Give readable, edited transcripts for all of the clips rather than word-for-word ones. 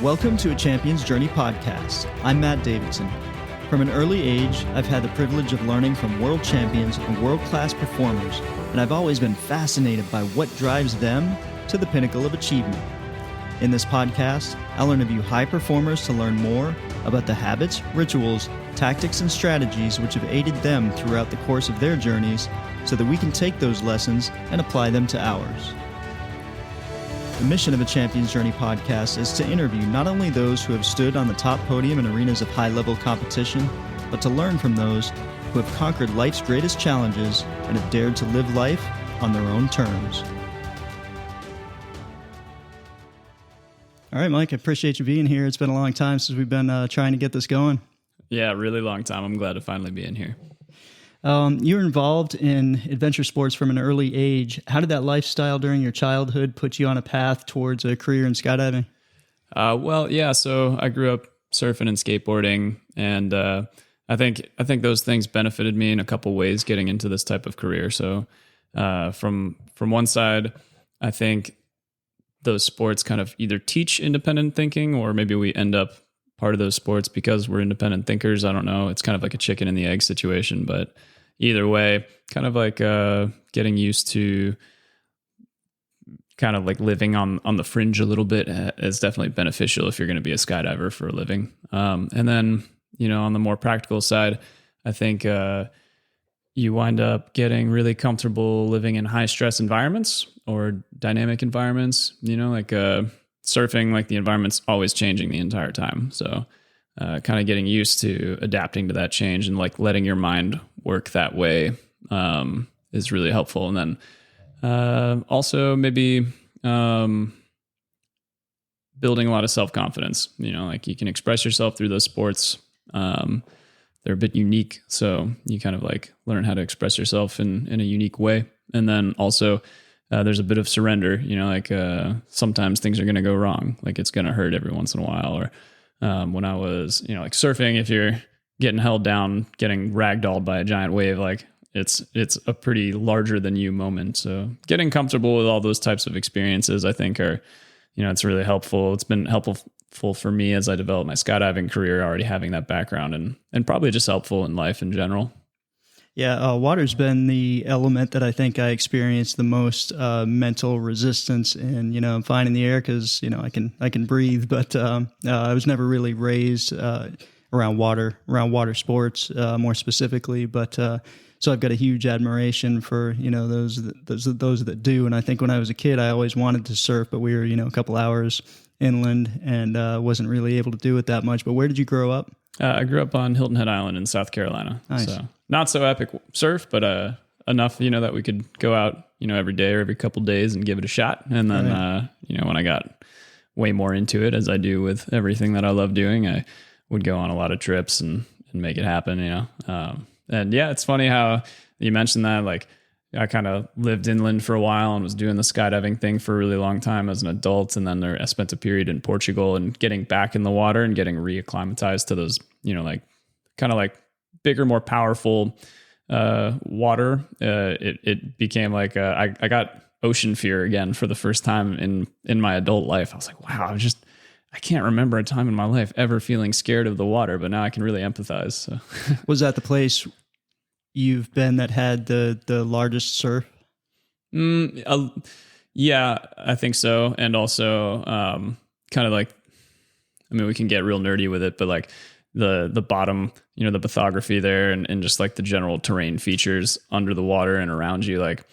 Welcome to a Champion's Journey podcast. I'm Matt Davidson. From an early age, I've had the privilege of learning from world champions and world-class performers, and I've always been fascinated by what drives them to the pinnacle of achievement. In this podcast, I'll interview high performers to learn more about the habits, rituals, tactics, and strategies which have aided them throughout the course of their journeys so that we can take those lessons and apply them to ours. The mission of a Champion's Journey podcast is to interview not only those who have stood on the top podium in arenas of high-level competition, but to learn from those who have conquered life's greatest challenges and have dared to live life on their own terms. All right, Mike, I appreciate you being here. It's been a long time since we've been trying to get this going. Yeah, really long time. I'm glad to finally be in here. You were involved in adventure sports from an early age. How did that lifestyle during your childhood put you on a path towards a career in skydiving? So I grew up surfing and skateboarding, and I think those things benefited me in a couple ways getting into this type of career. So from one side, I think those sports kind of either teach independent thinking, or maybe we end up part of those sports because we're independent thinkers. I don't know. It's kind of like a chicken and the egg situation, but either way, kind of like getting used to kind of like living on the fringe a little bit is definitely beneficial if you're going to be a skydiver for a living. And then, on the more practical side, I think you wind up getting really comfortable living in high stress environments or dynamic environments, like surfing, like the environment's always changing the entire time. So kind of getting used to adapting to that change and like letting your mind work that way is really helpful. And then also maybe building a lot of self-confidence, like you can express yourself through those sports. They're a bit unique. So you kind of like learn how to express yourself in a unique way. And then also there's a bit of surrender, sometimes things are going to go wrong. Like it's going to hurt every once in a while. Or when I was, like surfing, if you're getting held down, getting ragdolled by a giant wave, like it's a pretty larger than you moment. So getting comfortable with all those types of experiences, I think are, it's really helpful. It's been helpful for me as I developed my skydiving career, already having that background and probably just helpful in life in general. Yeah, water's been the element that I think I experienced the most mental resistance in. I'm fine in the air because I can breathe, but I was never really raised around water sports more specifically. But so I've got a huge admiration for those that do. And I think when I was a kid, I always wanted to surf, but we were a couple hours inland and wasn't really able to do it that much. But where did you grow up? I grew up on Hilton Head Island in South Carolina. Nice. So not so epic surf, but enough, that we could go out, every day or every couple days and give it a shot. And then, when I got way more into it, as I do with everything that I love doing, I would go on a lot of trips and make it happen, and yeah, it's funny how you mentioned that, like, I kind of lived inland for a while and was doing the skydiving thing for a really long time as an adult. And then I spent a period in Portugal and getting back in the water and getting reacclimatized to those, like kind of like bigger, more powerful water. It became like I got ocean fear again for the first time in my adult life. I was like, wow, I can't remember a time in my life ever feeling scared of the water, but now I can really empathize. So. Was that the place you've been that had the largest surf? Yeah, I think so. And also kind of like, we can get real nerdy with it, but like the bottom, the bathygraphy there and just like the general terrain features under the water and around you, like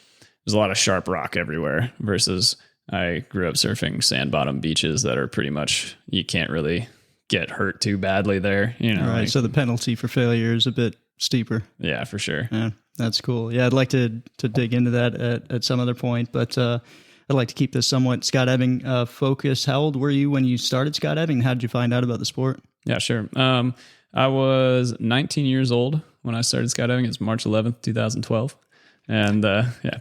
there's a lot of sharp rock everywhere versus I grew up surfing sand bottom beaches that are pretty much, you can't really get hurt too badly there. Right. Like, so the penalty for failure is a bit steeper. Yeah, for sure. Yeah, that's cool. Yeah, I'd like to dig into that at some other point, but I'd like to keep this somewhat skydiving focused. How old were you when you started skydiving? How did you find out about the sport? Yeah, sure. I was 19 years old when I started skydiving. It's March 11th, 2012. And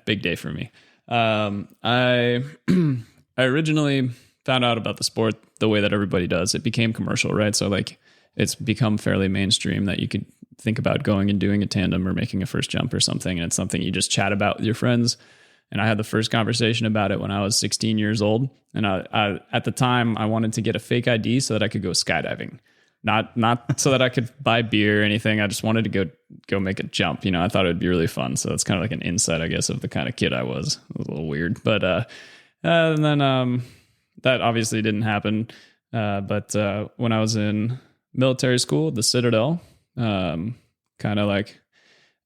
big day for me. I originally found out about the sport the way that everybody does. It became commercial, right? So like it's become fairly mainstream that you could think about going and doing a tandem or making a first jump or something. And it's something you just chat about with your friends. And I had the first conversation about it when I was 16 years old. And I at the time, I wanted to get a fake ID so that I could go skydiving. Not so that I could buy beer or anything. I just wanted to go make a jump. You know, I thought it would be really fun. So it's kind of like an insight, I guess, of the kind of kid I was. It was a little weird. But and then that obviously didn't happen. But when I was in military school, the Citadel, kind of like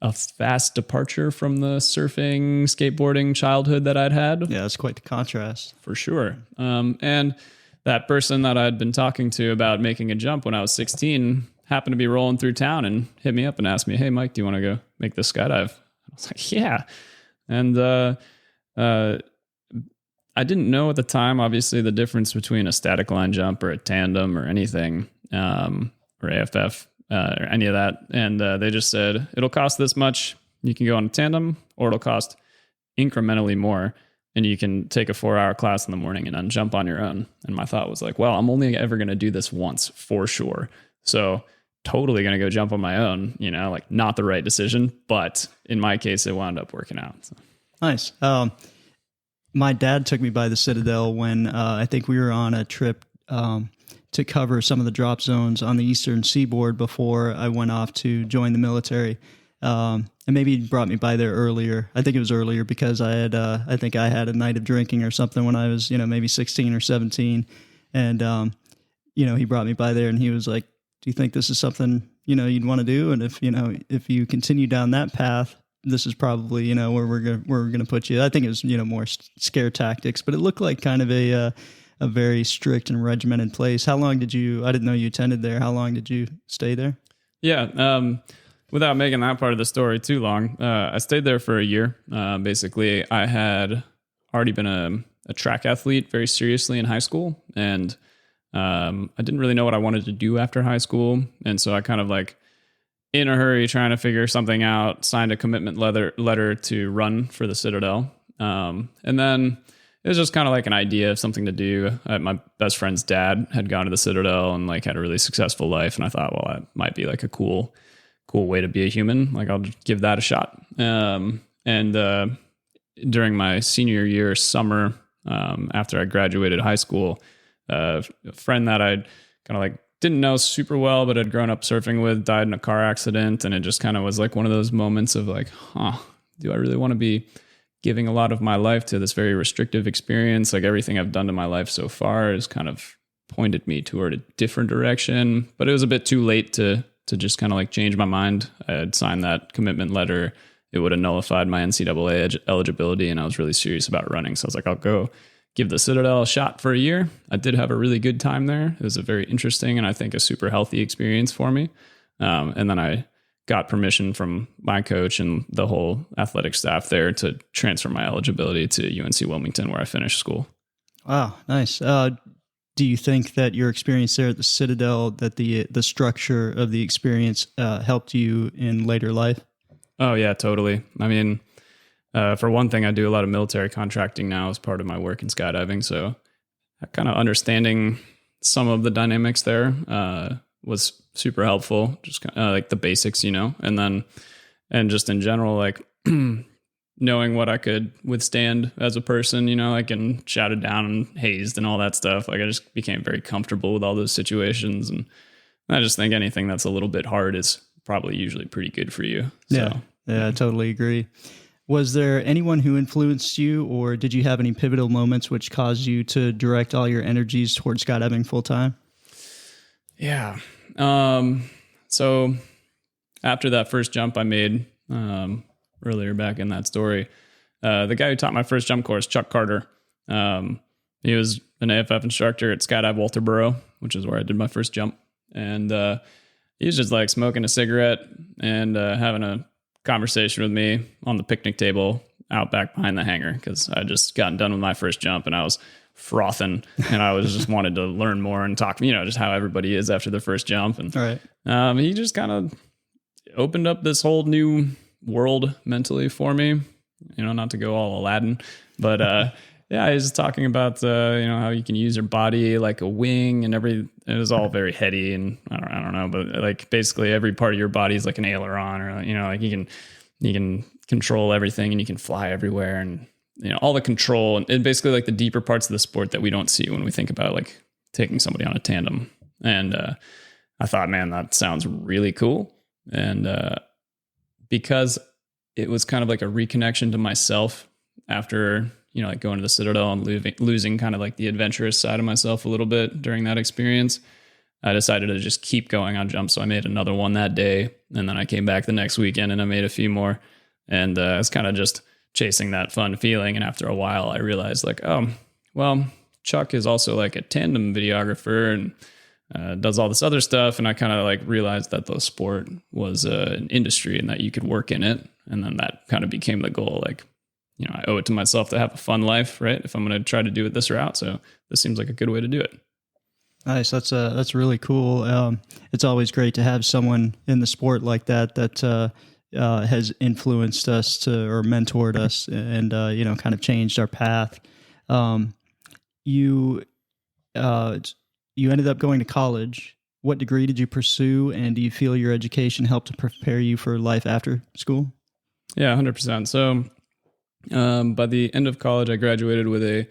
a fast departure from the surfing, skateboarding childhood that I'd had. Yeah, it's quite the contrast. For sure. And that person that I'd been talking to about making a jump when I was 16 happened to be rolling through town and hit me up and asked me, "Hey, Mike, do you want to go make this skydive?" I was like, "Yeah." And I didn't know at the time, obviously, the difference between a static line jump or a tandem or anything, or AFF, or any of that. And they just said, it'll cost this much. You can go on a tandem, or it'll cost incrementally more. And you can take a 4-hour class in the morning and then jump on your own. And my thought was like, well, I'm only ever going to do this once for sure. So totally going to go jump on my own, you know, like not the right decision. But in my case, it wound up working out. So. Nice. My dad took me by the Citadel when I think we were on a trip to cover some of the drop zones on the eastern seaboard before I went off to join the military. And maybe he brought me by there earlier. I think it was earlier because I think I had a night of drinking or something when I was, maybe 16 or 17. And, he brought me by there and he was like, "Do you think this is something, you'd want to do? And if you continue down that path, this is probably, where we're going to put you." I think it was, more scare tactics, but it looked like kind of a very strict and regimented place. How long I didn't know you attended there. How long did you stay there? Yeah. Without making that part of the story too long, I stayed there for a year. Basically, I had already been a track athlete very seriously in high school. And I didn't really know what I wanted to do after high school. And so I kind of like, in a hurry, trying to figure something out, signed a commitment letter to run for the Citadel. And then it was just kind of like an idea of something to do. My best friend's dad had gone to the Citadel and like had a really successful life. And I thought, well, that might be like a cool way to be a human. Like I'll just give that a shot. And during my senior year summer, after I graduated high school, a friend that I'd kind of like didn't know super well, but had grown up surfing with, died in a car accident. And it just kind of was like one of those moments of like, do I really want to be giving a lot of my life to this very restrictive experience? Like everything I've done to my life so far has kind of pointed me toward a different direction, but it was a bit too late to just kind of like change my mind. I had signed that commitment letter. It would have nullified my NCAA eligibility, and I was really serious about running. So I was like, I'll go give the Citadel a shot for a year. I did have a really good time there. It was a very interesting and I think a super healthy experience for me. And then I got permission from my coach and the whole athletic staff there to transfer my eligibility to UNC Wilmington, where I finished school. Wow, nice. Do you think that your experience there at the Citadel, that the structure of the experience helped you in later life? Oh, yeah, totally. I mean, for one thing, I do a lot of military contracting now as part of my work in skydiving. So kind of understanding some of the dynamics there was super helpful, just kind of like the basics, and just in general, like knowing what I could withstand as a person, like getting shouted down and hazed and all that stuff. Like I just became very comfortable with all those situations. And I just think anything that's a little bit hard is probably usually pretty good for you. Yeah, I totally agree. Was there anyone who influenced you, or did you have any pivotal moments which caused you to direct all your energies towards skydiving full time? Yeah. So after that first jump I made, earlier back in that story, the guy who taught my first jump course, Chuck Carter, he was an AFF instructor at Skydive Walterboro, which is where I did my first jump. And he was just like smoking a cigarette and having a conversation with me on the picnic table out back behind the hangar, because I just gotten done with my first jump and I was frothing and I was just wanted to learn more and talk, just how everybody is after their first jump. And he just kind of opened up this whole new world mentally for me, not to go all Aladdin, but yeah, he's talking about how you can use your body like a wing and it was all very heady, and I don't know, but like basically every part of your body is like an aileron, or like you can control everything and you can fly everywhere, and all the control and basically like the deeper parts of the sport that we don't see when we think about like taking somebody on a tandem. And I thought, man, that sounds really cool. And because it was kind of like a reconnection to myself after, like going to the Citadel and losing kind of like the adventurous side of myself a little bit during that experience, I decided to just keep going on jumps. So I made another one that day, and then I came back the next weekend and I made a few more. And it's kind of just chasing that fun feeling. And after a while, I realized like, oh, well, Chuck is also like a tandem videographer and does all this other stuff. And I kind of like realized that the sport was an industry and that you could work in it. And then that kind of became the goal. Like, I owe it to myself to have a fun life, right? If I'm going to try to do it this route. So this seems like a good way to do it. Nice. That's really cool. It's always great to have someone in the sport like that has influenced us or mentored us and, kind of changed our path. You ended up going to college. What degree did you pursue? And do you feel your education helped to prepare you for life after school? Yeah, 100%. So by the end of college, I graduated with a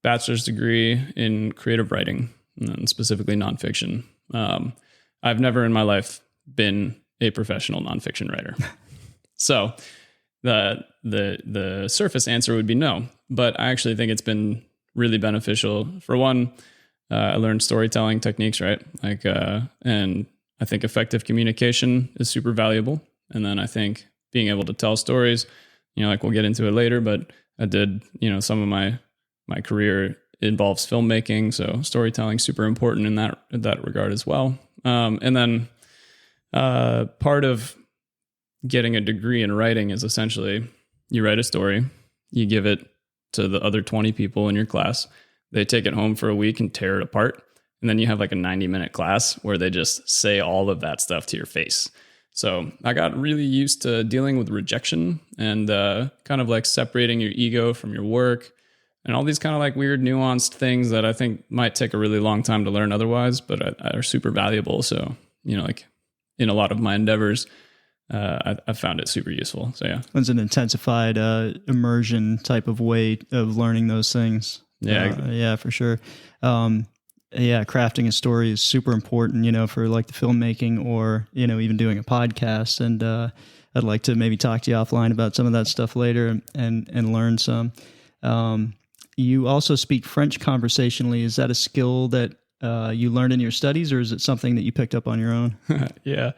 bachelor's degree in creative writing, and specifically nonfiction. I've never in my life been a professional nonfiction writer. So the surface answer would be no, but I actually think it's been really beneficial. For one, I learned storytelling techniques, right? Like, and I think effective communication is super valuable. And then I think being able to tell stories, like we'll get into it later, but I did, some of my career involves filmmaking. So storytelling super important in that regard as well. And then part of getting a degree in writing is essentially you write a story, you give it to the other 20 people in your class. They take it home for a week and tear it apart. And then you have like a 90-minute class where they just say all of that stuff to your face. So I got really used to dealing with rejection and kind of like separating your ego from your work and all these kind of like weird nuanced things that I think might take a really long time to learn otherwise, but are super valuable. So, like in a lot of my endeavors, I found it super useful. So yeah. It's an intensified immersion type of way of learning those things. Yeah, for sure. Crafting a story is super important, for like the filmmaking or, even doing a podcast. And I'd like to maybe talk to you offline about some of that stuff later and learn some. You also speak French conversationally. Is that a skill that you learned in your studies, or is it something that you picked up on your own? Yeah.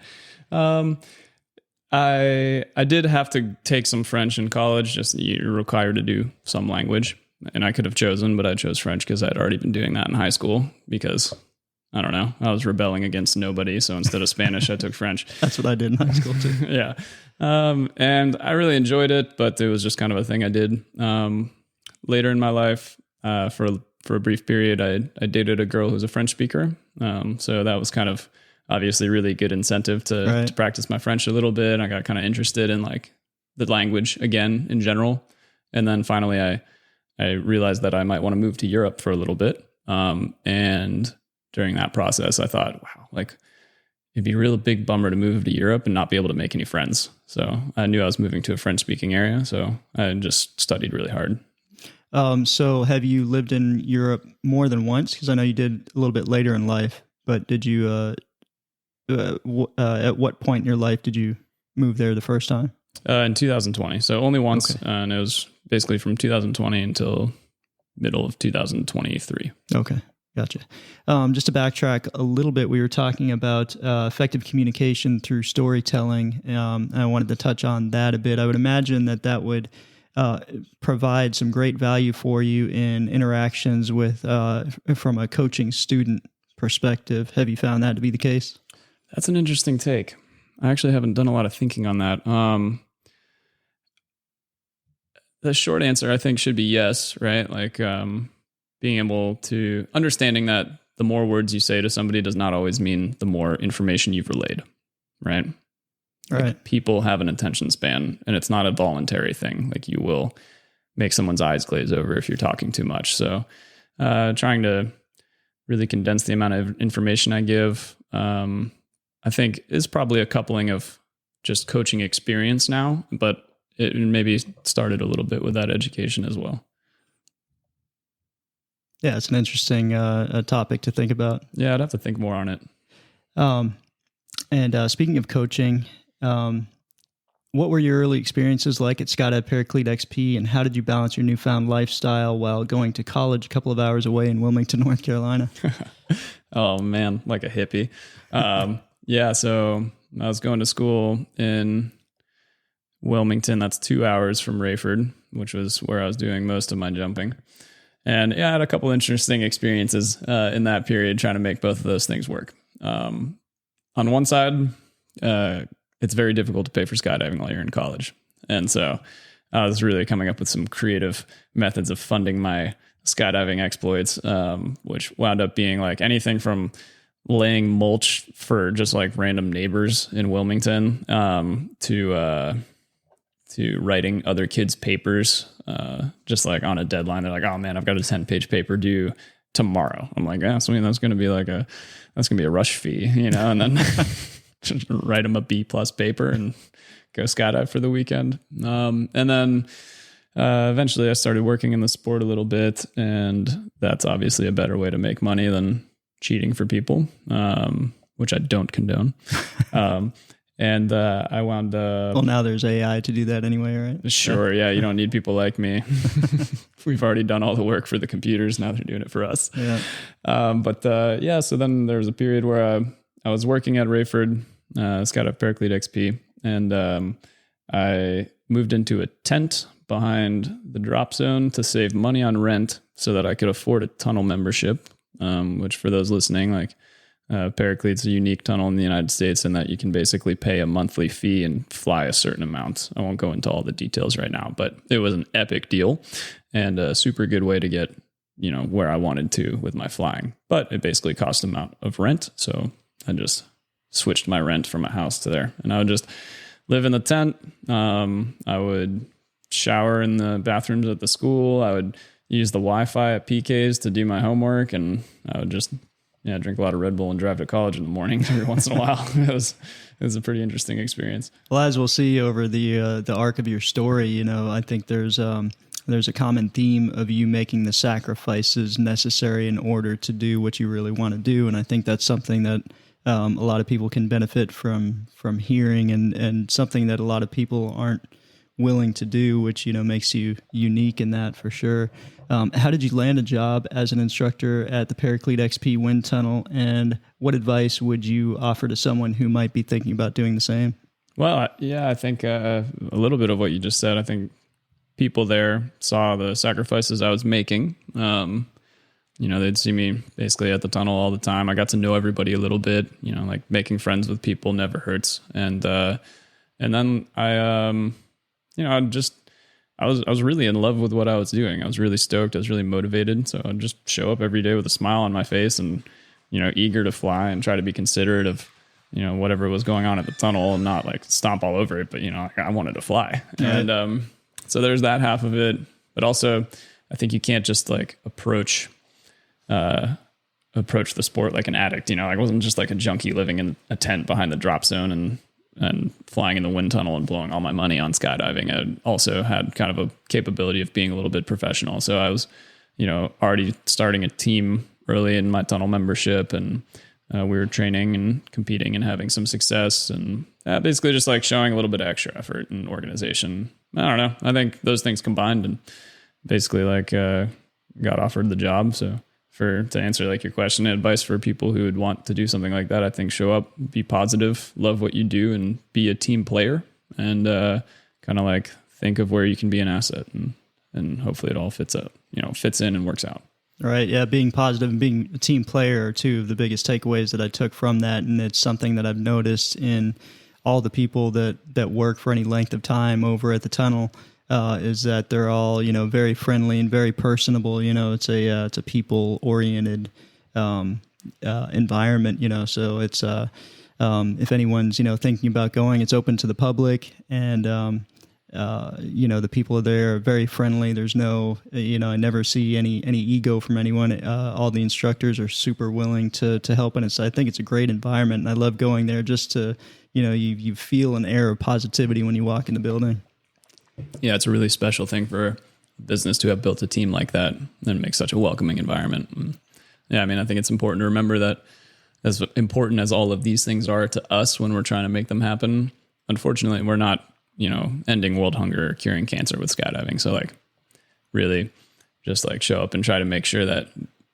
I did have to take some French in college. Just you're required to do some language. And I could have chosen, but I chose French because I'd already been doing that in high school because, I don't know, I was rebelling against nobody. So instead of Spanish, I took French. That's what I did in high school too. Yeah. And I really enjoyed it, but it was just kind of a thing I did. Later in my life, for a brief period, I dated a girl who's a French speaker. So that was kind of obviously really good incentive to practice my French a little bit. I got kind of interested in like the language again in general. And then finally I realized that I might want to move to Europe for a little bit. And during that process, I thought, wow, like it'd be a real big bummer to move to Europe and not be able to make any friends. So I knew I was moving to a French speaking area. So I just studied really hard. So have you lived in Europe more than once? Because I know you did a little bit later in life, but did you, at what point in your life did you move there the first time? In 2020. So only once. Okay. And it was basically from 2020 until middle of 2023. Okay. Gotcha. Just to backtrack a little bit, we were talking about effective communication through storytelling. And I wanted to touch on that a bit. I would imagine that would provide some great value for you in interactions with from a coaching student perspective. Have you found that to be the case? That's an interesting take. I actually haven't done a lot of thinking on that. The short answer, I think, should be yes, right? Like being able to understanding that the more words you say to somebody does not always mean the more information you've relayed, right? Right. Like people have an attention span, and it's not a voluntary thing. Like you will make someone's eyes glaze over if you're talking too much. So trying to really condense the amount of information I give, I think is probably a coupling of just coaching experience now, but it maybe started a little bit with that education as well. Yeah, it's an interesting topic to think about. Yeah, I'd have to think more on it. And speaking of coaching, what were your early experiences like at Skydive Paraclete XP, and how did you balance your newfound lifestyle while going to college a couple of hours away in Wilmington, North Carolina? Oh man, like a hippie. Yeah, so I was going to school in Wilmington. That's 2 hours from Rayford, which was where I was doing most of my jumping. And yeah, I had a couple interesting experiences in that period trying to make both of those things work. On one side, it's very difficult to pay for skydiving while you're in college. And so I was really coming up with some creative methods of funding my skydiving exploits, which wound up being like anything from laying mulch for just like random neighbors in Wilmington to writing other kids' papers, just like on a deadline. They're like, oh man, I've got a 10-page paper due tomorrow. I'm like, yeah, so I mean, that's going to be a rush fee, and then just write them a B+ paper and go skydive for the weekend. And then eventually I started working in the sport a little bit, and that's obviously a better way to make money than cheating for people, which I don't condone. And I wound up... Well, now there's AI to do that anyway, right? Sure, yeah. You don't need people like me. We've already done all the work for the computers. Now they're doing it for us. Yeah. So then there was a period where I was working at Rayford, Skydive Paraclete XP, and I moved into a tent behind the drop zone to save money on rent so that I could afford a tunnel membership, which for those listening, like... Paraclete's a unique tunnel in the United States in that you can basically pay a monthly fee and fly a certain amount. I won't go into all the details right now, but it was an epic deal and a super good way to get, where I wanted to with my flying. But it basically cost an amount of rent. So I just switched my rent from my house to there, and I would just live in the tent. I would shower in the bathrooms at the school. I would use the Wi-Fi at PK's to do my homework, and I would just drink a lot of Red Bull and drive to college in the morning every once in a while. It was a pretty interesting experience. Well, as we'll see over the arc of your story, I think there's a common theme of you making the sacrifices necessary in order to do what you really want to do, and I think that's something that a lot of people can benefit from hearing, and something that a lot of people aren't willing to do, which makes you unique in that for sure. How did you land a job as an instructor at the Paraclete XP wind tunnel, and what advice would you offer to someone who might be thinking about doing the same? Well, yeah, I think a little bit of what you just said. I think people there saw the sacrifices I was making. They'd see me basically at the tunnel all the time. I got to know everybody a little bit. Like making friends with people never hurts. And then I was really in love with what I was doing. I was really stoked. I was really motivated. So I'd just show up every day with a smile on my face and, eager to fly and try to be considerate of, whatever was going on at the tunnel and not like stomp all over it. But, I wanted to fly. Right. And so there's that half of it. But also, I think you can't just like approach the sport like an addict. I wasn't just like a junkie living in a tent behind the drop zone and flying in the wind tunnel and blowing all my money on skydiving. I also had kind of a capability of being a little bit professional. So I was, already starting a team early in my tunnel membership, and we were training and competing and having some success, and basically just like showing a little bit of extra effort and organization. I don't know. I think those things combined and basically got offered the job. So to answer like your question, advice for people who would want to do something like that, I think show up, be positive, love what you do, and be a team player, and kind of like think of where you can be an asset, and hopefully it all fits in and works out. Right. Yeah. Being positive and being a team player are two of the biggest takeaways that I took from that. And it's something that I've noticed in all the people that work for any length of time over at the tunnel. Is that they're all, very friendly and very personable. It's a people-oriented environment. So it's if anyone's thinking about going, it's open to the public, and the people there are very friendly. There's no, I never see any ego from anyone. All the instructors are super willing to help, and I think it's a great environment, and I love going there just to you feel an air of positivity when you walk in the building. yeah, it's a really special thing for a business to have built a team like that and make such a welcoming environment. And yeah, I mean, I think it's important to remember that as important as all of these things are to us when we're trying to make them happen, unfortunately, we're not, ending world hunger or curing cancer with skydiving. So like really just like show up and try to make sure that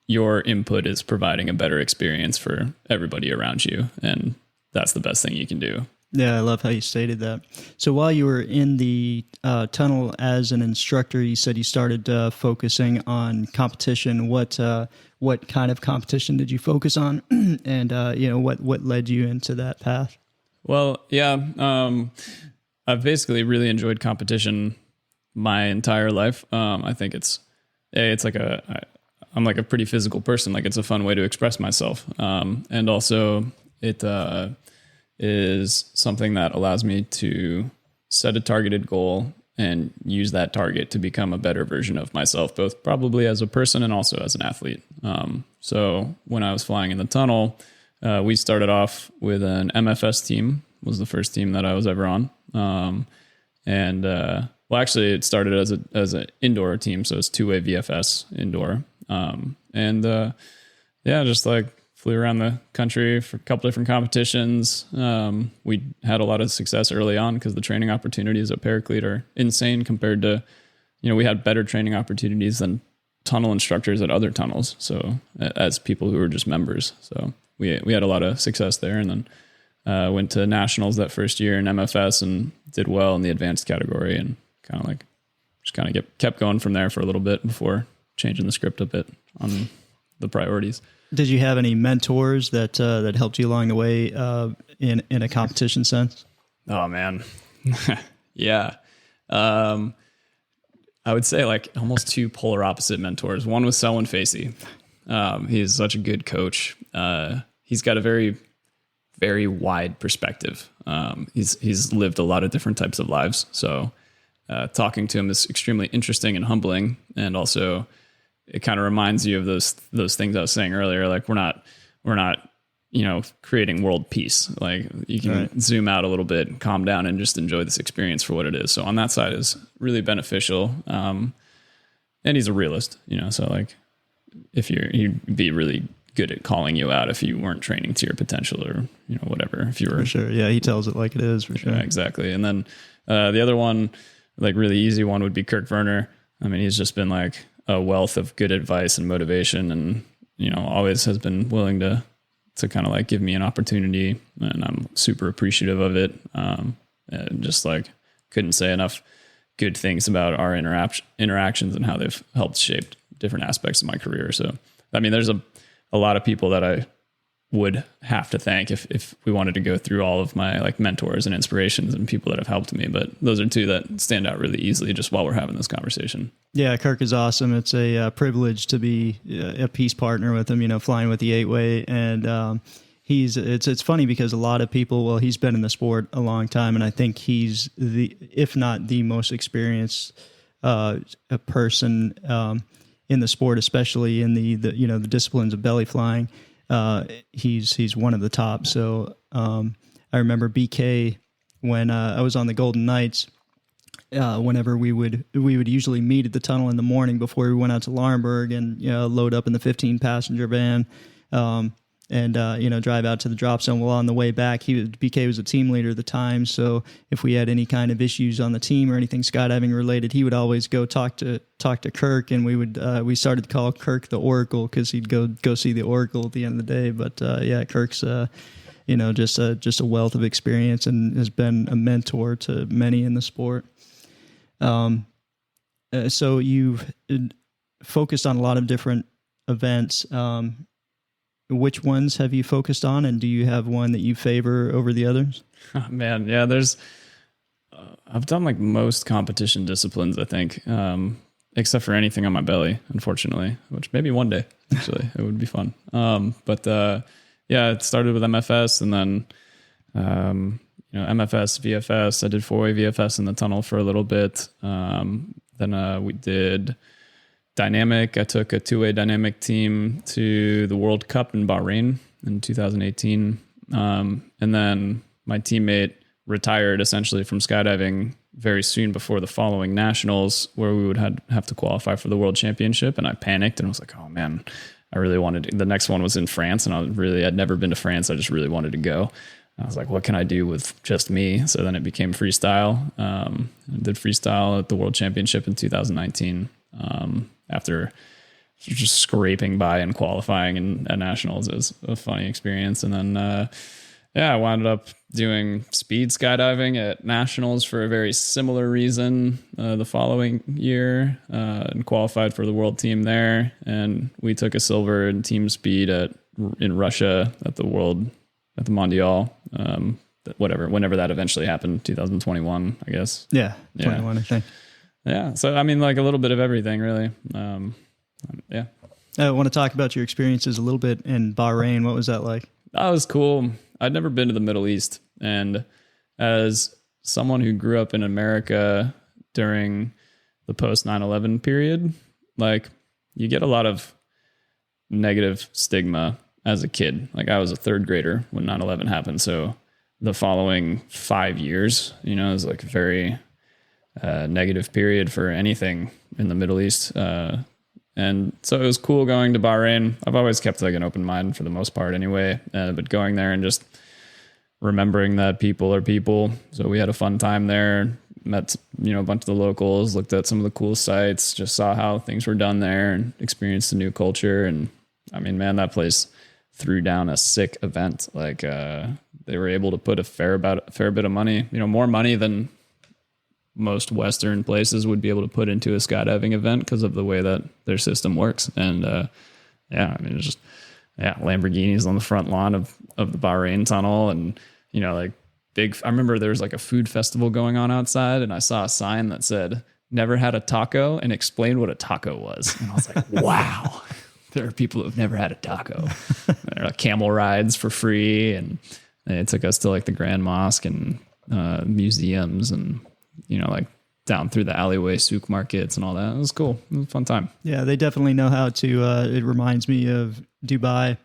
your input is providing a better experience for everybody around you. And that's the best thing you can do. Yeah, I love how you stated that. So while you were in the tunnel as an instructor, you said you started focusing on competition. What kind of competition did you focus on? And, what led you into that path? Well, yeah, I've basically really enjoyed competition my entire life. I think I'm like a pretty physical person. Like it's a fun way to express myself. And also it is something that allows me to set a targeted goal and use that target to become a better version of myself, both probably as a person and also as an athlete. So when I was flying in the tunnel, we started off with an MFS team, was the first team that I was ever on. Actually it started as an indoor team. So it's 2-way VFS indoor. Just like flew around the country for a couple different competitions. We had a lot of success early on because the training opportunities at Paraclete are insane compared to, we had better training opportunities than tunnel instructors at other tunnels. So as people who were just members. So we had a lot of success there, and then went to nationals that first year in MFS and did well in the advanced category, and kept going from there for a little bit before changing the script a bit on the priorities. Did you have any mentors that helped you along the way in a competition sense? Oh man, yeah. I would say like almost two polar opposite mentors. One was Selwyn Facey. He's such a good coach. He's got a very, very wide perspective. He's lived a lot of different types of lives. So talking to him is extremely interesting and humbling, and also it kind of reminds you of those things I was saying earlier. Like we're not, creating world peace. Like you can zoom out a little bit and calm down and just enjoy this experience for what it is. So on that side is really beneficial. And he's a realist, so like he'd be really good at calling you out if you weren't training to your potential or, whatever, if you were. For sure. Yeah. He tells it like it is, for sure. Yeah, exactly. And then the other one, like really easy one, would be Kirk Werner. I mean, he's just been like a wealth of good advice and motivation, and, always has been willing to kind of like give me an opportunity, and I'm super appreciative of it. And just like couldn't say enough good things about our interactions and how they've helped shape different aspects of my career. So, I mean, there's a lot of people that I would have to thank if we wanted to go through all of my like mentors and inspirations and people that have helped me. But those are two that stand out really easily just while we're having this conversation. Yeah, Kirk is awesome. It's a privilege to be a peace partner with him, flying with the 8-way. And it's funny because a lot of people, he's been in the sport a long time, and I think he's if not the most experienced person in the sport, especially in the disciplines of belly flying. He's one of the top. So I remember BK when I was on the Golden Knights. Whenever we would usually meet at the tunnel in the morning before we went out to Laurinburg and load up in the 15-passenger van, and drive out to the drop zone. Well, on the way back, BK was a team leader at the time, so if we had any kind of issues on the team or anything skydiving related, he would always go talk to Kirk, and we started to call Kirk the Oracle because he'd go see the Oracle at the end of the day. But Kirk's just a wealth of experience and has been a mentor to many in the sport. So you've focused on a lot of different events. Which ones have you focused on, and do you have one that you favor over the others? Oh, man, yeah, I've done like most competition disciplines, I think, except for anything on my belly, unfortunately, which maybe one day, actually, it would be fun. It started with MFS, and then, MFS, VFS. I did 4-way VFS in the tunnel for a little bit. Then we did dynamic. I took a 2-way dynamic team to the World Cup in Bahrain in 2018. And then my teammate retired essentially from skydiving very soon before the following nationals where we would have to qualify for the world championship. And I panicked and was like, oh man, I really wanted to. The next one was in France, and I'd never been to France. I just really wanted to go. I was like, what can I do with just me? So then it became freestyle. I did freestyle at the world championship in 2019 after just scraping by and qualifying at nationals. It was a funny experience. And then, I wound up doing speed skydiving at nationals for a very similar reason the following year, and qualified for the world team there. And we took a silver in team speed in Russia at the Mondial, whenever that eventually happened, 2021, I guess. Yeah, 21, I think. Yeah, so I mean, like a little bit of everything, really. Yeah. I want to talk about your experiences a little bit in Bahrain. What was that like? That was cool. I'd never been to the Middle East, and as someone who grew up in America during the post 9/11 period, like you get a lot of negative stigma as a kid. Like I was a third grader when 9/11 happened. So the following 5 years, is like a very negative period for anything in the Middle East. And so it was cool going to Bahrain. I've always kept like an open mind for the most part anyway, but going there and just remembering that people are people. So we had a fun time there, met, a bunch of the locals, looked at some of the cool sites, just saw how things were done there and experienced a new culture. And I mean, man, that place threw down a sick event. Like they were able to put a fair bit of money, more money than most Western places would be able to put into a skydiving event because of the way that their system works. And it's just Lamborghinis on the front lawn of the Bahrain tunnel, and like big. I remember there was like a food festival going on outside, and I saw a sign that said "Never had a taco" and explained what a taco was. And I was like, wow. There are people who've never had a taco. There are like camel rides for free, and they took us to like the Grand Mosque and museums, and like down through the alleyway souk markets and all that. It was cool. It was a fun time. Yeah, they definitely know how to. It reminds me of Dubai.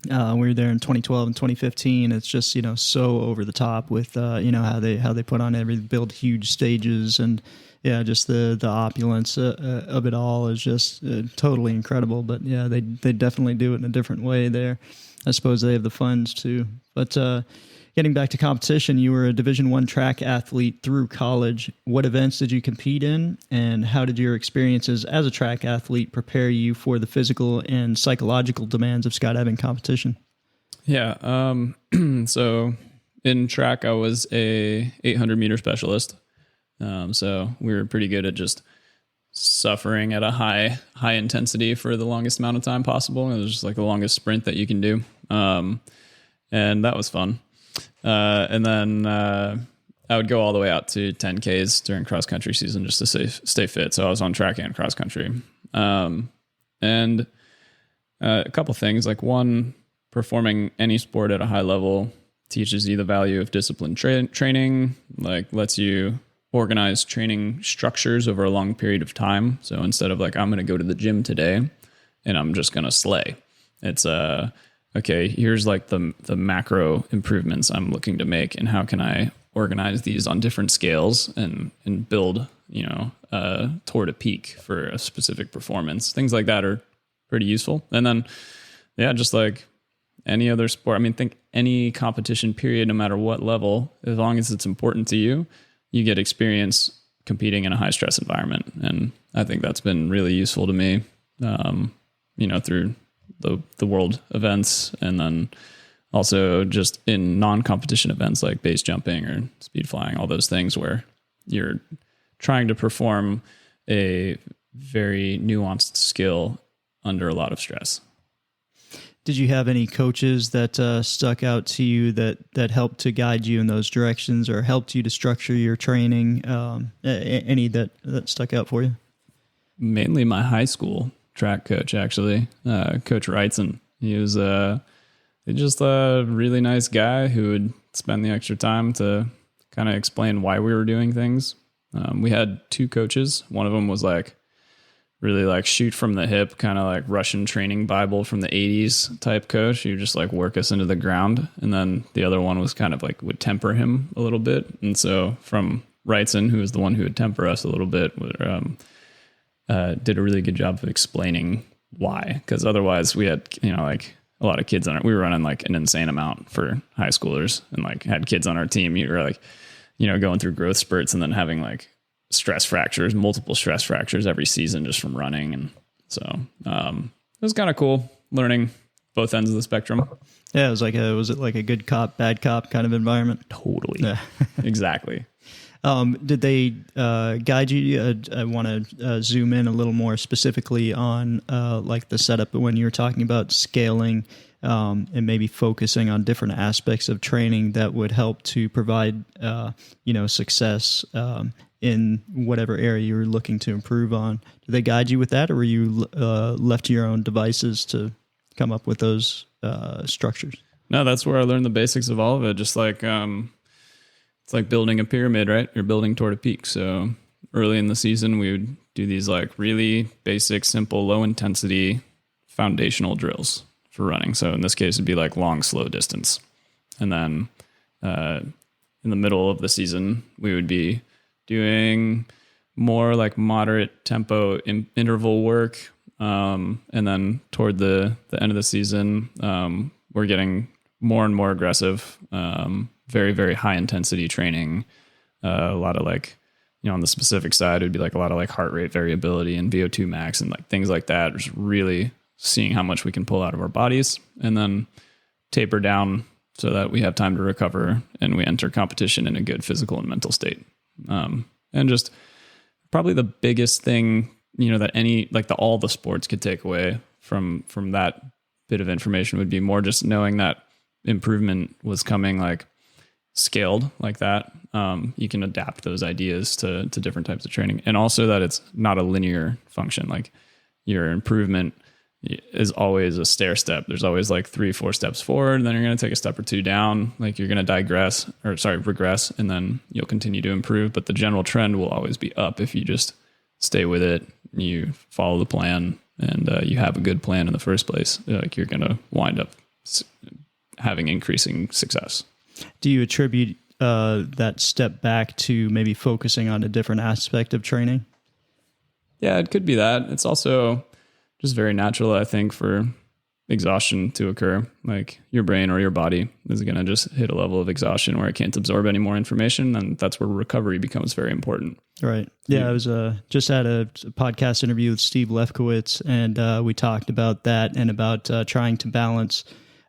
We were there in 2012 and 2015. It's just so over the top with how they put on build huge stages, and just the opulence of it all is just totally incredible. But yeah, they definitely do it in a different way there. I suppose they have the funds too. But getting back to competition, you were a Division I track athlete through college. What events did you compete in, and how did your experiences as a track athlete prepare you for the physical and psychological demands of skydiving competition? Yeah. So in track, I was a 800-meter specialist. So we were pretty good at just suffering at a high intensity for the longest amount of time possible. It was just like the longest sprint that you can do. And that was fun. And then I would go all the way out to 10Ks during cross country season just to stay fit. So I was on track and cross country. And a couple things, like one, performing any sport at a high level teaches you the value of disciplined training, like lets you organize training structures over a long period of time. So instead of like, I'm going to go to the gym today and I'm just going to slay, it's okay, here's like the macro improvements I'm looking to make, and how can I organize these on different scales and build, toward a peak for a specific performance. Things like that are pretty useful. And then, just like any other sport, I mean, think any competition period, no matter what level, as long as it's important to you, you get experience competing in a high stress environment. And I think that's been really useful to me, through the world events, and then also just in non-competition events like base jumping or speed flying, all those things where you're trying to perform a very nuanced skill under a lot of stress. Did you have any coaches that stuck out to you that helped to guide you in those directions, or helped you to structure your training? Any that stuck out for you? Mainly my high school track coach, actually, Coach Wrightson. He was just a really nice guy who would spend the extra time to kind of explain why we were doing things. We had two coaches. One of them was like really like shoot from the hip, kind of like Russian training Bible from the 80s type coach. He would just like work us into the ground. And then the other one was kind of like would temper him a little bit. And so from Wrightson, who was the one who would temper us a little bit, did a really good job of explaining why. Because otherwise, we had like a lot of kids on it. We were running like an insane amount for high schoolers, and like had kids on our team. You were like, going through growth spurts and then having like multiple stress fractures every season just from running. And so it was kind of cool learning both ends of the spectrum. Yeah, was it like a good cop, bad cop kind of environment? Totally. Yeah. Exactly. Did they guide you? I want to zoom in a little more specifically on like the setup when you were talking about scaling and maybe focusing on different aspects of training that would help to provide success in whatever area you were looking to improve on. Did they guide you with that, or were you left to your own devices to come up with those structures? No, that's where I learned the basics of all of it. Just like it's like building a pyramid, right? You're building toward a peak. So early in the season, we would do these like really basic, simple, low intensity foundational drills for running. So in this case, it'd be like long, slow distance. And then in the middle of the season, we would be doing more like moderate tempo interval work. And then toward the end of the season, we're getting more and more aggressive, very, very high intensity training. A lot of like, on the specific side, it'd be like a lot of like heart rate variability and VO2 max and like things like that. Just really seeing how much we can pull out of our bodies, and then taper down so that we have time to recover and we enter competition in a good physical and mental state. And just probably the biggest thing, that all the sports could take away from that bit of information would be more just knowing that improvement was coming like scaled like that. You can adapt those ideas to different types of training, and also that it's not a linear function. Like your improvement is always a stair step. There's always like 3-4 steps forward, and then you're going to take a step or two down. Like you're going to regress, and then you'll continue to improve. But the general trend will always be up if you just stay with it, you follow the plan, and you have a good plan in the first place. Like you're going to wind up having increasing success. Do you attribute that step back to maybe focusing on a different aspect of training? Yeah, it could be that. It's also just very natural, I think, for exhaustion to occur. Like your brain or your body is going to just hit a level of exhaustion where it can't absorb any more information, and that's where recovery becomes very important. Right. Yeah, I was just had a podcast interview with Steve Lefkowitz, and we talked about that and about trying to balance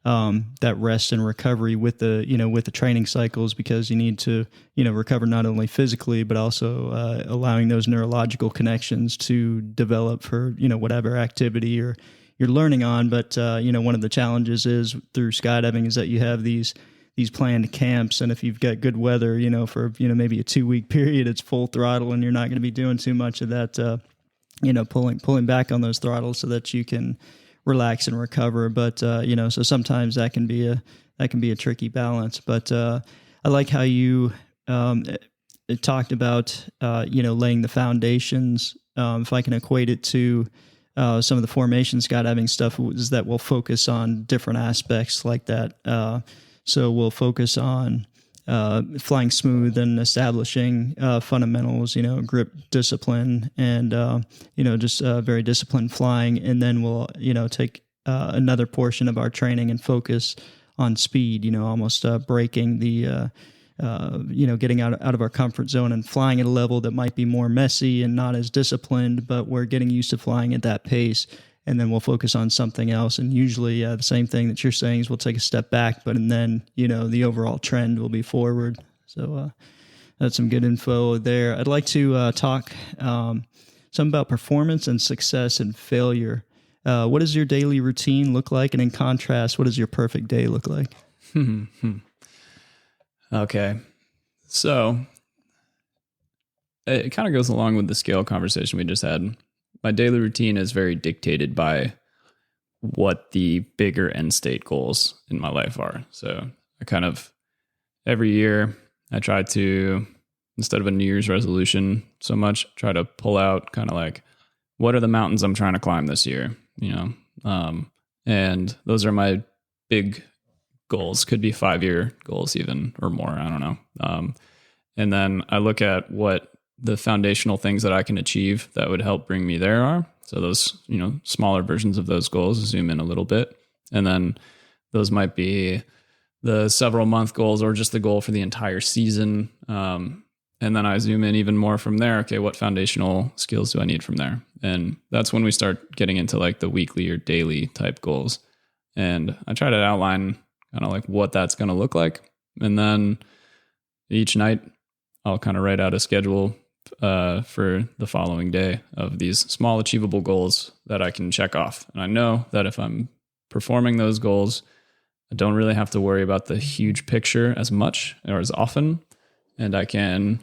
that rest and recovery with the training cycles, because you need to, recover not only physically, but also allowing those neurological connections to develop for, whatever activity you're learning on. But, one of the challenges is through skydiving is that you have these planned camps. And if you've got good weather, for, maybe a 2-week period, it's full throttle, and you're not going to be doing too much of that, pulling back on those throttles so that you can relax and recover. But, so sometimes that can be a tricky balance. But I like how you talked about, laying the foundations. If I can equate it to some of the formation skydiving stuff, is that we'll focus on different aspects like that. So we'll focus on flying smooth and establishing fundamentals, grip, discipline, and just very disciplined flying. And then we'll take another portion of our training and focus on speed. Almost breaking the getting out of our comfort zone and flying at a level that might be more messy and not as disciplined, but we're getting used to flying at that pace. And then we'll focus on something else. And usually the same thing that you're saying is we'll take a step back, but and then, the overall trend will be forward. So that's some good info there. I'd like to talk some about performance and success and failure. What does your daily routine look like? And in contrast, what does your perfect day look like? Okay. So it kind of goes along with the scale conversation we just had. My daily routine is very dictated by what the bigger end state goals in my life are. So I kind of, every year I try to, instead of a New Year's resolution so much, try to pull out kind of like, what are the mountains I'm trying to climb this year? And those are my big goals. Could be 5-year goals even, or more. I don't know. And then I look at what the foundational things that I can achieve that would help bring me there are. So those, smaller versions of those goals, zoom in a little bit. And then those might be the several month goals or just the goal for the entire season. And then I zoom in even more from there. Okay, what foundational skills do I need from there? And that's when we start getting into like the weekly or daily type goals. And I try to outline kind of like what that's going to look like. And then each night I'll kind of write out a schedule for the following day of these small achievable goals that I can check off. And I know that if I'm performing those goals, I don't really have to worry about the huge picture as much or as often. And I can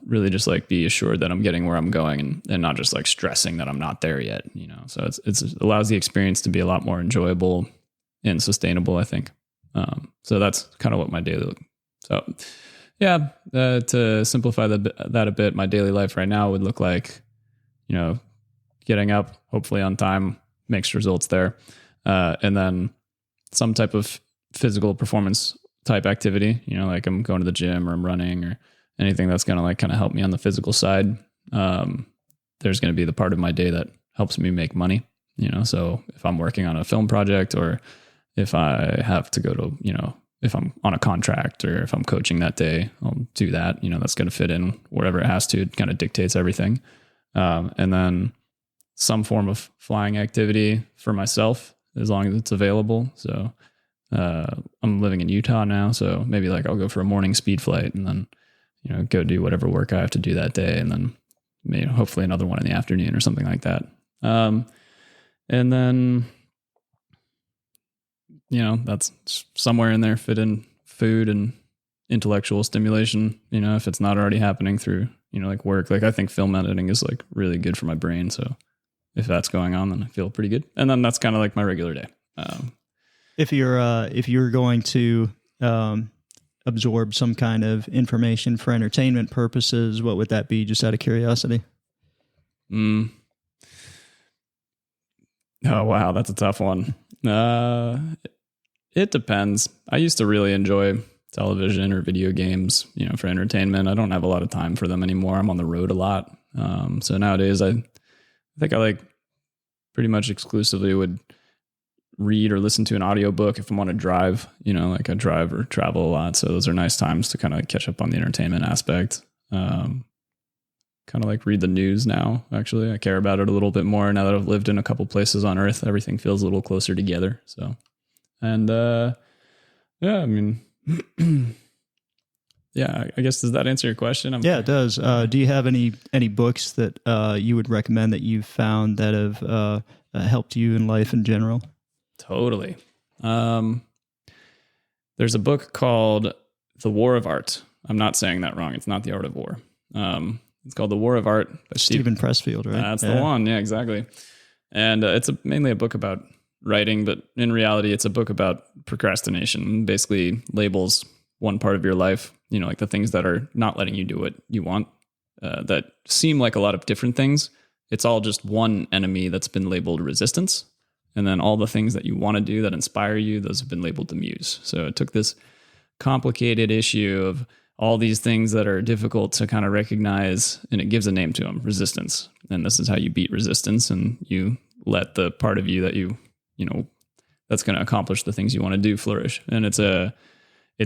really just like be assured that I'm getting where I'm going and not just like stressing that I'm not there yet, So it allows the experience to be a lot more enjoyable and sustainable, I think. So that's kind of what my daily look. So yeah, to simplify that a bit, my daily life right now would look like, getting up hopefully on time, mixed results there, and then some type of physical performance type activity, like I'm going to the gym or I'm running or anything that's going to like kind of help me on the physical side. There's going to be the part of my day that helps me make money, so if I'm working on a film project or if I have to go to, if I'm on a contract or if I'm coaching that day, I'll do that, that's going to fit in wherever it has to. It kind of dictates everything. And then some form of flying activity for myself, as long as it's available. So I'm living in Utah now, so maybe like I'll go for a morning speed flight and then, go do whatever work I have to do that day. And then maybe hopefully another one in the afternoon or something like that. And then, that's somewhere in there fit in food and intellectual stimulation, if it's not already happening through, like work. Like I think film editing is like really good for my brain. So if that's going on, then I feel pretty good. And then that's kind of like my regular day. If you're going to absorb some kind of information for entertainment purposes, what would that be, just out of curiosity? Oh, wow. That's a tough one. It depends. I used to really enjoy television or video games, for entertainment. I don't have a lot of time for them anymore. I'm on the road a lot. So nowadays I think I like pretty much exclusively would read or listen to an audiobook if I'm on a drive, like I drive or travel a lot. So those are nice times to kind of catch up on the entertainment aspect. Kind of like read the news now, actually. I care about it a little bit more now that I've lived in a couple places on Earth. Everything feels a little closer together. So, and yeah, I mean, yeah, I guess, does that answer your question? Yeah, it does. Do you have any books that you would recommend that you've found that have helped you in life in general? Totally. There's a book called The War of Art. I'm not saying that wrong. It's not The Art of War. It's called The War of Art by Stephen Pressfield, right? That's the one. Yeah, exactly. And it's mainly a book about writing, but in reality, it's a book about procrastination. Basically labels one part of your life, like the things that are not letting you do what you want, that seem like a lot of different things. It's all just one enemy that's been labeled resistance. And then all the things that you want to do that inspire you, those have been labeled the muse. So it took this complicated issue of all these things that are difficult to kind of recognize, and it gives a name to them, resistance. And this is how you beat resistance, and you let the part of you that that's going to accomplish the things you want to do flourish. And it's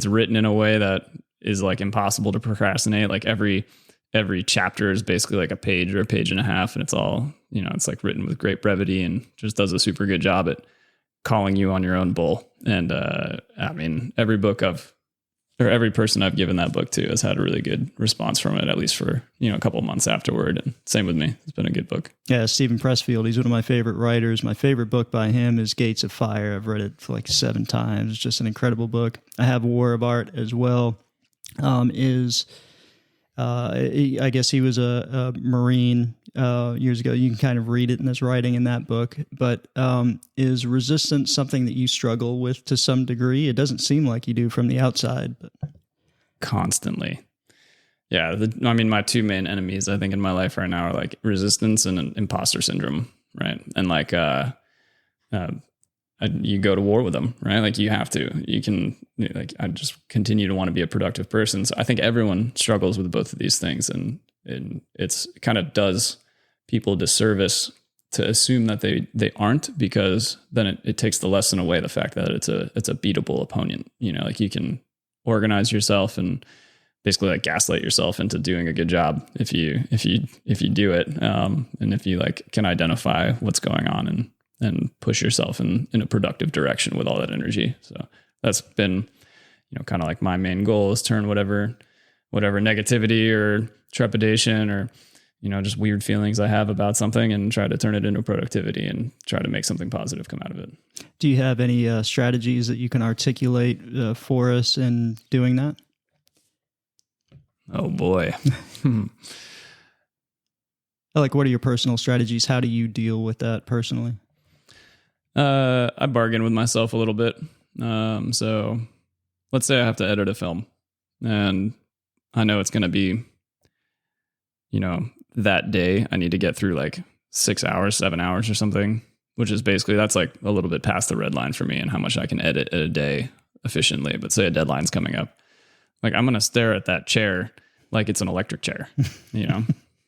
written in a way that is like impossible to procrastinate. Like every chapter is basically like a page or a page and a half, and it's all, it's like written with great brevity and just does a super good job at calling you on your own bull. And I mean, every person I've given that book to has had a really good response from it, at least for, a couple of months afterward. And same with me. It's been a good book. Yeah, Stephen Pressfield, he's one of my favorite writers. My favorite book by him is Gates of Fire. I've read it for like 7 times. It's just an incredible book. I have War of Art as well. I guess he was a Marine years ago. You can kind of read it in his writing in that book. But is resistance something that you struggle with to some degree? It doesn't seem like you do from the outside. But constantly. Yeah. My 2 main enemies, I think, in my life right now are like resistance and imposter syndrome. Right. And like you go to war with them, right? Like you have to, you can, like, I just continue to want to be a productive person. So I think everyone struggles with both of these things, and it kind of does people a disservice to assume that they aren't, because then it takes the lesson away, the fact that it's a beatable opponent. Like you can organize yourself and basically like gaslight yourself into doing a good job if you do it, and if you like can identify what's going on and push yourself in a productive direction with all that energy. So that's been, kind of like my main goal, is turn whatever negativity or trepidation or, just weird feelings I have about something and try to turn it into productivity and try to make something positive come out of it. Do you have any strategies that you can articulate for us in doing that? Oh boy. Like, what are your personal strategies? How do you deal with that personally? I bargain with myself a little bit. So let's say I have to edit a film and I know it's going to be, that day I need to get through like 6 hours, 7 hours or something, which is basically, that's like a little bit past the red line for me and how much I can edit a day efficiently. But say a deadline's coming up, like I'm going to stare at that chair like it's an electric chair,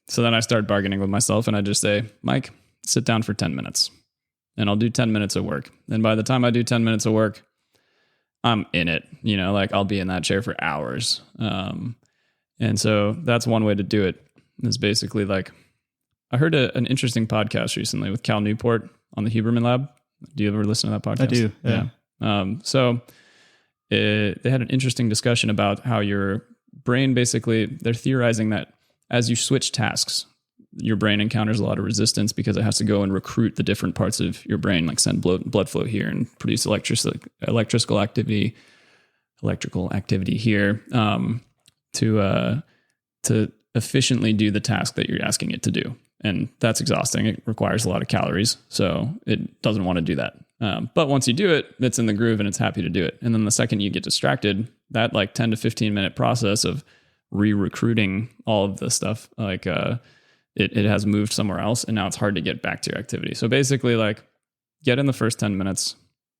So then I start bargaining with myself and I just say, Mike, sit down for 10 minutes and I'll do 10 minutes of work. And by the time I do 10 minutes of work, I'm in it, like I'll be in that chair for hours. And so that's one way to do it, is basically like, I heard an interesting podcast recently with Cal Newport on the Huberman Lab. Do you ever listen to that podcast? I do. Yeah. So they had an interesting discussion about how your brain, basically, they're theorizing that as you switch tasks, your brain encounters a lot of resistance because it has to go and recruit the different parts of your brain, like send blood flow here and produce electrical activity here, to efficiently do the task that you're asking it to do. And that's exhausting. It requires a lot of calories. So it doesn't want to do that. But once you do it, it's in the groove and it's happy to do it. And then the second you get distracted, that like 10 to 15 minute process of re-recruiting all of this stuff, like it has moved somewhere else and now it's hard to get back to your activity. So basically, like, get in the first 10 minutes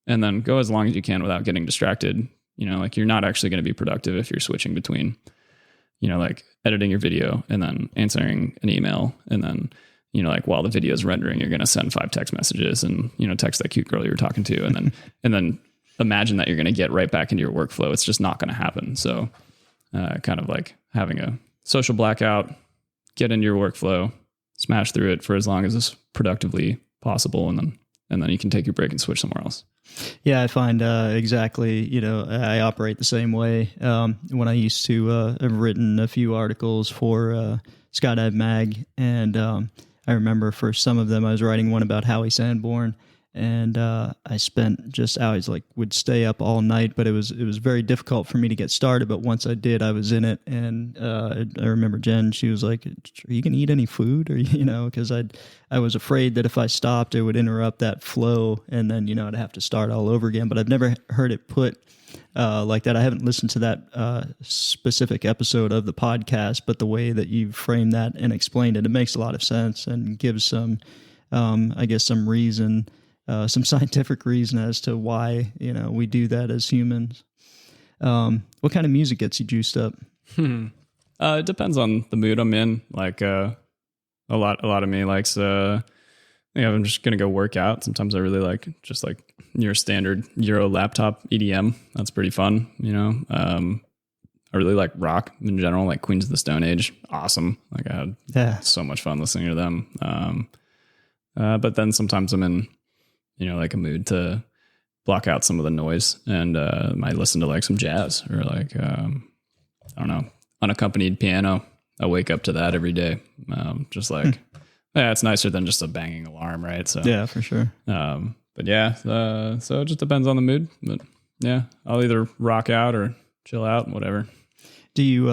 and then go as long as you can without getting distracted. Like you're not actually going to be productive if you're switching between, like editing your video and then answering an email. And then, like while the video is rendering, you're going to send 5 text messages and, text that cute girl you were talking to. And then imagine that you're going to get right back into your workflow. It's just not going to happen. So kind of like having a social blackout, get into your workflow, smash through it for as long as it's productively possible. And then you can take your break and switch somewhere else. Yeah, I find exactly, I operate the same way. When I used to have written a few articles for Skydive Mag, and I remember for some of them I was writing one about Howie Sanborn, and I spent just hours, like would stay up all night, but it was very difficult for me to get started. But once I did, I was in it. And I remember Jen, she was like, "Are you going to eat any food?" Or, because I was afraid that if I stopped, it would interrupt that flow and then, I'd have to start all over again. But I've never heard it put like that. I haven't listened to that specific episode of the podcast, but the way that you framed that and explained it, it makes a lot of sense and gives some, I guess, some reason, some scientific reason as to why, we do that as humans. What kind of music gets you juiced up? It depends on the mood I'm in. Like, a lot of me likes, I'm just going to go work out. Sometimes I really like just like your standard Euro laptop EDM. That's pretty fun. I really like rock in general, like Queens of the Stone Age. Awesome. Like I had so much fun listening to them. But then sometimes I'm in, like a mood to block out some of the noise and might listen to like some jazz or like, I don't know, unaccompanied piano. I wake up to that every day. Just like, yeah, it's nicer than just a banging alarm, right? So yeah, for sure. But yeah, so it just depends on the mood. But yeah, I'll either rock out or chill out, whatever. Do you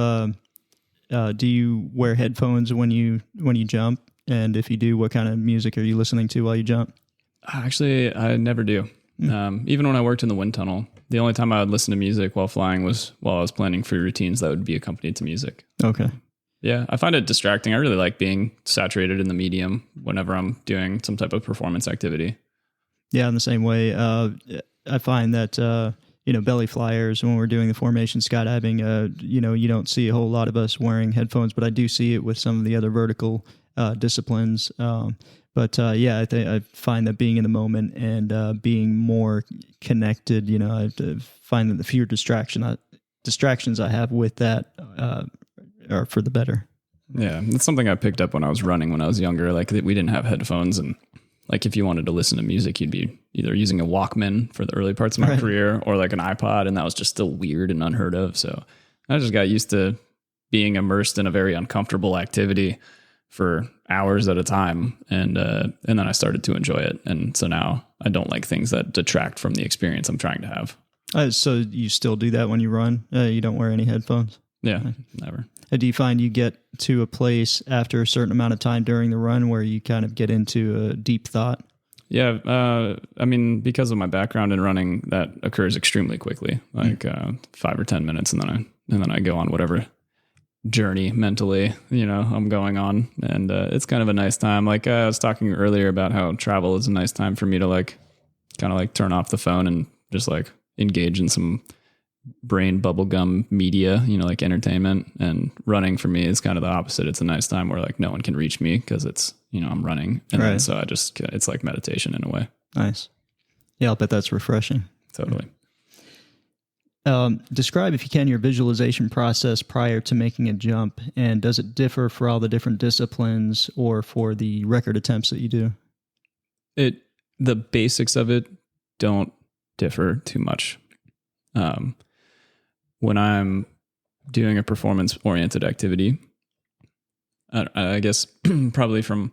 wear headphones when you jump? And if you do, what kind of music are you listening to while you jump? Actually, I never do. Even when I worked in the wind tunnel, the only time I would listen to music while flying was while I was planning free routines that would be accompanied to music. Okay. Yeah, I find it distracting. I really like being saturated in the medium whenever I'm doing some type of performance activity. Yeah, in the same way, I find that, belly flyers, when we're doing the formation skydiving, you don't see a whole lot of us wearing headphones, but I do see it with some of the other vertical disciplines. I find that being in the moment and being more connected, I find that the fewer distractions I have with that are for the better. Yeah, that's something I picked up when I was running when I was younger. Like we didn't have headphones, and like if you wanted to listen to music, you'd be either using a Walkman for the early parts of my career or like an iPod, and that was just still weird and unheard of. So I just got used to being immersed in a very uncomfortable activity for hours at a time, and then I started to enjoy it. And so now I don't like things that detract from the experience I'm trying to have. So you still do that when you run? You don't wear any headphones? Yeah, never. Do you find you get to a place after a certain amount of time during the run where you kind of get into a deep thought? Yeah, because of my background in running, that occurs extremely quickly, like 5 or 10 minutes, and then I go on whatever journey mentally, I'm going on, and it's kind of a nice time. Like I was talking earlier about how travel is a nice time for me to like kind of like turn off the phone and just like engage in some brain bubblegum media, like entertainment. And running for me is kind of the opposite. It's a nice time where like no one can reach me because it's, I'm running. And then, so it's like meditation in a way. Nice. Yeah, I'll bet that's refreshing. Totally. Describe, if you can, your visualization process prior to making a jump. And does it differ for all the different disciplines or for the record attempts that you do? The basics of it don't differ too much. When I'm doing a performance-oriented activity, I guess probably from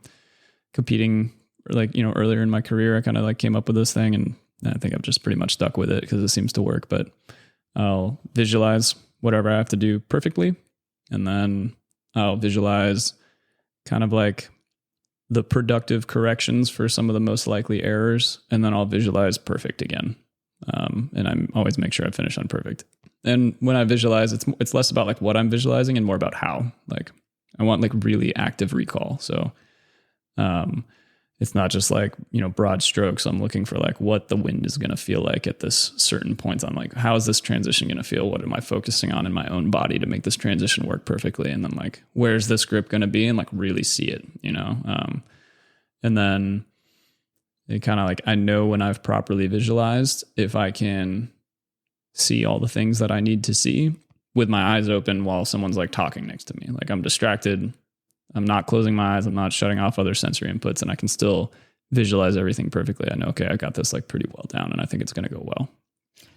competing, like, earlier in my career, I kind of like came up with this thing, and I think I've just pretty much stuck with it because it seems to work. But I'll visualize whatever I have to do perfectly, and then I'll visualize kind of like the productive corrections for some of the most likely errors, and then I'll visualize perfect again. And I always make sure I finish on perfect. And when I visualize, it's less about like what I'm visualizing and more about how. Like I want like really active recall. So it's not just like, broad strokes. I'm looking for like what the wind is going to feel like at this certain point. I'm like, how is this transition going to feel? What am I focusing on in my own body to make this transition work perfectly? And then like, where's this grip going to be? And like really see it, and then it kind of like, I know when I've properly visualized, if I can see all the things that I need to see with my eyes open while someone's like talking next to me. Like I'm distracted. I'm not closing my eyes. I'm not shutting off other sensory inputs, and I can still visualize everything perfectly. I know, okay, I got this like pretty well down, and I think it's going to go well.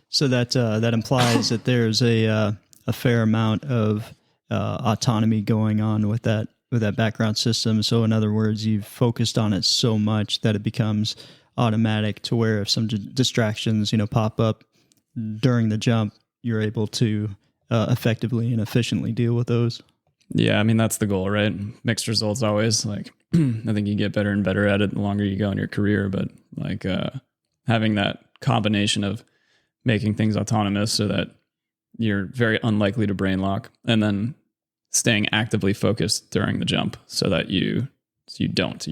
So that implies that there's a fair amount of autonomy going on with that background system. So in other words, you've focused on it so much that it becomes automatic to where if some distractions, pop up during the jump, you're able to effectively and efficiently deal with those. Yeah, I mean, that's the goal, right? Mixed results always. Like, I think you get better and better at it the longer you go in your career, but like having that combination of making things autonomous so that you're very unlikely to brain lock, and then staying actively focused during the jump so that you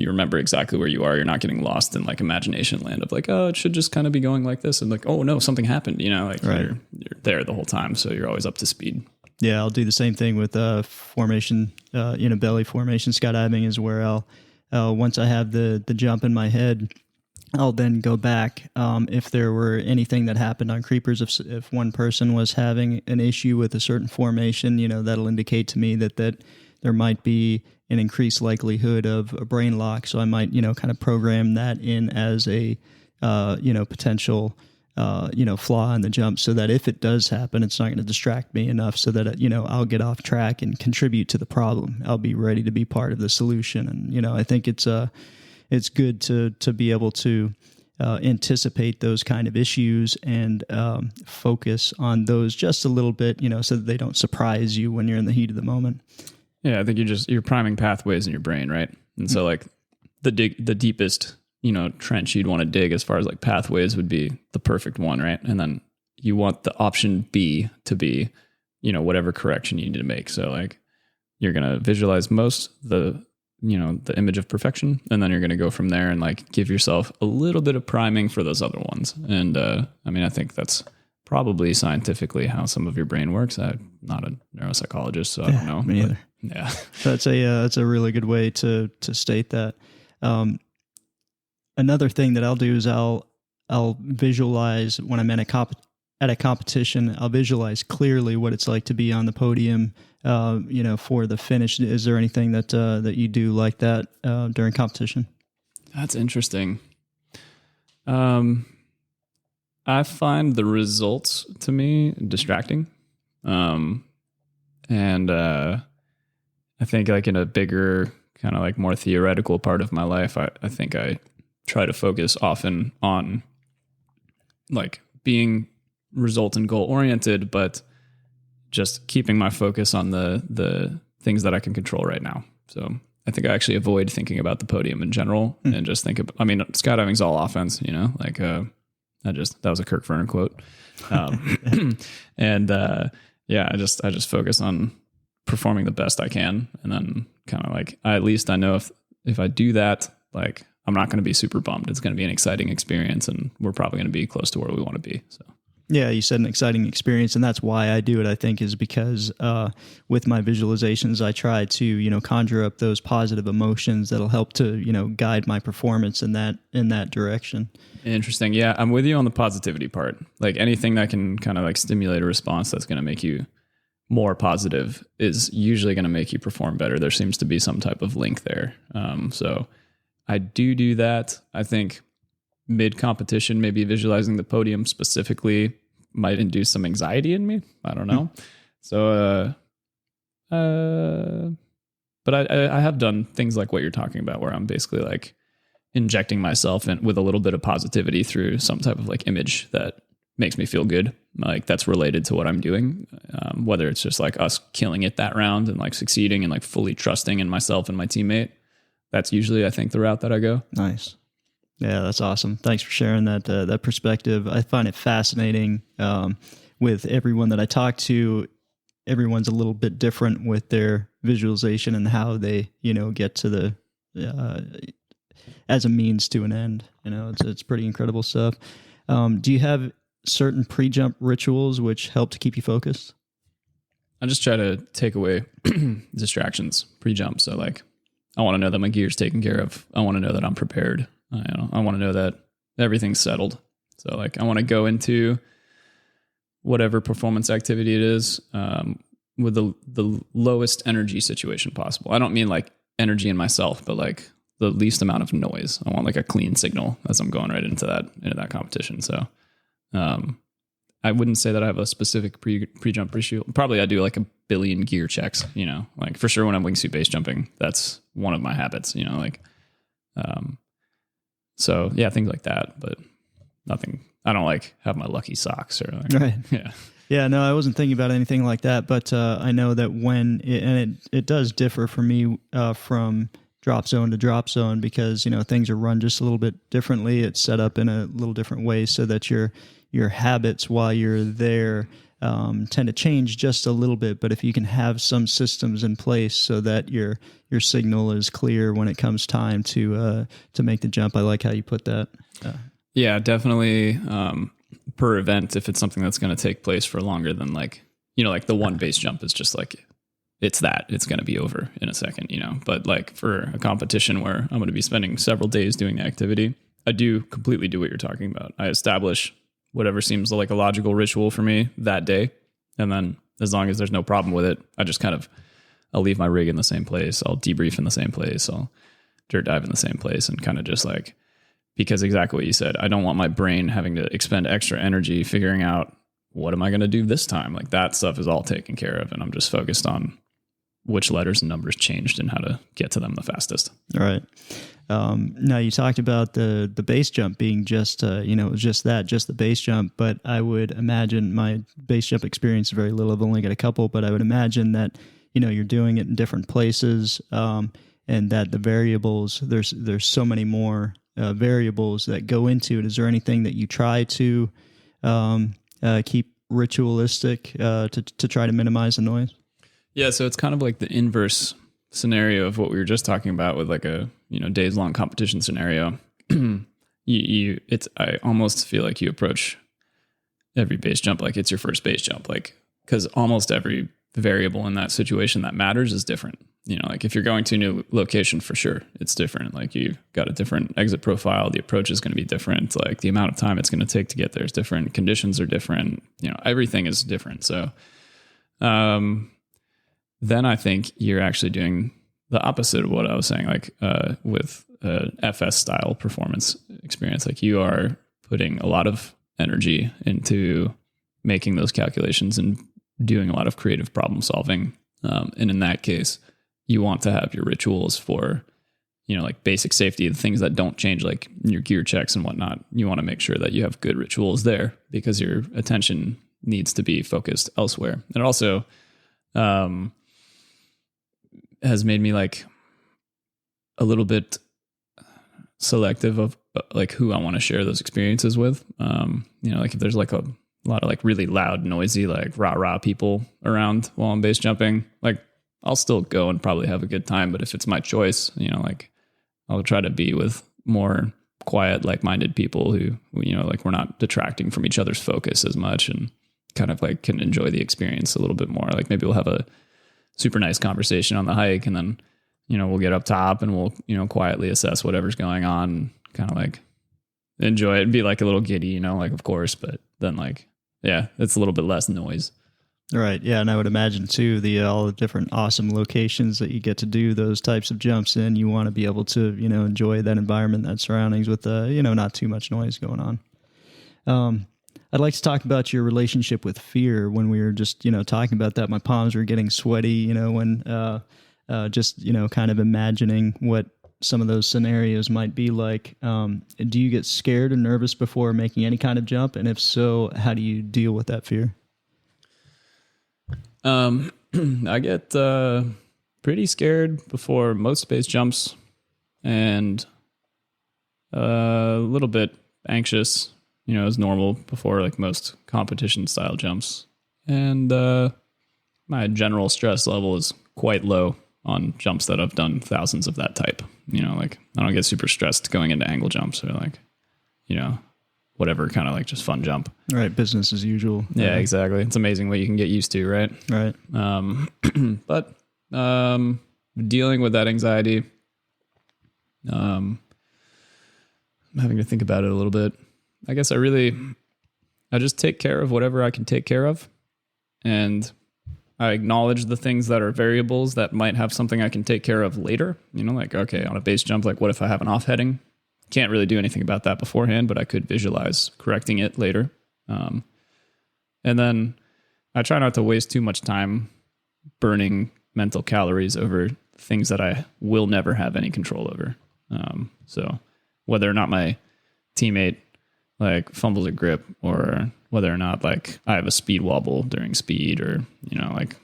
remember exactly where you are. You're not getting lost in like imagination land of like, oh, it should just kind of be going like this, and like, oh no, something happened, like right. You're there the whole time, so you're always up to speed. Yeah, I'll do the same thing with formation, belly formation skydiving is where I'll once I have the jump in my head, I'll then go back. If there were anything that happened on creepers, if one person was having an issue with a certain formation, that'll indicate to me that there might be an increased likelihood of a brain lock. So I might, kind of program that in as a, potential, flaw in the jump, so that if it does happen, it's not going to distract me enough so that, I'll get off track and contribute to the problem. I'll be ready to be part of the solution. And, I think it's good to be able to anticipate those kind of issues and focus on those just a little bit, so that they don't surprise you when you're in the heat of the moment. Yeah, I think you're priming pathways in your brain, right? And so like the deepest, trench you'd want to dig as far as like pathways would be the perfect one, right? And then you want the option B to be, whatever correction you need to make. So like you're going to visualize the the image of perfection, and then you're going to go from there and like give yourself a little bit of priming for those other ones. And I think that's probably scientifically how some of your brain works. I'm not a neuropsychologist, so I don't know. Me either. Yeah, that's a really good way to state that. Another thing that I'll do is I'll visualize when I'm at a competition. I'll visualize clearly what it's like to be on the podium, for the finish. Is there anything that you do like that during competition? That's interesting. I find the results to me distracting. And I think like in a bigger kind of like more theoretical part of my life, I think I try to focus often on like being result and goal oriented, but just keeping my focus on the things that I can control right now. So I think I actually avoid thinking about the podium in general and just think about, skydiving's all offense, that was a Kirk Vernon quote. And I just focus on performing the best I can. And then kind of like, at least I know if I do that, like I'm not going to be super bummed. It's going to be an exciting experience and we're probably going to be close to where we want to be. So. Yeah, you said an exciting experience, and that's why I do it, I think, is because with my visualizations, I try to, conjure up those positive emotions that'll help to, guide my performance in that direction. Interesting. Yeah, I'm with you on the positivity part. Like anything that can kind of like stimulate a response that's going to make you more positive is usually going to make you perform better. There seems to be some type of link there. So I do that. I think mid-competition, maybe visualizing the podium specifically might induce some anxiety in me. I don't know. So, but I have done things like what you're talking about, where I'm basically like injecting myself in with a little bit of positivity through some type of like image that makes me feel good. Like that's related to what I'm doing. Whether it's just like us killing it that round and like succeeding and like fully trusting in myself and my teammate. That's usually, I think, the route that I go. Nice. Yeah, that's awesome. Thanks for sharing that perspective. I find it fascinating. With everyone that I talk to, everyone's a little bit different with their visualization and how they, get to the as a means to an end. It's pretty incredible stuff. Do you have certain pre-jump rituals which help to keep you focused? I just try to take away distractions pre-jump. So like, I want to know that my gear's taken care of. I want to know that I'm prepared. I want to know that everything's settled. So like, I want to go into whatever performance activity it is with the lowest energy situation possible. I don't mean like energy in myself, but like the least amount of noise. I want like a clean signal as I'm going right into that competition. So I wouldn't say that I have a specific pre-jump ratio. Probably I do like a billion gear checks, like for sure when I'm wingsuit base jumping, that's one of my habits, so yeah, things like that, but nothing. I don't like have my lucky socks or like, right. Yeah. Yeah, no, I wasn't thinking about anything like that, but I know that it does differ for me from drop zone to drop zone because, things are run just a little bit differently. It's set up in a little different way so that your habits while you're there tend to change just a little bit. But if you can have some systems in place so that your signal is clear when it comes time to make the jump, I like how you put that. Yeah, definitely. Per event, if it's something that's going to take place for longer than like the one base jump is just like, it's going to be over in a second, but like for a competition where I'm going to be spending several days doing the activity, I do completely do what you're talking about. I establish whatever seems like a logical ritual for me that day. And then as long as there's no problem with it, I just I'll leave my rig in the same place. I'll debrief in the same place. I'll dirt dive in the same place and kind of just like, because exactly what you said, I don't want my brain having to expend extra energy figuring out what am I going to do this time? Like that stuff is all taken care of. And I'm just focused on which letters and numbers changed and how to get to them the fastest. All right. Now you talked about the base jump being just, it was just the base jump, but I would imagine my base jump experience is very little. I've only got a couple, but I would imagine that, you're doing it in different places, and that the variables, there's so many more variables that go into it. Is there anything that you try to keep ritualistic to try to minimize the noise? Yeah, so it's kind of like the inverse scenario of what we were just talking about with like a, days long competition scenario, I almost feel like you approach every base jump like it's your first base jump, like, because almost every variable in that situation that matters is different. Like if you're going to a new location, for sure, it's different. Like you got a different exit profile. The approach is going to be different. Like the amount of time it's going to take to get there is different. Conditions are different. Everything is different. So, then I think you're actually doing the opposite of what I was saying, like, with FS style performance experience. Like you are putting a lot of energy into making those calculations and doing a lot of creative problem solving. And in that case, you want to have your rituals for, like basic safety, the things that don't change, like your gear checks and whatnot. You want to make sure that you have good rituals there because your attention needs to be focused elsewhere. And it also has made me like a little bit selective of like who I want to share those experiences with. Like if there's like a lot of like really loud, noisy, like rah people around while I'm base jumping, like I'll still go and probably have a good time. But if it's my choice, like I'll try to be with more quiet, like-minded people who, like we're not detracting from each other's focus as much and kind of like can enjoy the experience a little bit more. Like maybe we'll have a super nice conversation on the hike and then, we'll get up top and we'll, quietly assess whatever's going on and kind of like enjoy it and be like a little giddy, like of course, but then like, yeah, it's a little bit less noise. Right. Yeah. And I would imagine too, all the different awesome locations that you get to do those types of jumps in, you want to be able to, enjoy that environment, that surroundings with, not too much noise going on. I'd like to talk about your relationship with fear. When we were just, talking about that, my palms were getting sweaty, when, just, kind of imagining what some of those scenarios might be like. Do you get scared or nervous before making any kind of jump? And if so, how do you deal with that fear? I get pretty scared before most base jumps and a little bit anxious, as normal before like most competition style jumps. And my general stress level is quite low on jumps that I've done thousands of that type. Like I don't get super stressed going into angle jumps or like, whatever kind of like just fun jump. Right. Business as usual. Yeah, exactly. It's amazing what you can get used to, right? Right. But dealing with that anxiety, I'm having to think about it a little bit. I guess I just take care of whatever I can take care of. And I acknowledge the things that are variables that might have something I can take care of later. Like, okay, on a base jump, like what if I have an off heading? Can't really do anything about that beforehand, but I could visualize correcting it later. And then I try not to waste too much time burning mental calories over things that I will never have any control over. So whether or not my teammate like fumbles a grip or whether or not like I have a speed wobble during speed or, like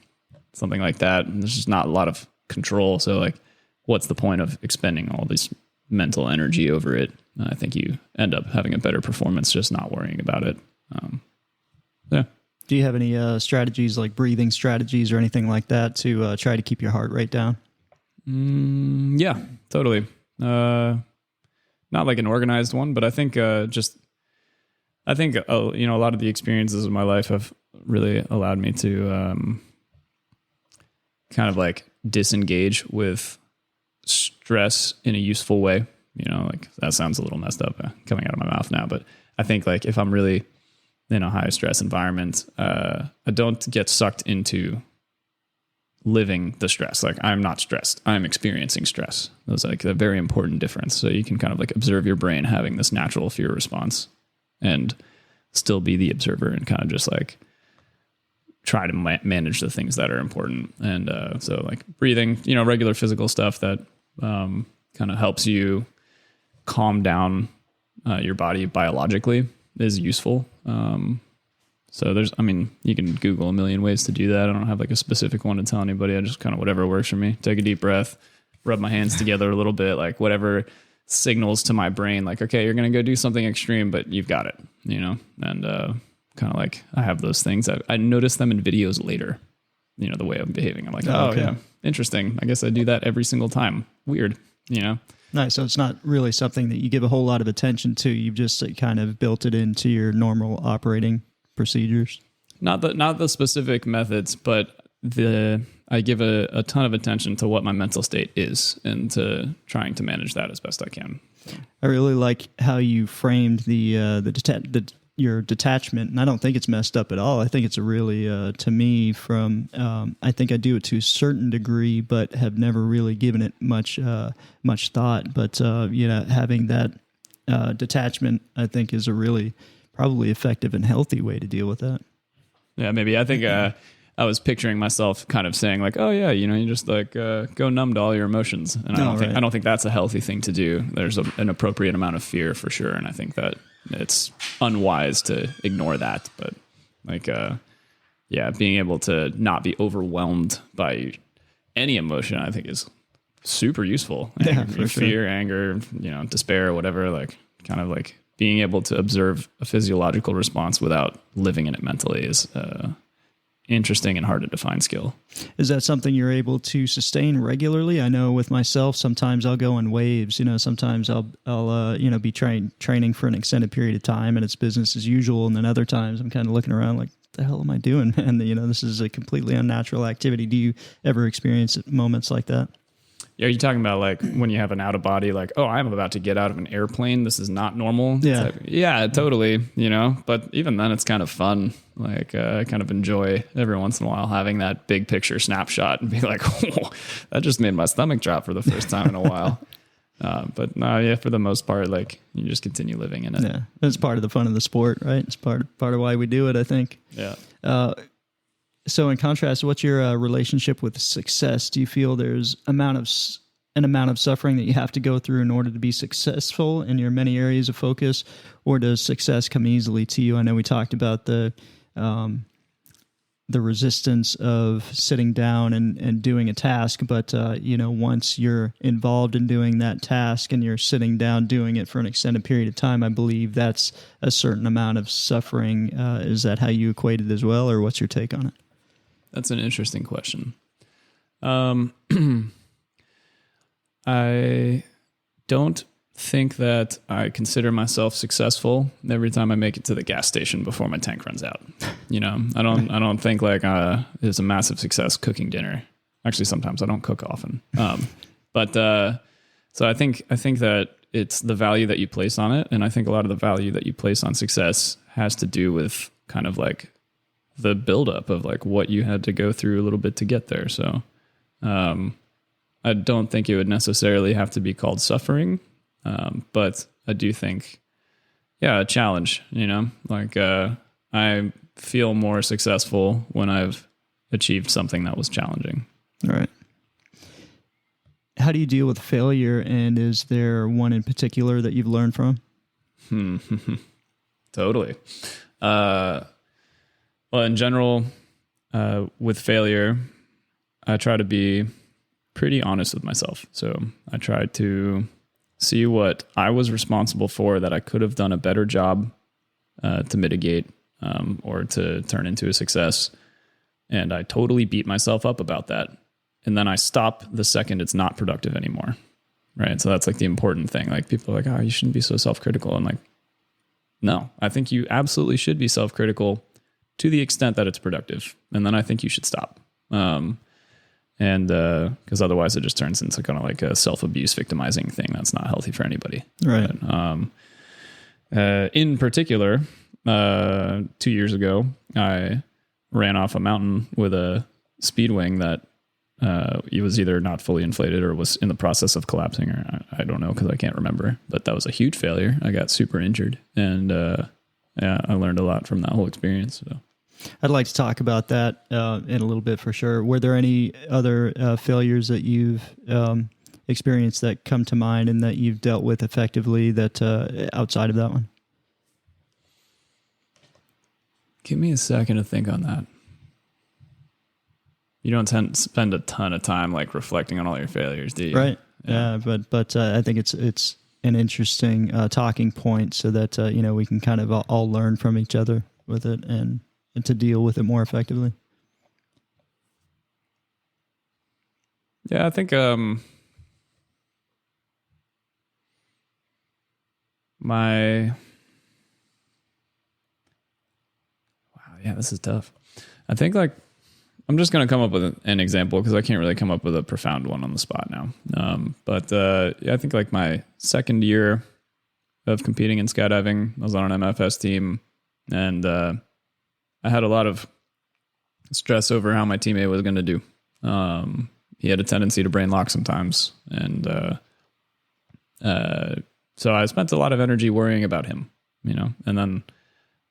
something like that, and there's just not a lot of control. So like, what's the point of expending all this mental energy over it? I think you end up having a better performance just not worrying about it. Yeah. Do you have any strategies like breathing strategies or anything like that to try to keep your heart rate down? Yeah, totally. Not like an organized one, but I think a lot of the experiences of my life have really allowed me to kind of like disengage with stress in a useful way. Like that sounds a little messed up coming out of my mouth now, but I think like if I'm really in a high stress environment, I don't get sucked into living the stress. Like I'm not stressed, I'm experiencing stress. That's like a very important difference. So you can kind of like observe your brain having this natural fear response and still be the observer and kind of just like try to manage the things that are important. And so like breathing, regular physical stuff that kind of helps you calm down your body biologically is useful. So you can Google a million ways to do that. I don't have like a specific one to tell anybody. I just kind of whatever works for me. Take a deep breath, rub my hands together a little bit, like whatever signals to my brain, like, okay, you're going to go do something extreme, but you've got it, and kind of like I have those things. I notice them in videos later. the way I'm behaving. I'm like, Okay. yeah, interesting. I guess I do that every single time. Weird, Nice. So it's not really something that you give a whole lot of attention to. You've just kind of built it into your normal operating procedures. Not the specific methods, but I give a ton of attention to what my mental state is and to trying to manage that as best I can. So. I really like how you framed your detachment, and I don't think it's messed up at all. I think it's a really, to me, I think I do it to a certain degree, but have never really given it much thought. But having that detachment, I think, is a really probably effective and healthy way to deal with that. Yeah, maybe. I think I was picturing myself kind of saying like, oh yeah, you just like go numb to all your emotions. And I don't think that's a healthy thing to do. There's an appropriate amount of fear for sure. And I think that it's unwise to ignore that. But like, being able to not be overwhelmed by any emotion, I think is super useful. Yeah, for sure. Fear, anger, despair, whatever, like kind of like being able to observe a physiological response without living in it mentally is interesting and hard to define skill. Is that something you're able to sustain regularly? I know with myself, sometimes I'll go in waves. Sometimes I'll be training for an extended period of time and it's business as usual. And then other times I'm kind of looking around like, what the hell am I doing, man? This is a completely unnatural activity. Do you ever experience moments like that? Yeah, are you talking about like when you have an out of body, like, oh, I'm about to get out of an airplane. This is not normal. Yeah. Yeah, totally. But even then it's kind of fun. Like I kind of enjoy every once in a while having that big picture snapshot and be like, oh, that just made my stomach drop for the first time in a while. But no, yeah, for the most part, like you just continue living in it. Yeah. It's part of the fun of the sport, right? It's part of why we do it, I think. Yeah. So in contrast, what's your relationship with success? Do you feel there's an amount of suffering that you have to go through in order to be successful in your many areas of focus, or does success come easily to you? I know we talked about the resistance of sitting down and doing a task, but once you're involved in doing that task and you're sitting down doing it for an extended period of time, I believe that's a certain amount of suffering. Is that how you equate it as well, or what's your take on it? That's an interesting question. I don't think that I consider myself successful every time I make it to the gas station before my tank runs out. I don't think like it's a massive success cooking dinner. Actually, sometimes I don't cook often. So I think that it's the value that you place on it, and I think a lot of the value that you place on success has to do with kind of like the buildup of like what you had to go through a little bit to get there. So I don't think it would necessarily have to be called suffering, but I do think, a challenge. Like I feel more successful when I've achieved something that was challenging. All right. How do you deal with failure, and is there one in particular that you've learned from? Totally. Well, in general, with failure, I try to be pretty honest with myself. So I try to see what I was responsible for that I could have done a better job to mitigate or to turn into a success. And I totally beat myself up about that. And then I stop the second it's not productive anymore. Right. So that's like the important thing. Like people are like, oh, you shouldn't be so self-critical. I'm like, no, I think you absolutely should be self-critical to the extent that it's productive. And then I think you should stop. Because otherwise it just turns into kind of like a self-abuse victimizing thing. That's not healthy for anybody. Right. But, in particular, 2 years ago, I ran off a mountain with a speed wing that it was either not fully inflated or was in the process of collapsing, or I don't know, because I can't remember. But that was a huge failure. I got super injured, and I learned a lot from that whole experience. So. I'd like to talk about that in a little bit for sure. Were there any other failures that you've experienced that come to mind and that you've dealt with effectively that outside of that one? Give me a second to think on that. You don't tend to spend a ton of time like reflecting on all your failures, do you? Right. Yeah. But I think it's an interesting talking point so that we can kind of all learn from each other with it and to deal with it more effectively. Yeah, I think my yeah, this is tough. I think like I'm just gonna come up with an example because I can't really come up with a profound one on the spot now. But yeah, I think like my second year of competing in skydiving, I was on an MFS team, and I had a lot of stress over how my teammate was going to do. He had a tendency to brain lock sometimes, and so I spent a lot of energy worrying about him, you know. And then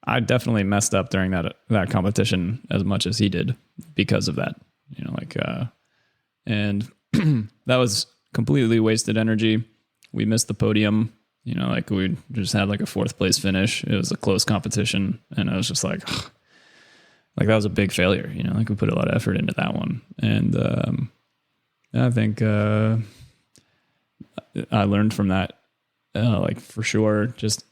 I definitely messed up during that competition as much as he did because of that, you know. Like, and that was completely wasted energy. We missed the podium, you know. Like we just had like a 4th place finish. It was a close competition, and I was just like, ugh. Like that was a big failure, you know. Like we put a lot of effort into that one, and I think I learned from that, like for sure. Just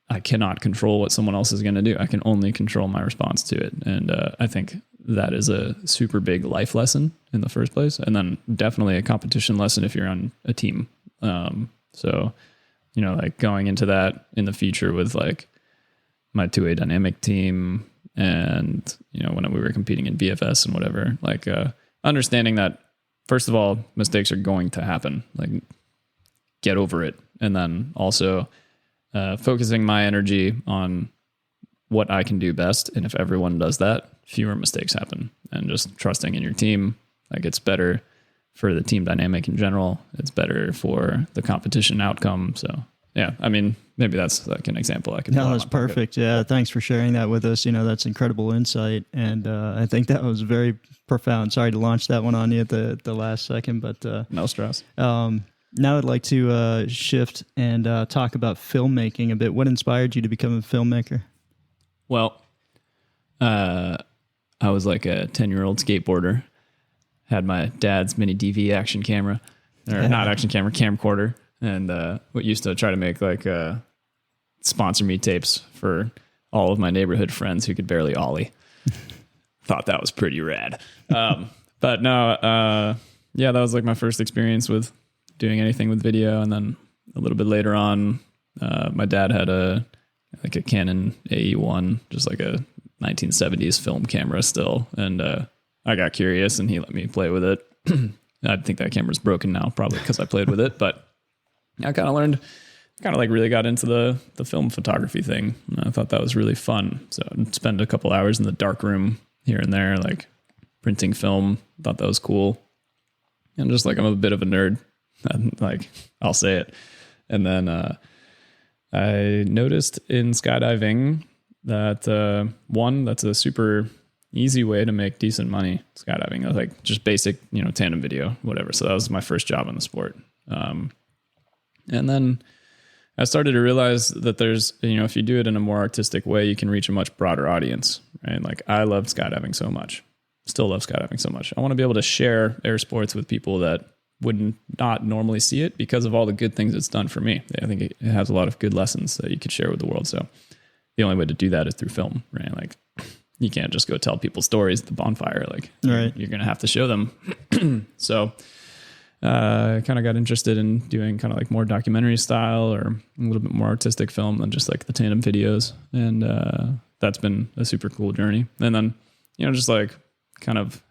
I cannot control what someone else is going to do. I can only control my response to it, and I think that is a super big life lesson in the first place, and then definitely a competition lesson if you're on a team. So, you know, like going into that in the future with like my 2A dynamic team. And, you know, when we were competing in BFS and whatever, like understanding that, first of all, mistakes are going to happen, like get over it. And then also focusing my energy on what I can do best. And if everyone does that, fewer mistakes happen. And just trusting in your team, like it's better for the team dynamic in general. It's better for the competition outcome. So yeah, I mean, maybe that's like an example I could. No, that's perfect. Yeah, thanks for sharing that with us. You know, that's incredible insight, and I think that was very profound. Sorry to launch that one on you at the last second, but no stress. Now I'd like to shift and talk about filmmaking a bit. What inspired you to become a filmmaker? Well, I was like a 10-year-old skateboarder. Had my dad's mini DV action camera, or not action camera, camcorder. And we used to try to make like sponsor me tapes for all of my neighborhood friends who could barely ollie. Thought that was pretty rad. But no, yeah, that was like my first experience with doing anything with video. And then a little bit later on, my dad had a Canon AE1, just like a 1970s film camera still. And I got curious and he let me play with it. I think that camera's broken now, probably because I played with it, but I kind of like really got into the film photography thing. And I thought that was really fun. So I'd spend a couple hours in the dark room here and there, like printing film. Thought that was cool. And just like, I'm a bit of a nerd, like I'll say it. And then I noticed in skydiving that one, that's a super easy way to make decent money. Skydiving, I was like just basic, you know, tandem video, whatever. So that was my first job in the sport. And then I started to realize that there's, you know, if you do it in a more artistic way, you can reach a much broader audience, right? Like I loved skydiving so much, still love skydiving so much. I want to be able to share air sports with people that would not normally see it because of all the good things it's done for me. I think it has a lot of good lessons that you could share with the world. So the only way to do that is through film, right? Like you can't just go tell people stories at the bonfire. Like right. You're going to have to show them. So I kind of got interested in doing kind of like more documentary style or a little bit more artistic film than just like the tandem videos. And that's been a super cool journey. And then, you know, just like kind of,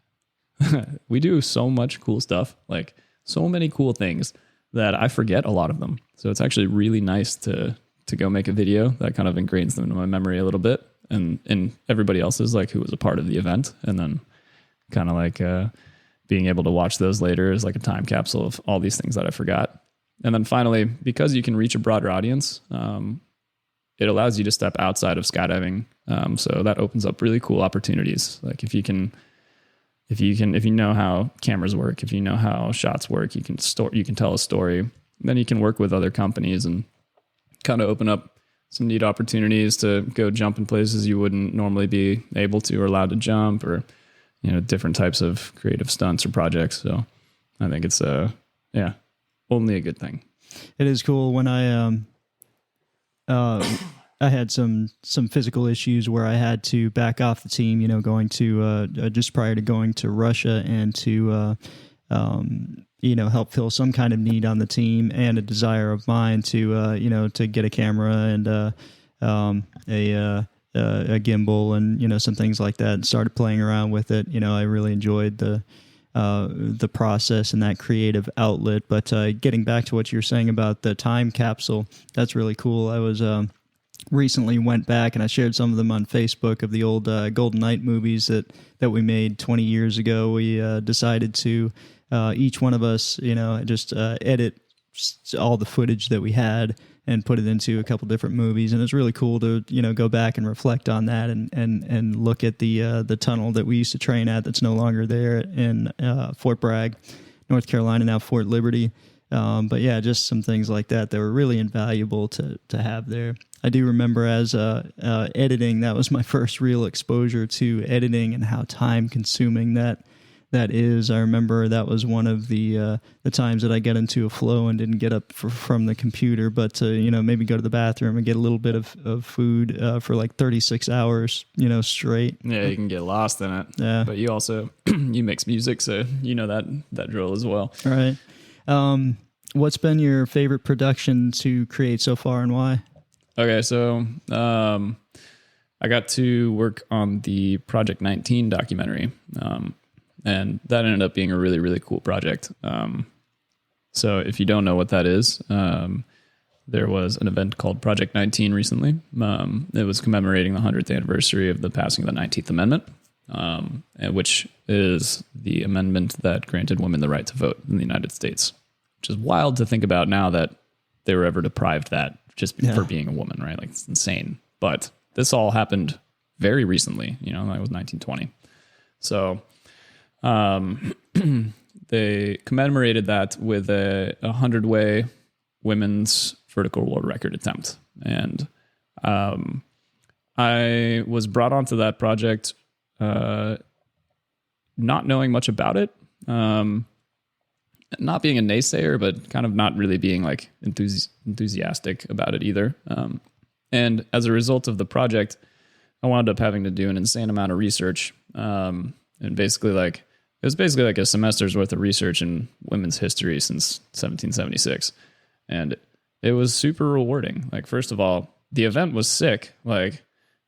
we do so much cool stuff, like so many cool things that I forget a lot of them. So it's actually really nice to go make a video that kind of ingrains them into my memory a little bit and everybody else's, like who was a part of the event. And then kind of like, being able to watch those later is like a time capsule of all these things that I forgot. And then finally, because you can reach a broader audience, it allows you to step outside of skydiving. So that opens up really cool opportunities. Like if you know how cameras work, if you know how shots work, you can tell a story. Then you can work with other companies and kind of open up some neat opportunities to go jump in places you wouldn't normally be able to or allowed to jump, or you know, different types of creative stunts or projects. So I think it's only a good thing. It is cool. When I had some physical issues where I had to back off the team, you know, going to just prior to going to Russia and to help fill some kind of need on the team, and a desire of mine to to get a camera and a gimbal and some things like that, and started playing around with it. I really enjoyed the process and that creative outlet. But getting back to what you were saying about the time capsule, that's really cool. I was recently went back and I shared some of them on Facebook of the old Golden Knight movies that we made 20 years ago. We decided to each one of us, just edit all the footage that we had and put it into a couple different movies. And it's really cool to, go back and reflect on that and look at the tunnel that we used to train at that's no longer there in Fort Bragg, North Carolina, now Fort Liberty. But yeah, just some things like that were really invaluable to have there. I do remember as editing, that was my first real exposure to editing and how time consuming that is. I remember that was one of the times that I got into a flow and didn't get up from the computer, but to, maybe go to the bathroom and get a little bit of food for like 36 hours, straight. Yeah, you can get lost in it. Yeah. But you also, you mix music, so that drill as well. All right. What's been your favorite production to create so far, and why? Okay, so I got to work on the Project 19 documentary, and that ended up being a really, really cool project. So if you don't know what that is, there was an event called Project 19 recently. It was commemorating the 100th anniversary of the passing of the 19th Amendment, which is the amendment that granted women the right to vote in the United States, which is wild to think about now that they were ever deprived that just for being a woman, right? Like, it's insane. But this all happened very recently, that was 1920. So they commemorated that with a 100-way women's vertical world record attempt. And I was brought onto that project not knowing much about it. Not being a naysayer, but kind of not really being like enthusiastic about it either. And as a result of the project, I wound up having to do an insane amount of research. And basically it was basically like a semester's worth of research in women's history since 1776. And it was super rewarding. Like, first of all, the event was sick, like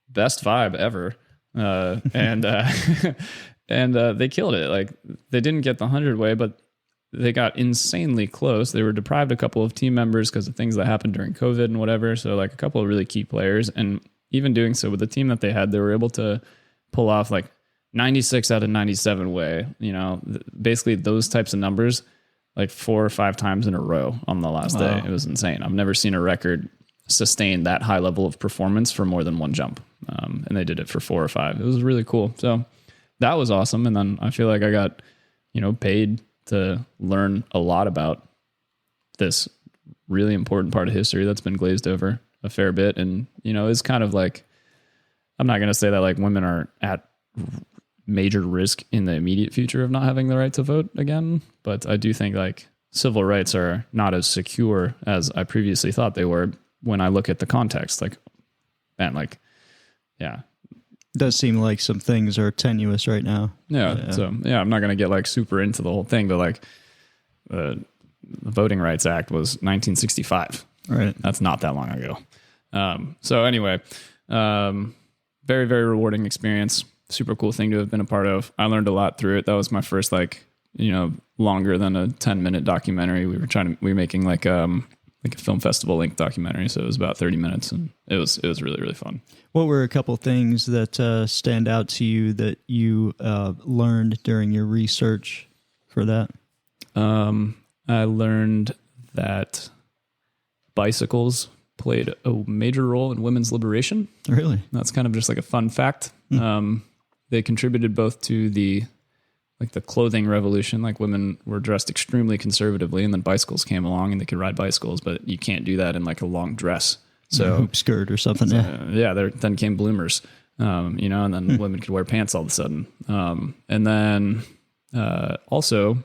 best vibe ever. And they killed it. Like, they didn't get the 100-way, but they got insanely close. They were deprived a couple of team members because of things that happened during COVID and whatever. So like a couple of really key players, and even doing so with the team that they had, they were able to pull off like 96 out of 97 way, basically those types of numbers like 4 or 5 times in a row on the last day. It was insane. I've never seen a record sustain that high level of performance for more than one jump. And they did it for 4 or 5. It was really cool. So that was awesome. And then I feel like I got, paid to learn a lot about this really important part of history that's been glazed over a fair bit. And, it's kind of like, I'm not going to say that like women are at major risk in the immediate future of not having the right to vote again. But I do think like civil rights are not as secure as I previously thought they were when I look at the context. Like, man, like, yeah. Does seem like some things are tenuous right now. Yeah. So yeah, I'm not going to get like super into the whole thing, but like the Voting Rights Act was 1965. Right. That's not that long ago. So anyway, very, very rewarding experience. Super cool thing to have been a part of. I learned a lot through it. That was my first, like, longer than a 10-minute documentary. We were making like a film festival length documentary. So it was about 30 minutes, and it was really, really fun. What were a couple things that stand out to you that you learned during your research for that? I learned that bicycles played a major role in women's liberation. Really? That's kind of just like a fun fact. They contributed both to the clothing revolution. Like, women were dressed extremely conservatively, and then bicycles came along and they could ride bicycles, but you can't do that in like a long dress. So hoop skirt or something. Then came bloomers, and then women could wear pants all of a sudden. And then also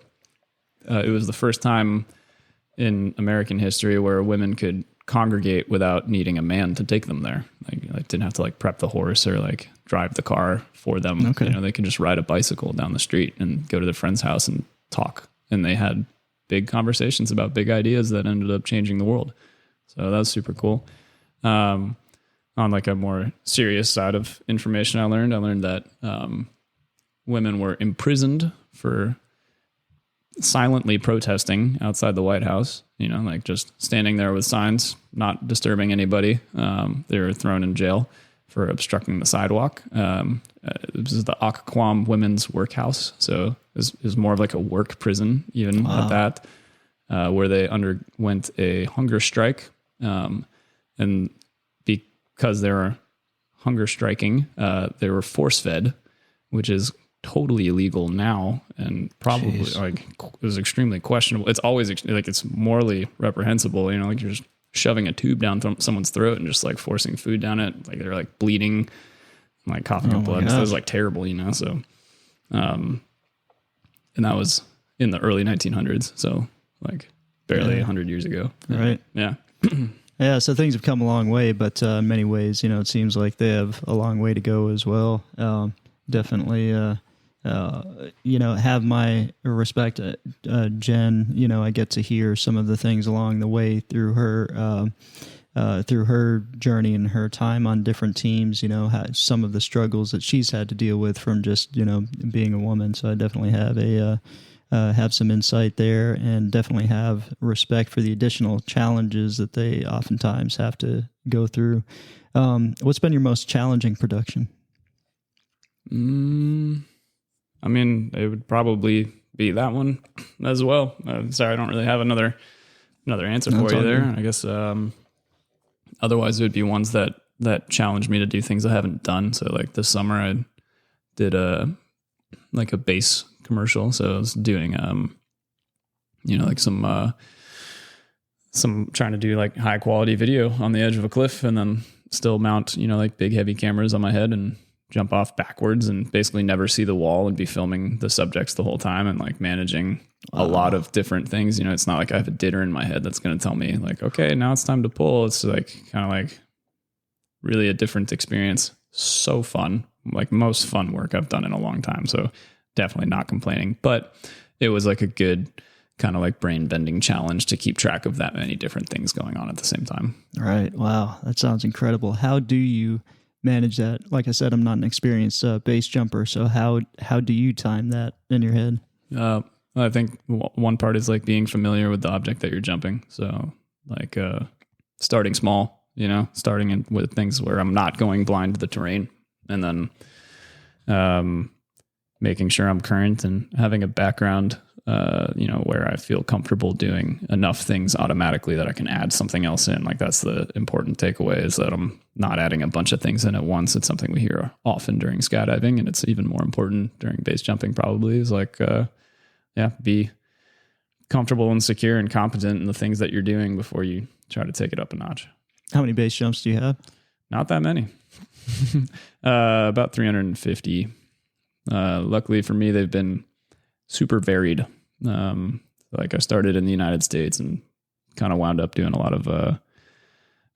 it was the first time in American history where women could congregate without needing a man to take them there. Like didn't have to like prep the horse or like drive the car for them. Okay. They could just ride a bicycle down the street and go to their friend's house and talk and they had big conversations about big ideas that ended up changing the world. So that was super cool. On like a more serious side of information I learned that women were imprisoned for silently protesting outside the White House, like just standing there with signs, not disturbing anybody. They were thrown in jail for obstructing the sidewalk. This is the Occoquan Women's Workhouse. So it was more of like a work prison, even at that, where they underwent a hunger strike. And because they were hunger striking, they were force fed, which is totally illegal now, and probably it was extremely questionable. It's always like it's morally reprehensible, like you're just shoving a tube down someone's throat and just like forcing food down it, like they're like bleeding, like coughing up blood. So it was like terrible, So, and that was in the early 1900s, so like barely 100 years ago, right? Yeah. Yeah, so things have come a long way, but in many ways, it seems like they have a long way to go as well. Definitely, have my respect. Jen, I get to hear some of the things along the way through her journey and her time on different teams, some of the struggles that she's had to deal with from just, being a woman. So I definitely have some insight there, and definitely have respect for the additional challenges that they oftentimes have to go through. What's been your most challenging production? I mean, it would probably be that one as well. Sorry, I don't really have another answer for you there. Good. I guess otherwise it would be ones that challenge me to do things I haven't done. So like this summer I did a bass commercial. So I was doing like some trying to do like high quality video on the edge of a cliff, and then still mount like big heavy cameras on my head and jump off backwards and basically never see the wall, and be filming the subjects the whole time, and like managing a lot of different things. It's not like I have a dinner in my head that's going to tell me like, okay, now it's time to pull. It's like kind of like really a different experience. So fun, like most fun work I've done in a long time. So definitely not complaining, but it was like a good kind of like brain bending challenge to keep track of that many different things going on at the same time. Right. Wow. That sounds incredible. How do you manage that? Like I said, I'm not an experienced base jumper. So how do you time that in your head? I think one part is like being familiar with the object that you're jumping. So like starting small, starting with things where I'm not going blind to the terrain, and then making sure I'm current and having a background, where I feel comfortable doing enough things automatically that I can add something else in. Like that's the important takeaway, is that I'm not adding a bunch of things in at once. It's something we hear often during skydiving, and it's even more important during base jumping probably, is like, be comfortable and secure and competent in the things that you're doing before you try to take it up a notch. How many base jumps do you have? Not that many. About 350. Luckily for me, they've been super varied. Like I started in the United States and kind of wound up doing a lot of,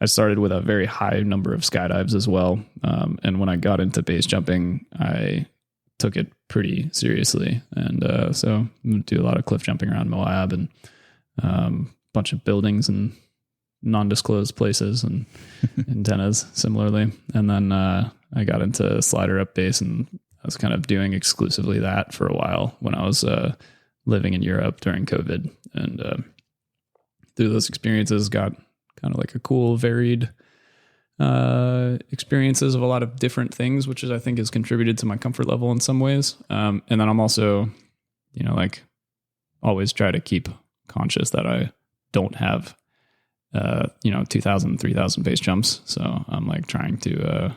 I started with a very high number of skydives as well. And when I got into base jumping, I took it pretty seriously. And so I do a lot of cliff jumping around Moab, and a bunch of buildings and non-disclosed places and antennas similarly. And then I got into slider up base, and I was kind of doing exclusively that for a while when I was living in Europe during COVID. And through those experiences, got kind of like a cool, varied experiences of a lot of different things, which is, I think, has contributed to my comfort level in some ways. And then I'm also, like always try to keep conscious that I don't have, 2,000, 3,000 base jumps. So I'm like trying to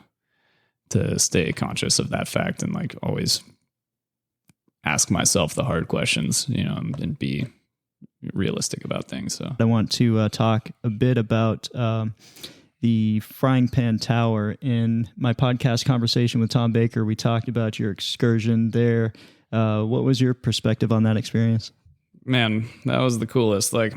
stay conscious of that fact, and like always ask myself the hard questions, and be realistic about things. So I want to talk a bit about the Frying Pan Tower. In my podcast conversation with Tom Baker, we talked about your excursion there. What was your perspective on that experience? Man, that was the coolest. Like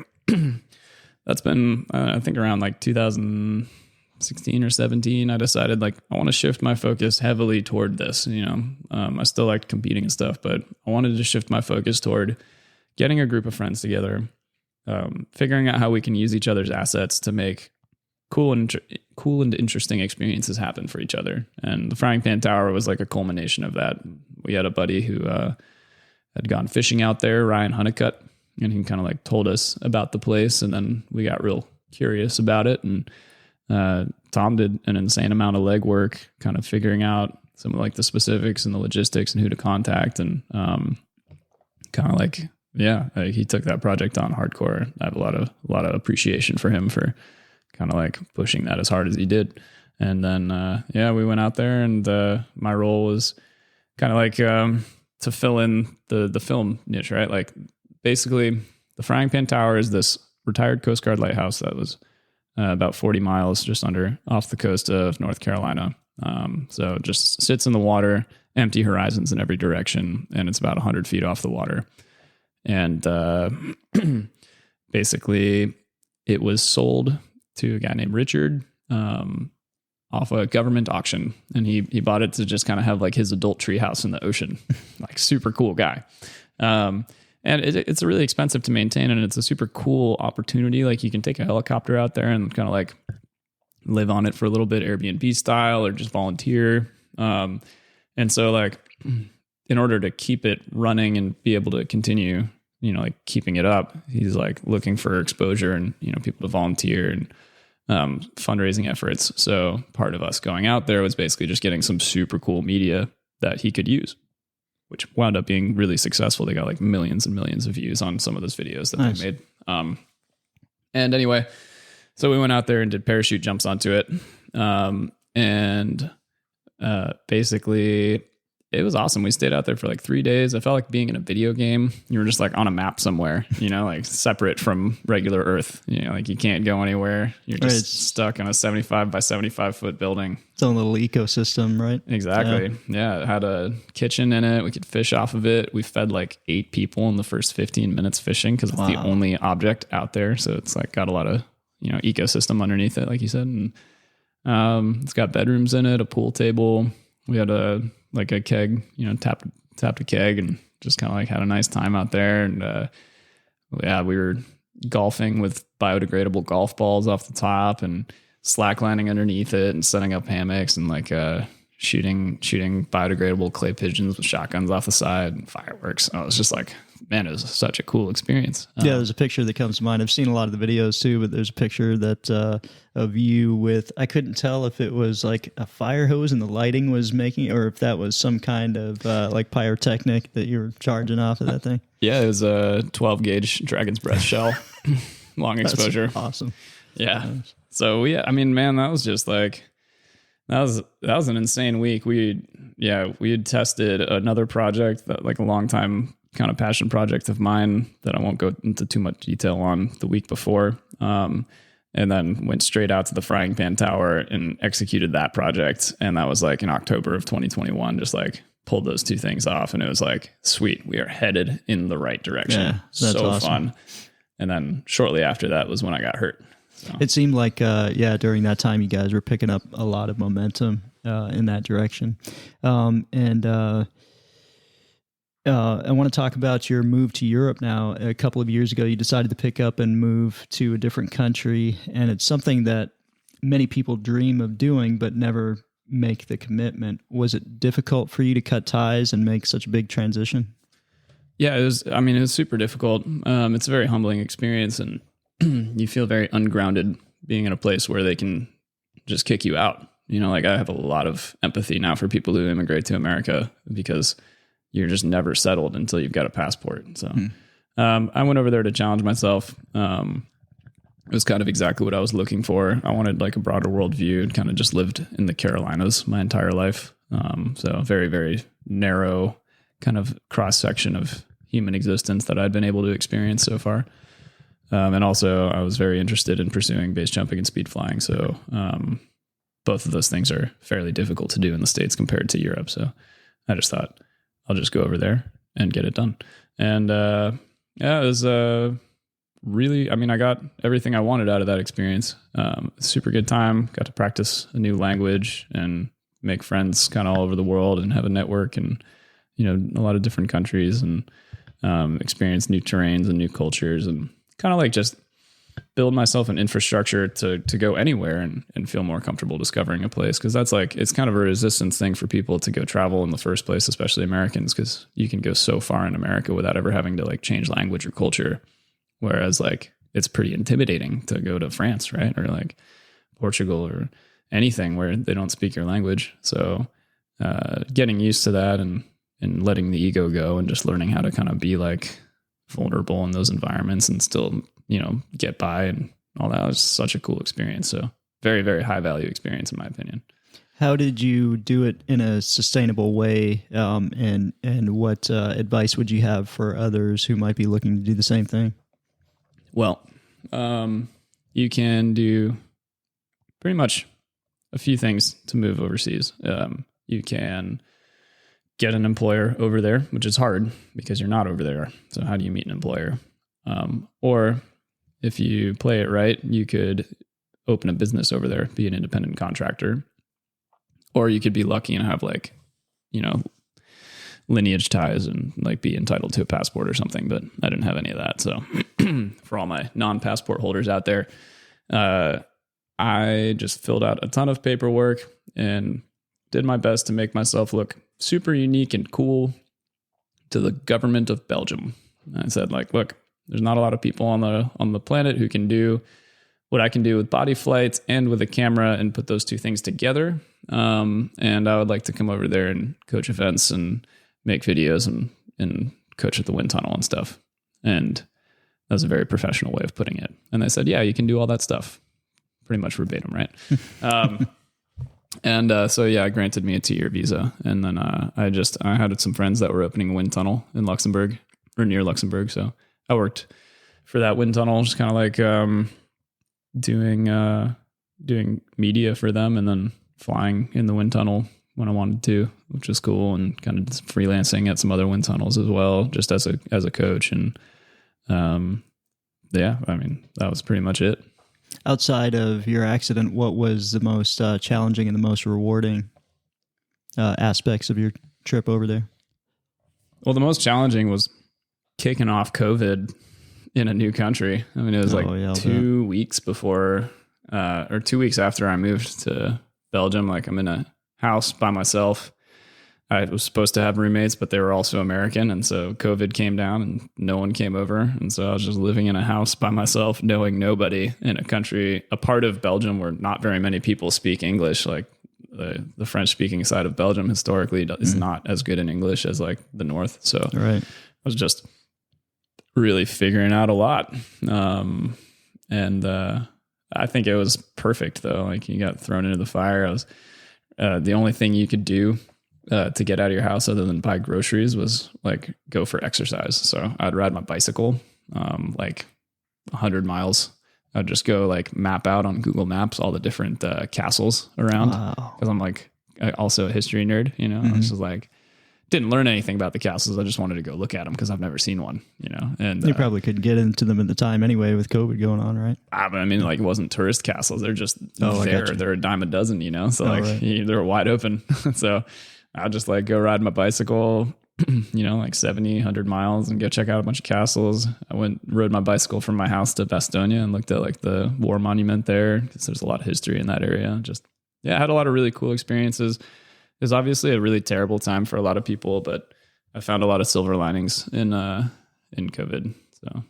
that's been, I think around like 2016 or 17, I decided like I want to shift my focus heavily toward this. I still liked competing and stuff, but I wanted to shift my focus toward getting a group of friends together, figuring out how we can use each other's assets to make cool and interesting experiences happen for each other. And the Frying Pan Tower was like a culmination of that. We had a buddy who had gone fishing out there, Ryan Honeycutt, and he kind of like told us about the place, and then we got real curious about it. And Tom did an insane amount of legwork, kind of figuring out some of like the specifics and the logistics and who to contact, and kind of like, he took that project on hardcore. I have a lot of appreciation for him for kind of like pushing that as hard as he did. And then we went out there, and my role was kind of like to fill in the film niche, right? Like basically the Frying Pan Tower is this retired Coast Guard lighthouse that was about 40 miles just under off the coast of North Carolina. So it just sits in the water, empty horizons in every direction, and it's about 100 feet off the water. And basically it was sold to a guy named Richard off a government auction, and he bought it to just kind of have like his adult treehouse in the ocean. Like super cool guy. And it's really expensive to maintain, and it's a super cool opportunity. Like you can take a helicopter out there and kind of like live on it for a little bit, Airbnb style, or just volunteer. And so like in order to keep it running and be able to continue, like keeping it up, he's like looking for exposure and, people to volunteer and fundraising efforts. So part of us going out there was basically just getting some super cool media that he could use, which wound up being really successful. They got like millions and millions of views on some of those videos that they made. And anyway, so we went out there and did parachute jumps onto it. Basically it was awesome. We stayed out there for like 3 days. I felt like being in a video game. You were just like on a map somewhere, like separate from regular Earth. Like you can't go anywhere. You're just stuck in a 75 by 75 foot building. Its own little ecosystem, right? Exactly. Yeah. It had a kitchen in it. We could fish off of it. We fed like 8 people in the first 15 minutes fishing because it's the only object out there. So it's like got a lot of, ecosystem underneath it, like you said. And it's got bedrooms in it, a pool table. We had a keg, tapped a keg and just kind of like had a nice time out there. And we were golfing with biodegradable golf balls off the top and slacklining underneath it and setting up hammocks and like shooting biodegradable clay pigeons with shotguns off the side and fireworks. Oh, it was just like, man, it was such a cool experience. There's a picture that comes to mind. I've seen a lot of the videos too, but there's a picture that of you with, I couldn't tell if it was like a fire hose and the lighting was making, or if that was some kind of like pyrotechnic that you were charging off of that thing. Yeah, it was a 12 gauge Dragon's Breath shell, long exposure. That's awesome. Yeah. So that was just like, that was an insane week. We had tested another project that like a long time kind of passion project of mine that I won't go into too much detail on the week before. And then went straight out to the Frying Pan Tower and executed that project. And that was like in October of 2021, just like pulled those two things off. And it was like, sweet, we are headed in the right direction. Yeah, that's so awesome. Fun. And then shortly after that was when I got hurt. So. It seemed like, during that time, you guys were picking up a lot of momentum in that direction. I want to talk about your move to Europe now. A couple of years ago, you decided to pick up and move to a different country, and it's something that many people dream of doing but never make the commitment. Was it difficult for you to cut ties and make such a big transition? Yeah, it was super difficult. It's a very humbling experience, and you feel very ungrounded being in a place where they can just kick you out. Like I have a lot of empathy now for people who immigrate to America because you're just never settled until you've got a passport. So I went over there to challenge myself. It was kind of exactly what I was looking for. I wanted like a broader worldview and kind of just lived in the Carolinas my entire life. So very, very narrow kind of cross section of human existence that I'd been able to experience so far. And also I was very interested in pursuing base jumping and speed flying. So both of those things are fairly difficult to do in the States compared to Europe. So I just thought, I'll just go over there and get it done. And it was really, I got everything I wanted out of that experience. Super good time. Got to practice a new language and make friends kind of all over the world and have a network and, a lot of different countries. And experience new terrains and new cultures, and kind of like just build myself an infrastructure to go anywhere and feel more comfortable discovering a place. Cause that's like, it's kind of a resistance thing for people to go travel in the first place, especially Americans, cause you can go so far in America without ever having to like change language or culture. Whereas like, it's pretty intimidating to go to France, right? Or like Portugal or anything where they don't speak your language. So getting used to that and letting the ego go and just learning how to kind of be like vulnerable in those environments and still, get by and all that was such a cool experience. So very, very high value experience in my opinion. How did you do it in a sustainable way? And what advice would you have for others who might be looking to do the same thing? Well, you can do pretty much a few things to move overseas. You can get an employer over there, which is hard because you're not over there. So how do you meet an employer? Or if you play it right, you could open a business over there, be an independent contractor, or you could be lucky and have like, lineage ties and like be entitled to a passport or something. But I didn't have any of that. So for all my non-passport holders out there, I just filled out a ton of paperwork and did my best to make myself look super unique and cool to the government of Belgium. I said like, look, there's not a lot of people on the planet who can do what I can do with body flights and with a camera and put those two things together. And I would like to come over there and coach events and make videos and coach at the wind tunnel and stuff. And that was a very professional way of putting it. And they said, yeah, you can do all that stuff. Pretty much verbatim, right? So I granted me a 2-year visa. And then I had some friends that were opening a wind tunnel in Luxembourg or near Luxembourg. So I worked for that wind tunnel, just kind of like doing media for them and then flying in the wind tunnel when I wanted to, which was cool, and kind of freelancing at some other wind tunnels as well, just as a coach. And that was pretty much it. Outside of your accident, what was the most challenging and the most rewarding aspects of your trip over there? Well, the most challenging was kicking off COVID in a new country. I mean, it was 2 weeks before, or 2 weeks after I moved to Belgium. Like I'm in a house by myself. I was supposed to have roommates, but they were also American. And so COVID came down and no one came over. And so I was just living in a house by myself, knowing nobody in a country, a part of Belgium where not very many people speak English. Like the French speaking side of Belgium historically is not as good in English as like the North. So I was just really figuring out a lot. I think it was perfect though. Like you got thrown into the fire. I was, the only thing you could do to get out of your house other than buy groceries was like go for exercise. So I'd ride my bicycle, like 100 miles. I'd just go like map out on Google Maps all the different castles around. Wow. Cause I'm like also a history nerd, I was just like, didn't learn anything about the castles. I just wanted to go look at them because I've never seen one, and you probably couldn't get into them at the time anyway with COVID going on, right? I mean, like it wasn't tourist castles. They're just they're a dime a dozen, so they're wide open. So I'll just like go ride my bicycle, like 70, 100 miles and go check out a bunch of castles. I rode my bicycle from my house to Bastogne and looked at like the war monument there because there's a lot of history in that area. I had a lot of really cool experiences. It was obviously a really terrible time for a lot of people, but I found a lot of silver linings in COVID. So,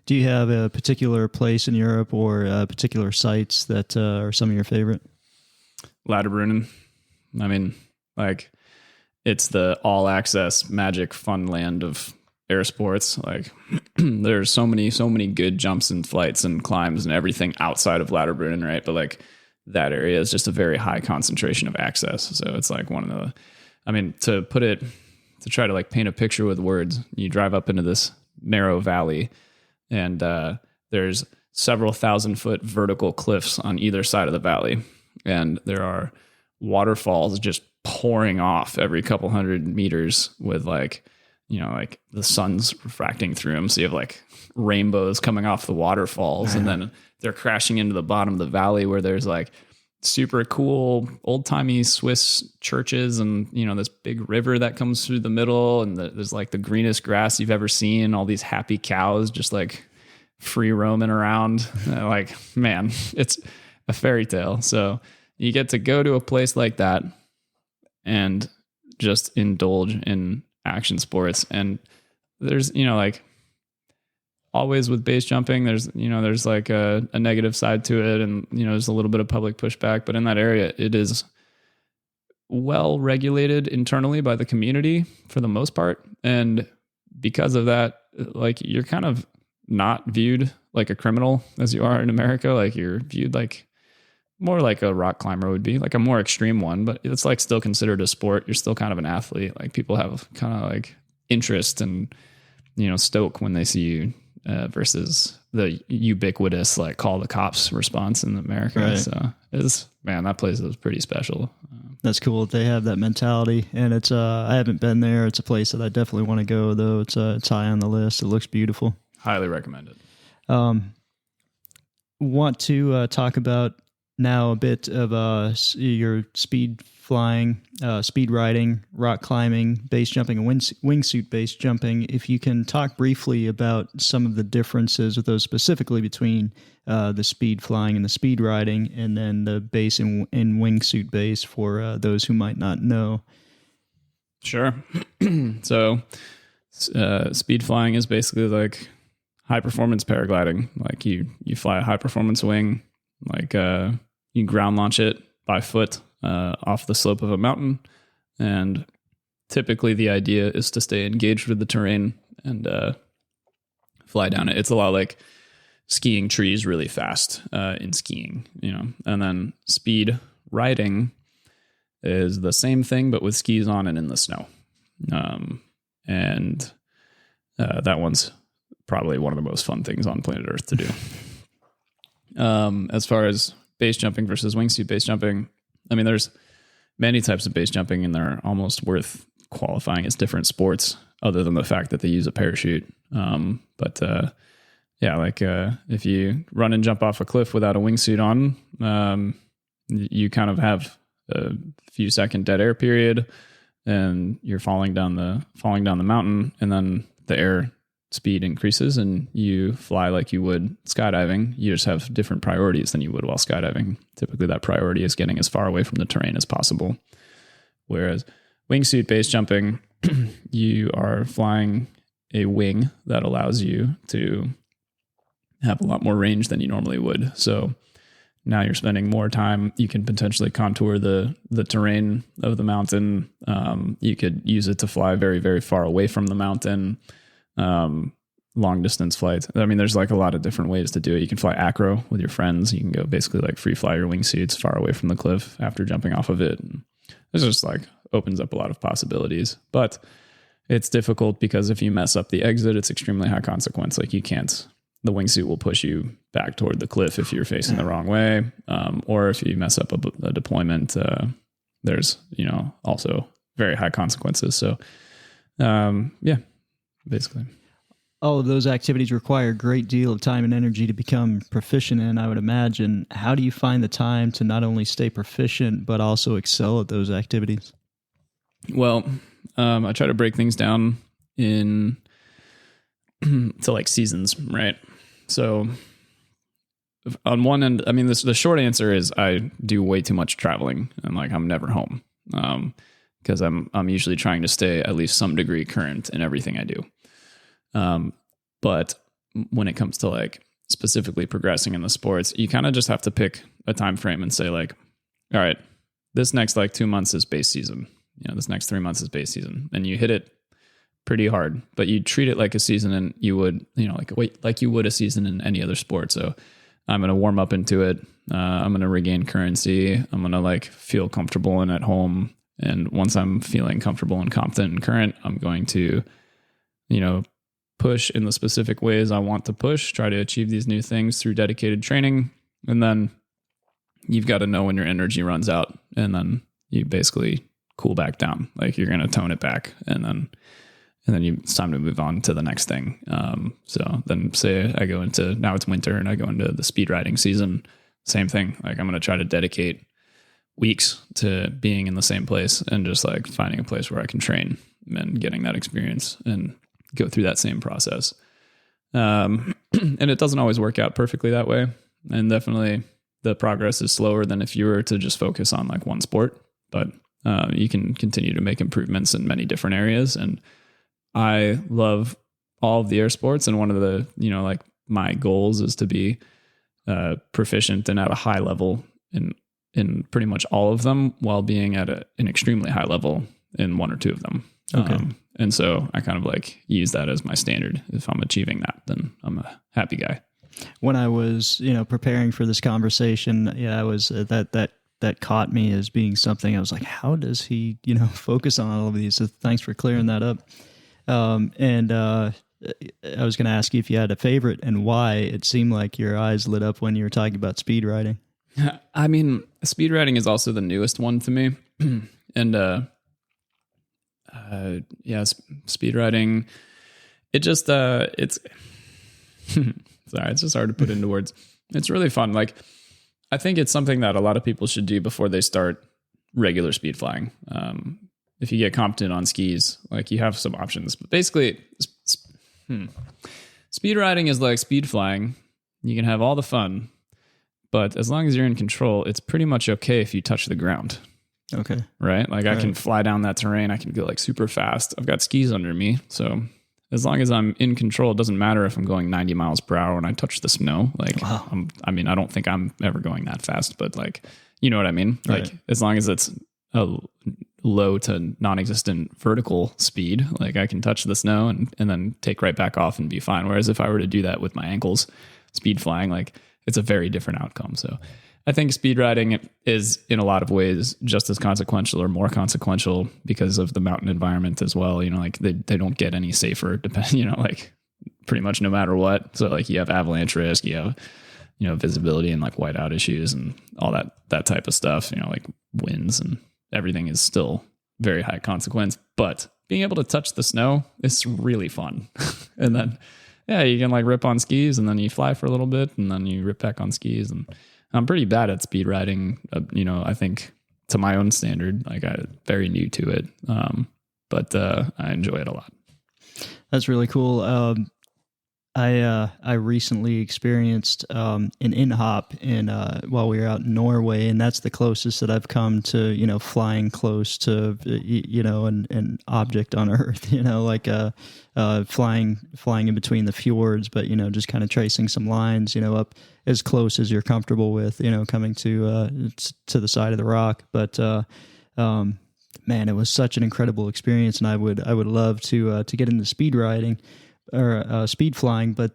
do you have a particular place in Europe or particular sites that are some of your favorite? Lauterbrunnen. I mean, like it's the all access magic fun land of air sports. Like there's so many good jumps and flights and climbs and everything outside of Lauterbrunnen, right? But like that area is just a very high concentration of access. So it's like to try to like paint a picture with words, you drive up into this narrow valley and there's several 1,000-foot vertical cliffs on either side of the valley. And there are waterfalls just pouring off every couple 100 meters with like the sun's refracting through them. So you have like rainbows coming off the waterfalls and then they're crashing into the bottom of the valley where there's like super cool old timey Swiss churches, and this big river that comes through the middle, and there's like the greenest grass you've ever seen. All these happy cows just like free roaming around. Like, man, it's a fairy tale. So you get to go to a place like that and just indulge in action sports. And there's, like always with base jumping, there's like a negative side to it. And, there's a little bit of public pushback, but in that area, it is well regulated internally by the community for the most part. And because of that, like, you're kind of not viewed like a criminal as you are in America. Like, you're viewed like more like a rock climber would be, like a more extreme one, but it's like still considered a sport. You're still kind of an athlete. Like, people have kind of like interest and, stoke when they see you versus the ubiquitous, like, call the cops response in America. Right. So that place is pretty special. That's cool. They have that mentality, and it's, I haven't been there. It's a place that I definitely want to go, though. It's high on the list. It looks beautiful. Highly recommend it. Want to talk about now a bit of your speed flying, speed riding, rock climbing, base jumping, and wingsuit base jumping. If you can talk briefly about some of the differences with those, specifically between the speed flying and the speed riding, and then the base and wingsuit base for those who might not know. Sure. So speed flying is basically like high performance paragliding. Like, you fly a high performance wing, like you ground launch it by foot off the slope of a mountain, and typically the idea is to stay engaged with the terrain and fly down it. It's a lot like skiing trees really fast in skiing, and then speed riding is the same thing, but with skis on and in the snow. And that one's probably one of the most fun things on planet Earth to do. As far as base jumping versus wingsuit base jumping, I mean, there's many types of base jumping, and they're almost worth qualifying as different sports, other than the fact that they use a parachute. If you run and jump off a cliff without a wingsuit on, you kind of have a few second dead air period, and you're falling down the mountain, and then the air speed increases and you fly like you would skydiving. You just have different priorities than you would while skydiving. Typically that priority is getting as far away from the terrain as possible. Whereas wingsuit base jumping, you are flying a wing that allows you to have a lot more range than you normally would. So now you're spending more time. You can potentially contour the terrain of the mountain. You could use it to fly very, very far away from the mountain. Long distance flights. I mean, there's like a lot of different ways to do it. You can fly acro with your friends. You can go basically like free fly your wingsuits far away from the cliff after jumping off of it. And it's just like opens up a lot of possibilities, but it's difficult because if you mess up the exit, it's extremely high consequence. Like, the wingsuit will push you back toward the cliff if you're facing the wrong way. Or if you mess up a deployment, there's, also very high consequences. So, basically. All of those activities require a great deal of time and energy to become proficient in, I would imagine. How do you find the time to not only stay proficient, but also excel at those activities? Well, I try to break things down to like seasons, right? So on one end, I mean, the short answer is I do way too much traveling, and like I'm never home because I'm usually trying to stay at least some degree current in everything I do. But when it comes to like specifically progressing in the sports, you kind of just have to pick a time frame and say like, all right, this next like 2 months is base season. This next 3 months is base season, and you hit it pretty hard, but you treat it like a season, and you would, like you would a season in any other sport. So I'm going to warm up into it. I'm going to regain currency. I'm going to like feel comfortable and at home. And once I'm feeling comfortable and confident and current, I'm going to, push in the specific ways I want to push, try to achieve these new things through dedicated training. And then you've got to know when your energy runs out, and then you basically cool back down. Like, you're going to tone it back, and then it's time to move on to the next thing. So then say I go into, now it's winter and I go into the speed riding season, same thing. Like, I'm going to try to dedicate weeks to being in the same place and just like finding a place where I can train and getting that experience and go through that same process. And it doesn't always work out perfectly that way. And definitely the progress is slower than if you were to just focus on like one sport, but you can continue to make improvements in many different areas. And I love all of the air sports. And one of the, like my goals is to be proficient and at a high level in pretty much all of them, while being at an extremely high level in one or two of them. Okay. And so I kind of like use that as my standard. If I'm achieving that, then I'm a happy guy. When I was, preparing for this conversation, I was that caught me as being something I was like, how does he, focus on all of these? So thanks for clearing that up. And I was going to ask you if you had a favorite and why. It seemed like your eyes lit up when you were talking about speed riding. I mean, speed riding is also the newest one to me. And, speed riding, it just, it's, sorry, it's just hard to put into words. It's really fun. Like, I think it's something that a lot of people should do before they start regular speed flying. If you get competent on skis, like you have some options, but basically speed riding is like speed flying. You can have all the fun, but as long as you're in control, it's pretty much okay if you touch the ground. Okay. Right? Like I can fly down that terrain. I can go like super fast. I've got skis under me. So as long as I'm in control, it doesn't matter if I'm going 90 miles per hour when I touch the snow. Like, wow. I don't think I'm ever going that fast, but like, you know what I mean? Right. Like as long as it's a low to non-existent vertical speed, like I can touch the snow and then take right back off and be fine. Whereas if I were to do that with my ankles, speed flying, like it's a very different outcome. So I think speed riding is in a lot of ways just as consequential or more consequential because of the mountain environment as well. Like they don't get any safer, like pretty much no matter what. So like you have avalanche risk, you have, visibility and like whiteout issues and all that type of stuff, like winds and everything is still very high consequence, but being able to touch the snow is really fun. And then, you can like rip on skis and then you fly for a little bit and then you rip back on skis. And I'm pretty bad at speed riding, I think to my own standard, like I'm very new to it. But I enjoy it a lot. That's really cool. I recently experienced an in-hop while we were out in Norway, and that's the closest that I've come to flying close to an object on Earth. Like flying in between the fjords, but just kind of tracing some lines up as close as you're comfortable with. Coming to the side of the rock, but. Man, it was such an incredible experience, and I would love to get into speed riding or speed flying, but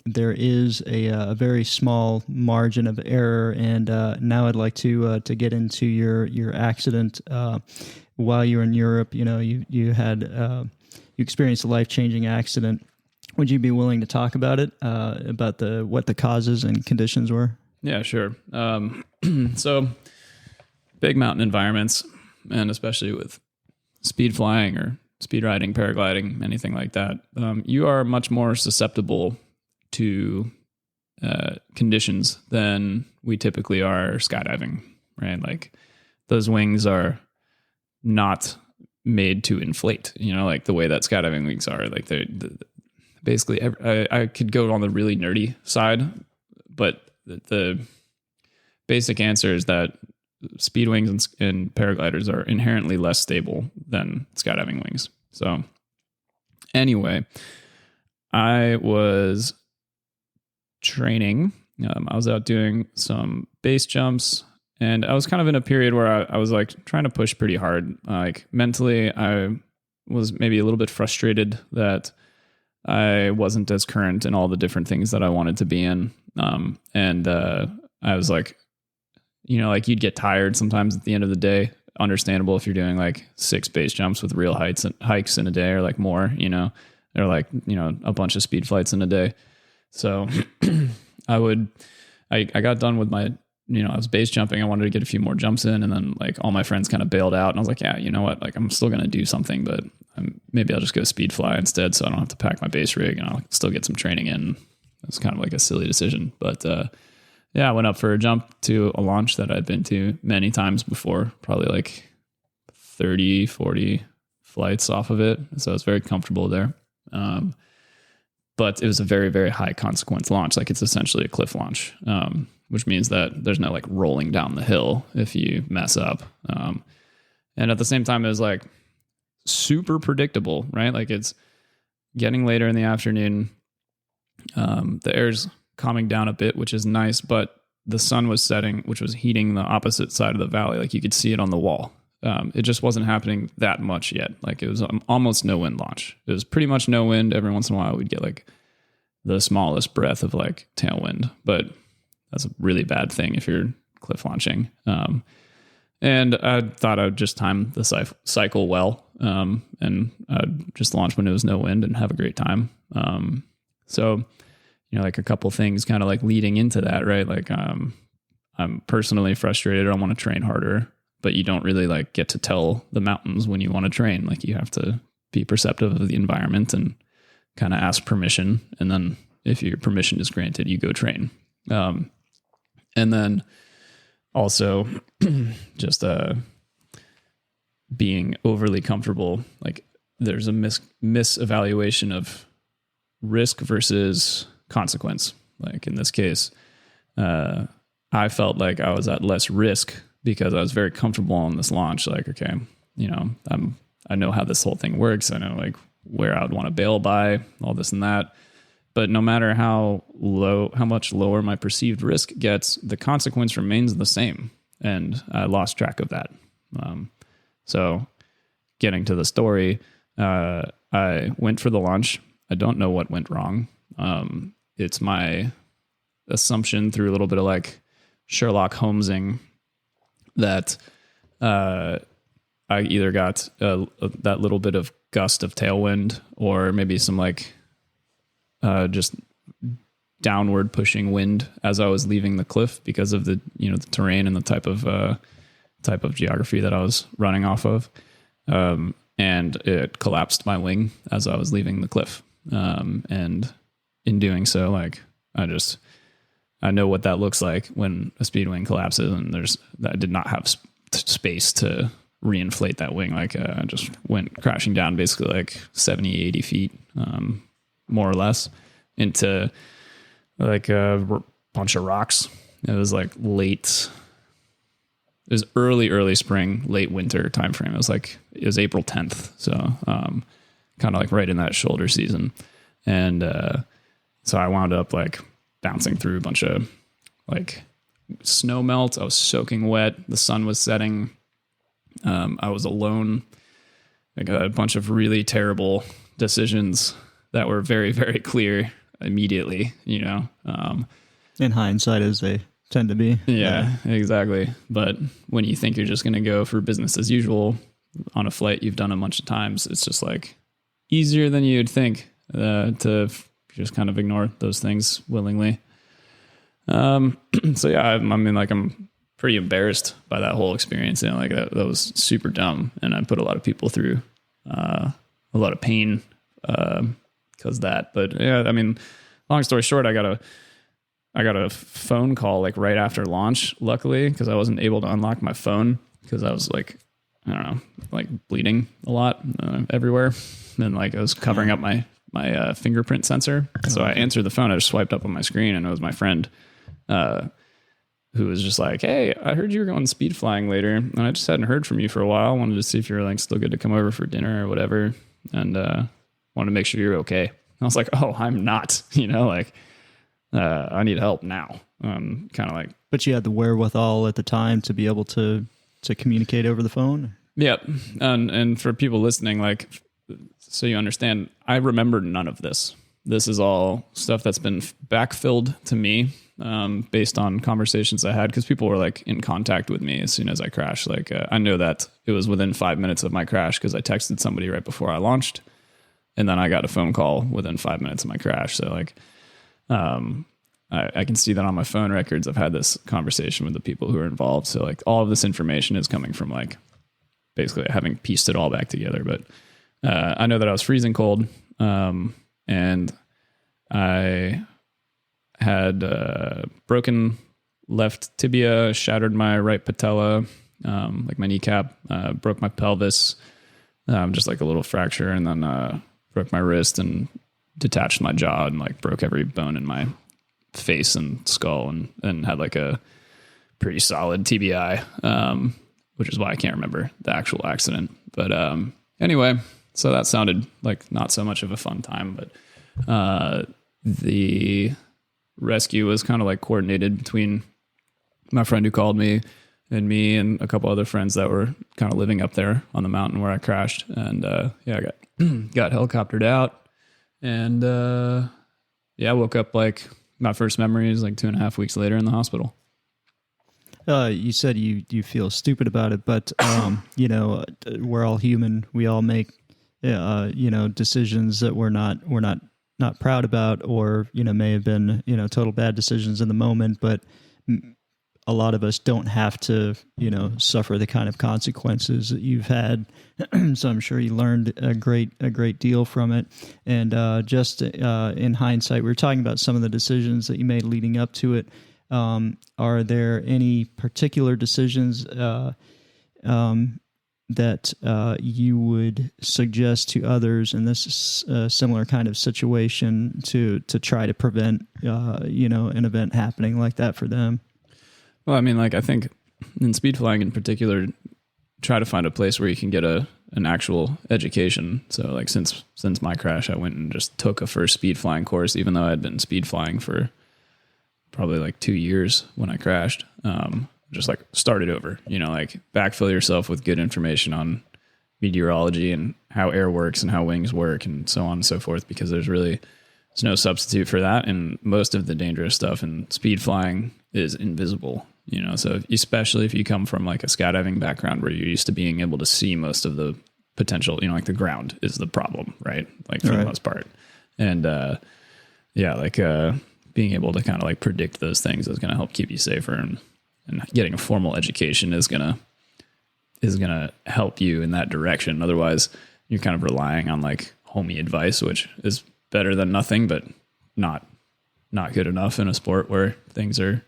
there is a very small margin of error. And now I'd like to get into your accident while you were in Europe. You had you experienced a life-changing accident. Would you be willing to talk about it? About what the causes and conditions were? Yeah, sure. So big mountain environments, and especially with speed flying or speed riding, paragliding, anything like that, you are much more susceptible to conditions than we typically are skydiving, right? Like those wings are not made to inflate, like the way that skydiving wings are. Like they're basically, I could go on the really nerdy side, but the basic answer is that speed wings and paragliders are inherently less stable than skydiving wings. So anyway, I was training. I was out doing some base jumps, and I was kind of in a period where I was like trying to push pretty hard. Like mentally, I was maybe a little bit frustrated that I wasn't as current in all the different things that I wanted to be in. And I was like, like you'd get tired sometimes at the end of the day. Understandable if you're doing like 6 base jumps with real hikes in a day or like more, or like, a bunch of speed flights in a day. So I got done with my, I was base jumping. I wanted to get a few more jumps in, and then like all my friends kind of bailed out, and I was like, yeah, you know what? Like I'm still going to do something, but maybe I'll just go speed fly instead. So I don't have to pack my base rig and I'll still get some training in. It's kind of like a silly decision, but yeah, I went up for a jump to a launch that I'd been to many times before, probably like 30, 40 flights off of it. So I was very comfortable there. But it was a very, very high consequence launch. Like it's essentially a cliff launch, which means that there's no like rolling down the hill if you mess up. And at the same time, it was like super predictable, right? Like it's getting later in the afternoon. The air's calming down a bit, which is nice, but the sun was setting, which was heating the opposite side of the valley. Like you could see it on the wall. It just wasn't happening that much yet. Like it was almost no wind launch. It was pretty much no wind. Every once in a while we'd get like the smallest breath of like tailwind, but that's a really bad thing if you're cliff launching. And I thought I would just time the cycle well, and I'd just launch when it was no wind and have a great time. So, like a couple things kind of like leading into that, right? Like, I'm personally frustrated. I want to train harder, but you don't really like get to tell the mountains when you want to train. Like you have to be perceptive of the environment and kind of ask permission. And then if your permission is granted, you go train. And then also just being overly comfortable. Like there's a misevaluation of risk versus consequence. Like in this case, I felt like I was at less risk because I was very comfortable on this launch. Like, okay, I know how this whole thing works. I know like where I would want to bail by, all this and that. But no matter how much lower my perceived risk gets, the consequence remains the same. And I lost track of that. So getting to the story, I went for the launch. I don't know what went wrong. It's my assumption through a little bit of like Sherlock Holmesing that I either got that little bit of gust of tailwind or maybe some like just downward pushing wind as I was leaving the cliff because of the the terrain and the type of geography that I was running off of, and it collapsed my wing as I was leaving the cliff. And in doing so, like I know what that looks like when a speed wing collapses, and I did not have space to reinflate that wing. Like I just went crashing down basically like 70, 80 feet, more or less, into like a bunch of rocks. It was like early spring, late winter time frame. It was April 10th. So kind of like right in that shoulder season. And so I wound up like bouncing through a bunch of like snow melt. I was soaking wet. The sun was setting. I was alone. Like a bunch of really terrible decisions that were very, very clear immediately, in hindsight, as they tend to be. Yeah, exactly. But when you think you're just going to go for business as usual on a flight you've done a bunch of times, it's just like easier than you'd think to just kind of ignore those things willingly. So yeah, I mean, like I'm pretty embarrassed by that whole experience. Like that was super dumb, and I put a lot of people through a lot of pain because of that. But yeah, I mean, long story short, I got a phone call like right after launch, luckily, because I wasn't able to unlock my phone because I was like, I don't know, like bleeding a lot everywhere. And like I was covering up my fingerprint sensor. So I answered the phone. I just swiped up on my screen, and it was my friend who was just like, "Hey, I heard you were going speed flying later, and I just hadn't heard from you for a while. I wanted to see if you were like still good to come over for dinner or whatever, and wanted to make sure you're okay." And I was like, "Oh, I'm not. I need help now." Kind of like. But you had the wherewithal at the time to be able to communicate over the phone. Yep, and for people listening, like, so you understand, I remember none of this. This is all stuff that's been backfilled to me based on conversations I had, because people were like in contact with me as soon as I crashed. Like I know that it was within 5 minutes of my crash because I texted somebody right before I launched, and then I got a phone call within 5 minutes of my crash. So like I can see that on my phone records. I've had this conversation with the people who are involved. So like all of this information is coming from like basically having pieced it all back together. But I know that I was freezing cold, and I had broken left tibia, shattered my right patella, like my kneecap, broke my pelvis, just like a little fracture, and then broke my wrist and detached my jaw and like broke every bone in my face and skull, and had like a pretty solid TBI, which is why I can't remember the actual accident. But anyway, so that sounded like not so much of a fun time, but the rescue was kind of like coordinated between my friend who called me and a couple other friends that were kind of living up there on the mountain where I crashed. And I got helicoptered out, and I woke up like my first memory is like 2.5 weeks later in the hospital. You said you feel stupid about it, but we're all human. We all make decisions that we're not proud about, or may have been total bad decisions in the moment. But a lot of us don't have to suffer the kind of consequences that you've had. So I'm sure you learned a great deal from it. And just in hindsight, we were talking about some of the decisions that you made leading up to it. Are there any particular decisions that you would suggest to others in this similar kind of situation to try to prevent an event happening like that for them? Well, I mean, like, I think in speed flying in particular, try to find a place where you can get an actual education. So like since my crash, I went and just took a first speed flying course, even though I had been speed flying for probably like 2 years when I crashed. Just like started over, like backfill yourself with good information on meteorology and how air works and how wings work and so on and so forth, because there's no substitute for that. And most of the dangerous stuff in speed flying is invisible, so especially if you come from like a skydiving background where you're used to being able to see most of the potential, like the ground is the problem, right? Like for the most part. And being able to kind of like predict those things is going to help keep you safer, and getting a formal education is going to help you in that direction. Otherwise you're kind of relying on like homey advice, which is better than nothing, but not good enough in a sport where things are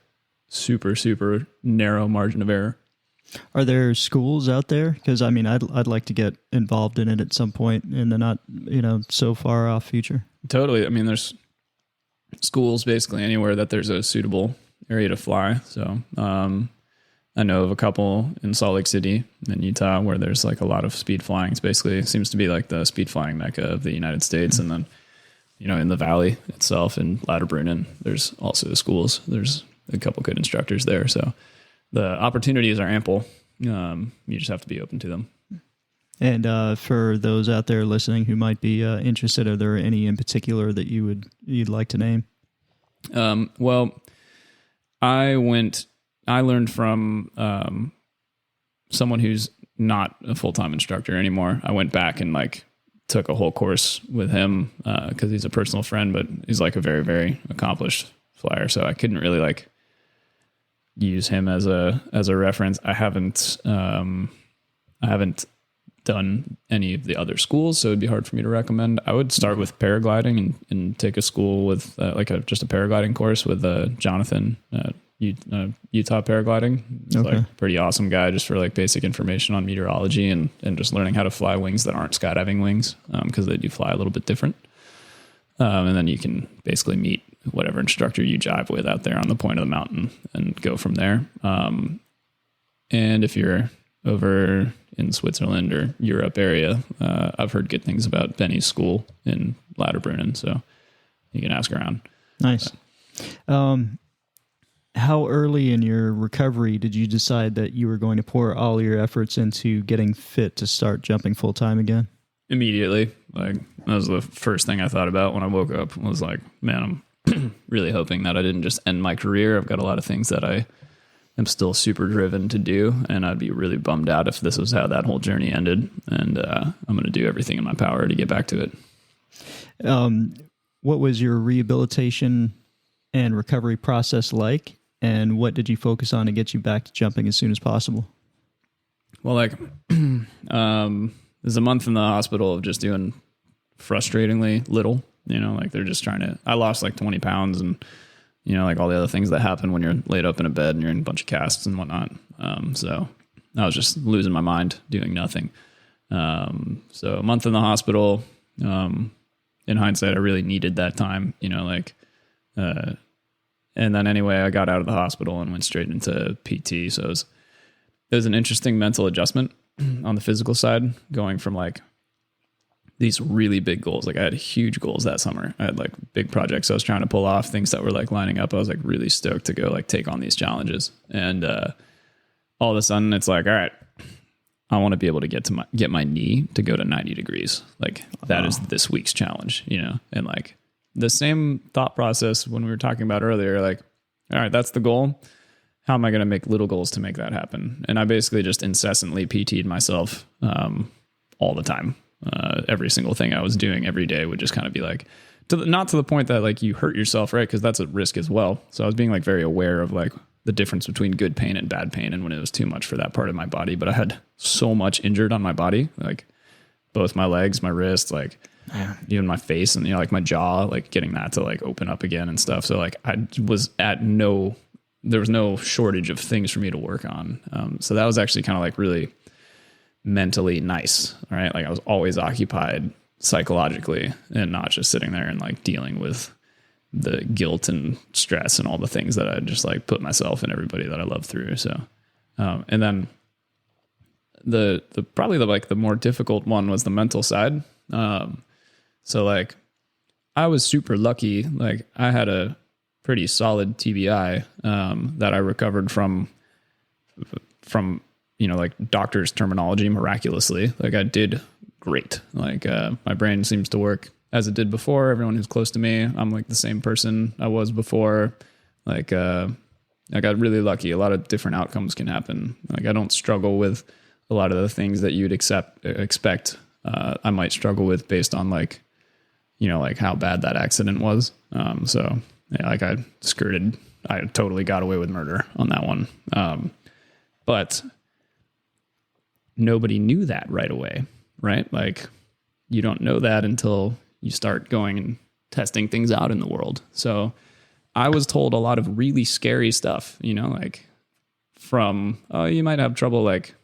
super, super narrow margin of error. Are there schools out there? Because I mean, I'd like to get involved in it at some point in the not so far off future. Totally. I mean, there's schools basically anywhere that there's a suitable area to fly. So I know of a couple in Salt Lake City in Utah where there's like a lot of speed flying. It's basically, it seems to be like the speed flying mecca of the United States. And then in the valley itself in Lauterbrunnen, there's also schools. There's a couple good instructors there. So the opportunities are ample. You just have to be open to them. And for those out there listening who might be interested, are there any in particular that you'd like to name? Well, I learned from someone who's not a full-time instructor anymore. I went back and like took a whole course with him because he's a personal friend, but he's like a very, very accomplished flyer. So I couldn't really like use him as a reference. I haven't done any of the other schools, so it'd be hard for me to recommend. I would start with paragliding and take a school with just a paragliding course with Jonathan, Utah Paragliding. He's like a pretty awesome guy just for like basic information on meteorology and just learning how to fly wings that aren't skydiving wings, because they do fly a little bit different. And then you can basically meet whatever instructor you jive with out there on the point of the mountain and go from there. And if you're over in Switzerland or Europe area, I've heard good things about Benny's school in Lauterbrunnen, so you can ask around. Nice. How early in your recovery did you decide that you were going to pour all your efforts into getting fit to start jumping full time again? Immediately. Like, that was the first thing I thought about when I woke up. Was like, man, I'm really hoping that I didn't just end my career. I've got a lot of things that I am still super driven to do, and I'd be really bummed out if this was how that whole journey ended. And I'm going to do everything in my power to get back to it. What was your rehabilitation and recovery process like? And what did you focus on to get you back to jumping as soon as possible? Well, like, there's a month in the hospital of just doing frustratingly little, like they're just trying to, I lost like 20 pounds and you know, like all the other things that happen when you're laid up in a bed and you're in a bunch of casts and whatnot. So I was just losing my mind doing nothing. So a month in the hospital, in hindsight, I really needed that time, you know, like, and then anyway, I got out of the hospital and went straight into PT. So it was an interesting mental adjustment on the physical side, going from like these really big goals. Like I had huge goals that summer. I had like big projects I was trying to pull off, things that were like lining up. I was like really stoked to go like take on these challenges. And, all of a sudden it's like, all right, I want to be able to get my knee to go to 90 degrees. Like that is this week's challenge, you know? And like the same thought process when we were talking about earlier, like, all right, that's the goal. How am I going to make little goals to make that happen? And I basically just incessantly PT'd myself, all the time. Every single thing I was doing every day would just kind of be like, not to the point that like you hurt yourself, right? Because that's a risk as well. So I was being like very aware of like the difference between good pain and bad pain, and when it was too much for that part of my body. But I had so much injured on my body, like both my legs, my wrists, like even my face, and you know, like my jaw, like getting that to like open up again and stuff. So like I was there was no shortage of things for me to work on. So that was actually kind of like really mentally nice. All right. Like I was always occupied psychologically and not just sitting there and like dealing with the guilt and stress and all the things that I just like put myself and everybody that I love through. So, and then the probably the more difficult one was the mental side. So like I was super lucky. Like I had a pretty solid TBI, that I recovered from, you know, like doctor's terminology, miraculously. Like I did great. Like, my brain seems to work as it did before. Everyone who's close to me, I'm like the same person I was before. Like, I got really lucky. A lot of different outcomes can happen. Like I don't struggle with a lot of the things that you'd expect. I might struggle with based on like, you know, like how bad that accident was. So yeah, like I totally got away with murder on that one. But nobody knew that right away, right? Like you don't know that until you start going and testing things out in the world. So I was told a lot of really scary stuff, you know, like from, oh, you might have trouble like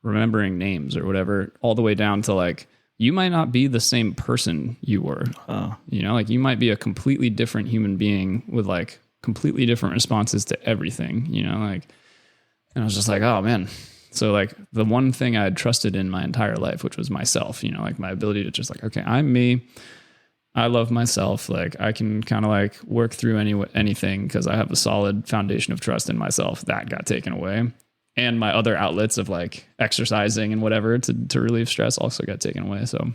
remembering names or whatever, all the way down to like, you might not be the same person you were, you know, like you might be a completely different human being with like completely different responses to everything, you know, like, and I was just like, oh man. So like the one thing I had trusted in my entire life, which was myself, you know, like my ability to just like, okay, I'm me. I love myself. Like I can kind of like work through anything because I have a solid foundation of trust in myself. That got taken away. And my other outlets of like exercising and whatever to relieve stress also got taken away. So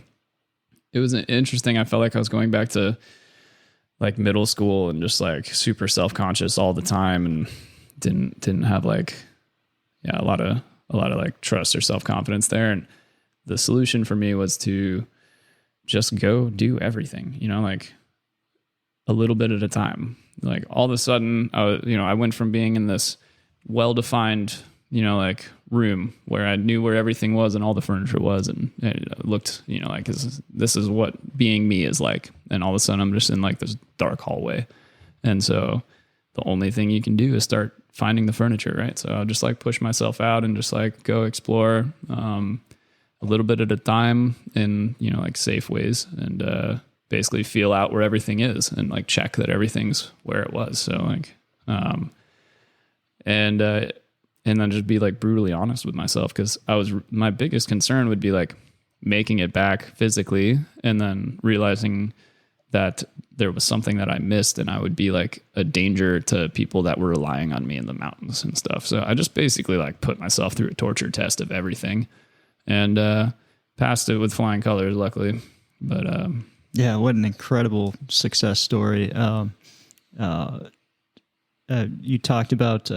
it was interesting. I felt like I was going back to like middle school and just like super self-conscious all the time and didn't have like, a lot of like trust or self-confidence there. And the solution for me was to just go do everything, you know, like a little bit at a time. Like all of a sudden, I went from being in this well-defined, you know, like room where I knew where everything was and all the furniture was. And it looked, you know, like this is what being me is like. And all of a sudden I'm just in like this dark hallway. And so the only thing you can do is start finding the furniture, right? So I'll just like push myself out and just like go explore a little bit at a time in, you know, like safe ways and basically feel out where everything is and like check that everything's where it was. So like, and then just be like brutally honest with myself, because my biggest concern would be like making it back physically and then realizing that there was something that I missed and I would be like a danger to people that were relying on me in the mountains and stuff. So I just basically like put myself through a torture test of everything and passed it with flying colors, luckily. But yeah, what an incredible success story. You talked about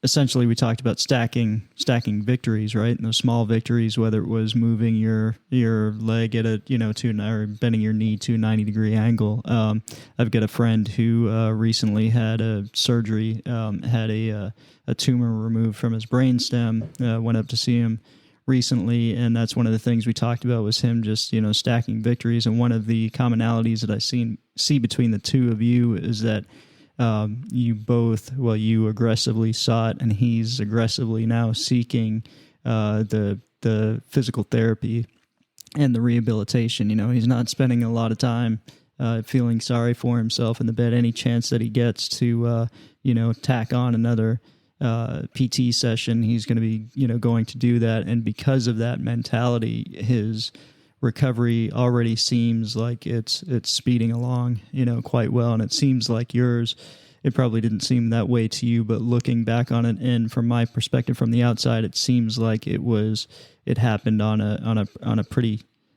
essentially we talked about stacking victories, right? And those small victories, whether it was moving your leg at a, you know, or bending your knee to a 90-degree angle. I've got a friend who recently had a surgery, had a tumor removed from his brainstem. Went up to see him recently, and that's one of the things we talked about was him just, stacking victories. And one of the commonalities that I see between the two of you is that you aggressively sought, and he's aggressively now seeking the physical therapy and the rehabilitation. He's not spending a lot of time feeling sorry for himself in the bed. Any chance that he gets to, tack on another PT session, he's going to be, going to do that. And because of that mentality, his recovery already seems like it's speeding along, quite well. And it seems like yours, it probably didn't seem that way to you, but looking back on it, and from my perspective from the outside, it seems like it happened on a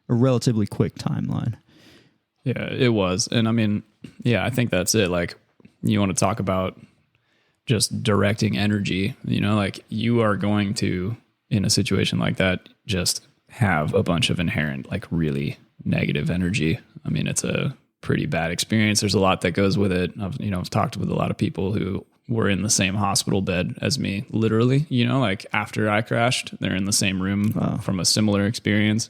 relatively quick timeline. Yeah, it was. And I mean, I think that's it. Like, you want to talk about just directing energy, like you are going to, in a situation like that, just have a bunch of inherent, like really negative energy. I mean, it's a pretty bad experience. There's a lot that goes with it. I've talked with a lot of people who were in the same hospital bed as me, literally, like after I crashed, they're in the same room from a similar experience.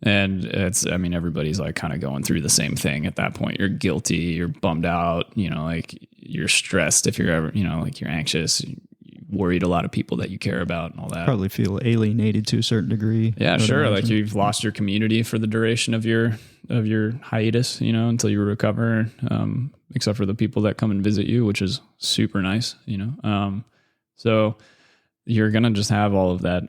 And everybody's like kind of going through the same thing at that point. You're guilty, you're bummed out, like you're stressed if you're ever, like you're anxious, you worried a lot of people that you care about and all that. Probably feel alienated to a certain degree. Yeah, sure. Like you've lost your community for the duration of your hiatus, until you recover, except for the people that come and visit you, which is super nice, so you're going to just have all of that,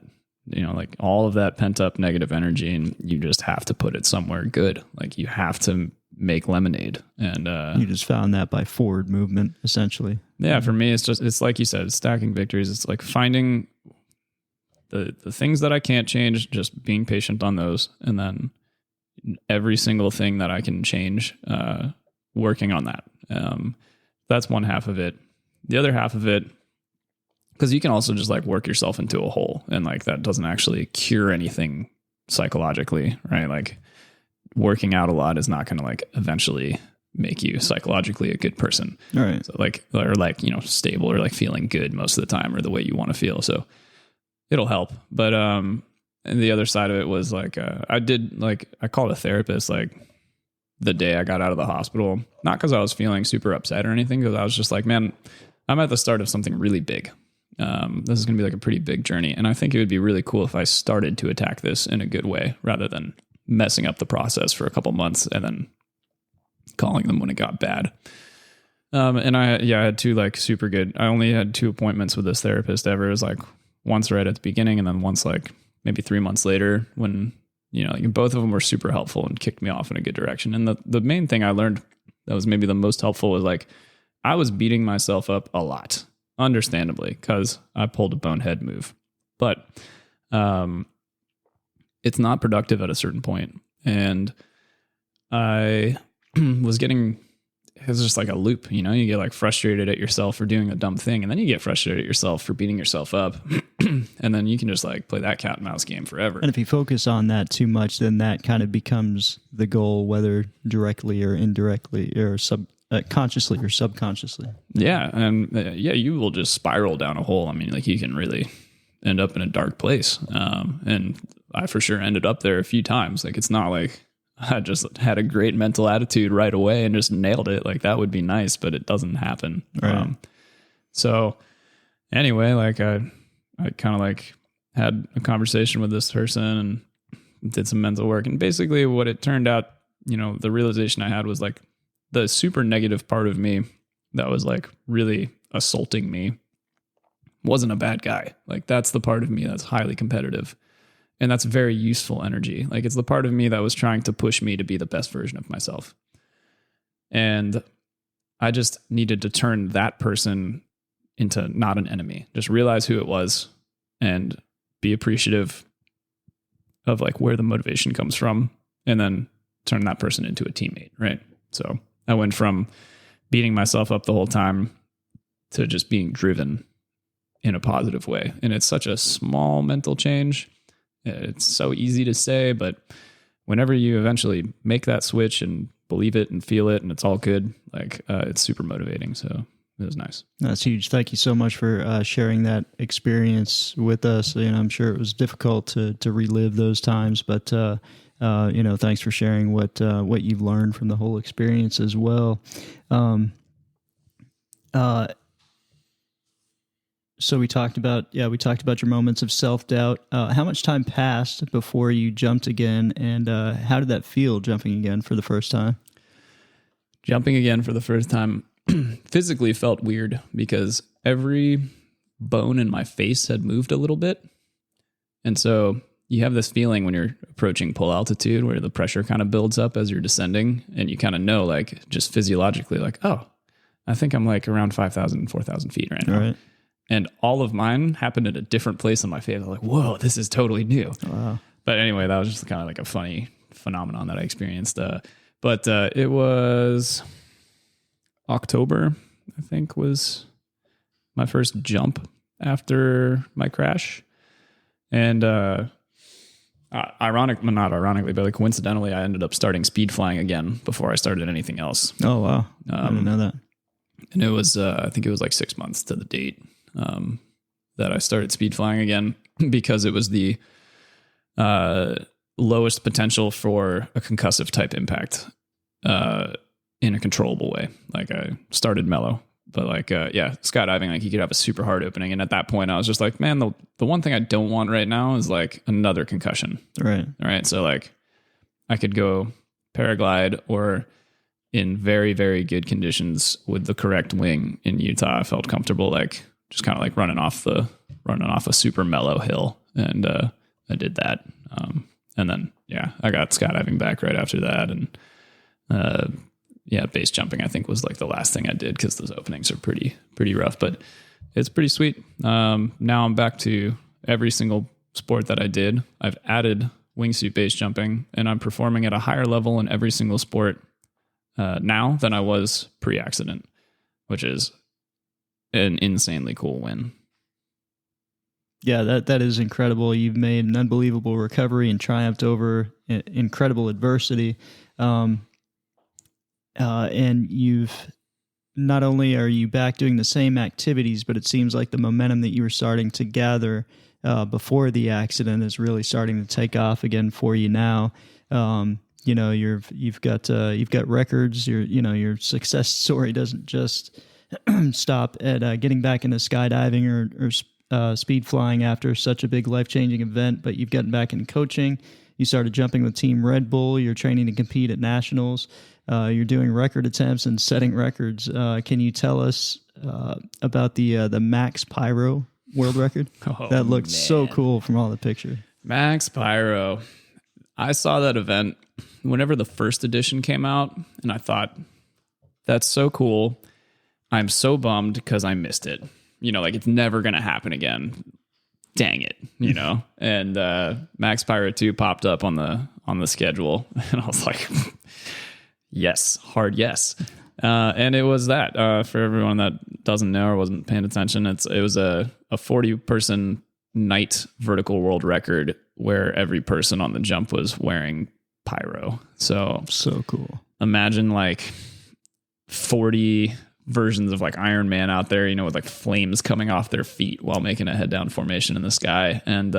like all of that pent up negative energy, and you just have to put it somewhere good. Like you have to make lemonade. And you just found that by forward movement, essentially. Yeah, for me, it's like you said, stacking victories. It's like finding the things that I can't change, just being patient on those, and then every single thing that I can change, working on that. That's one half of it. The other half of it, because you can also just like work yourself into a hole, and like that doesn't actually cure anything psychologically, right? Like working out a lot is not going to like eventually make you psychologically a good person. All right. So stable, or like feeling good most of the time, or the way you want to feel. So it'll help. But, and the other side of it was like, I called a therapist like the day I got out of the hospital, not because I was feeling super upset or anything, because I was just like, man, I'm at the start of something really big. This is going to be like a pretty big journey. And I think it would be really cool if I started to attack this in a good way, rather than messing up the process for a couple months and then calling them when it got bad. And I had two like super good, I only had 2 appointments with this therapist ever. It was like once right at the beginning, and then once like maybe 3 months later, when, like both of them were super helpful and kicked me off in a good direction. And the main thing I learned that was maybe the most helpful was like, I was beating myself up a lot, understandably, because I pulled a bonehead move. But it's not productive at a certain point. And I was getting, it was just like a loop, you get like frustrated at yourself for doing a dumb thing, and then you get frustrated at yourself for beating yourself up. And then you can just like play that cat and mouse game forever. And if you focus on that too much, then that kind of becomes the goal, whether directly or indirectly, or consciously or subconsciously. Yeah. And you will just spiral down a hole. I mean, like you can really end up in a dark place. And I for sure ended up there a few times. Like, it's not like I just had a great mental attitude right away and just nailed it. Like that would be nice, but it doesn't happen. Right. So anyway, like I kind of like had a conversation with this person and did some mental work. And basically what it turned out, the realization I had was like the super negative part of me that was like really assaulting me wasn't a bad guy. Like that's the part of me that's highly competitive. And that's very useful energy. Like it's the part of me that was trying to push me to be the best version of myself. And I just needed to turn that person into not an enemy. Just realize who it was and be appreciative of like where the motivation comes from, and then turn that person into a teammate, right? So I went from beating myself up the whole time to just being driven in a positive way. And it's such a small mental change. It's so easy to say, but whenever you eventually make that switch and believe it and feel it and it's all good, like it's super motivating. So it was nice. That's huge. Thank you so much for sharing that experience with us. I'm sure it was difficult to relive those times, but thanks for sharing what you've learned from the whole experience as well. So we talked about your moments of self-doubt. How much time passed before you jumped again, and how did that feel, jumping again for the first time? Jumping again for the first time physically felt weird because every bone in my face had moved a little bit. And so you have this feeling when you're approaching pull altitude where the pressure kind of builds up as you're descending, and you kind of know, like, just physiologically, like, oh, I think I'm like around 5,000, 4,000 feet right now. All right. And all of mine happened at a different place on my face. I was like, whoa, this is totally new. Wow. But anyway, that was just kind of like a funny phenomenon that I experienced. But it was October, I think, was my first jump after my crash. And not ironically, but like coincidentally, I ended up starting speed flying again before I started anything else. Oh, wow. I didn't know that. And it was, I think it was like 6 months to the date that I started speed flying again, because it was the lowest potential for a concussive type impact in a controllable way. Like, I started mellow, but like, skydiving, like, you could have a super hard opening. And at that point I was just like, man, the one thing I don't want right now is like another concussion. Right. All right. So like, I could go paraglide, or in very, very good conditions with the correct wing in Utah, I felt comfortable, like, just kind of like running off a super mellow hill. And I did that. And then, I got skydiving back right after that. And base jumping, I think, was like the last thing I did, because those openings are pretty rough, but it's pretty sweet. Now I'm back to every single sport that I did. I've added wingsuit base jumping, and I'm performing at a higher level in every single sport now than I was pre-accident, which is an insanely cool win. Yeah, that is incredible. You've made an unbelievable recovery and triumphed over incredible adversity. And you've, not only are you back doing the same activities, but it seems like the momentum that you were starting to gather before the accident is really starting to take off again for you now. You've got records. Your success story doesn't just stop at getting back into skydiving or speed flying after such a big life-changing event, but you've gotten back into coaching. You started jumping with Team Red Bull. You're training to compete at nationals. You're doing record attempts and setting records. Can you tell us about the Max Pyro world record? That looked so cool from all the pictures. Max Pyro. I saw that event whenever the first edition came out, and I thought, that's so cool. I'm so bummed because I missed it. Like, it's never going to happen again. Dang it, And Max Pyro 2 popped up on the schedule, and I was like, yes, hard yes. And it was that. For everyone that doesn't know or wasn't paying attention, it was a 40-person night vertical world record where every person on the jump was wearing pyro. So cool. Imagine like 40 versions of like Iron Man out there, with like flames coming off their feet while making a head down formation in the sky. And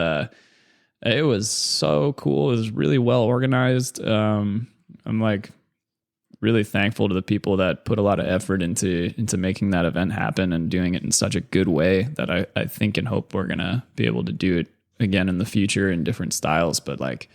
it was so cool. It was really well organized. I'm like really thankful to the people that put a lot of effort into making that event happen and doing it in such a good way that I think and hope we're going to be able to do it again in the future in different styles. But like,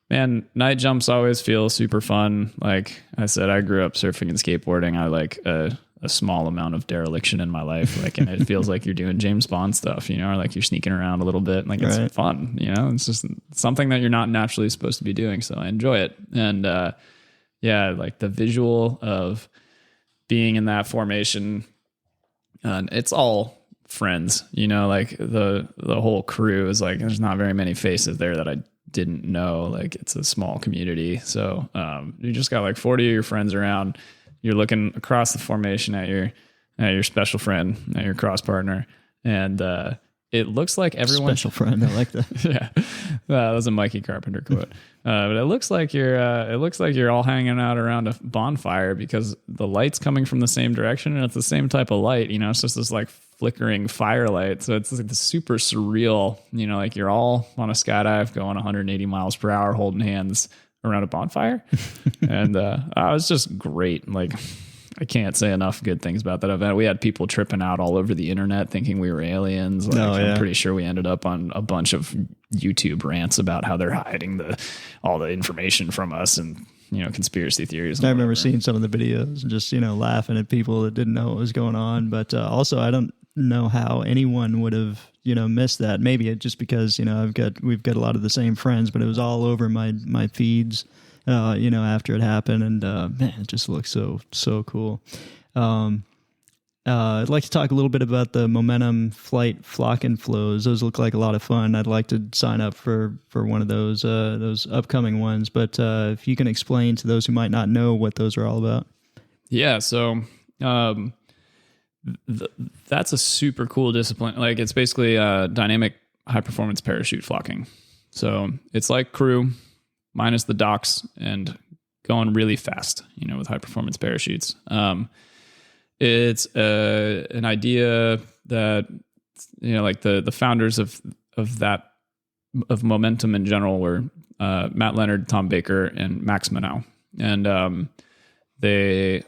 man, night jumps always feel super fun. Like I said, I grew up surfing and skateboarding. I like a small amount of dereliction in my life. Like, and it feels like you're doing James Bond stuff, or like you're sneaking around a little bit. Like, it's right. fun, it's just something that you're not naturally supposed to be doing. So I enjoy it. And, like the visual of being in that formation, and it's all friends, like the whole crew is like, there's not very many faces there that I didn't know. Like, it's a small community. So, you just got like 40 of your friends around. You're looking across the formation at your special friend, at your cross partner. And, it looks like everyone special friend. I like that. Yeah. That was a Mikey Carpenter quote. But it looks like you're all hanging out around a bonfire because the light's coming from the same direction and it's the same type of light. You know, it's just this like flickering firelight. So it's like super surreal. You know, like you're all on a skydive going 180 miles per hour, holding hands around a bonfire, and it was just great. Like, I can't say enough good things about that event. We had people tripping out all over the internet thinking we were aliens. Like, I'm pretty sure we ended up on a bunch of YouTube rants about how they're hiding all the information from us and, you know, conspiracy theories. I remember seeing some of the videos and just, you know, laughing at people that didn't know what was going on. But also, I don't know how anyone would have, you know, missed that. Maybe it just because, you know, we've got a lot of the same friends, but it was all over my feeds. You know, after it happened, and man, it just looks so cool. I'd like to talk a little bit about the Momentum Flight Flock and Flows. Those look like a lot of fun. I'd like to sign up for one of those upcoming ones. But if you can explain to those who might not know what those are all about. Yeah, so that's a super cool discipline. Like, it's basically dynamic high performance parachute flocking. So it's like crew minus the docks and going really fast, you know, with high performance parachutes. It's an idea that, you know, like the founders of Momentum in general were Matt Leonard, Tom Baker, and Max Manow. And they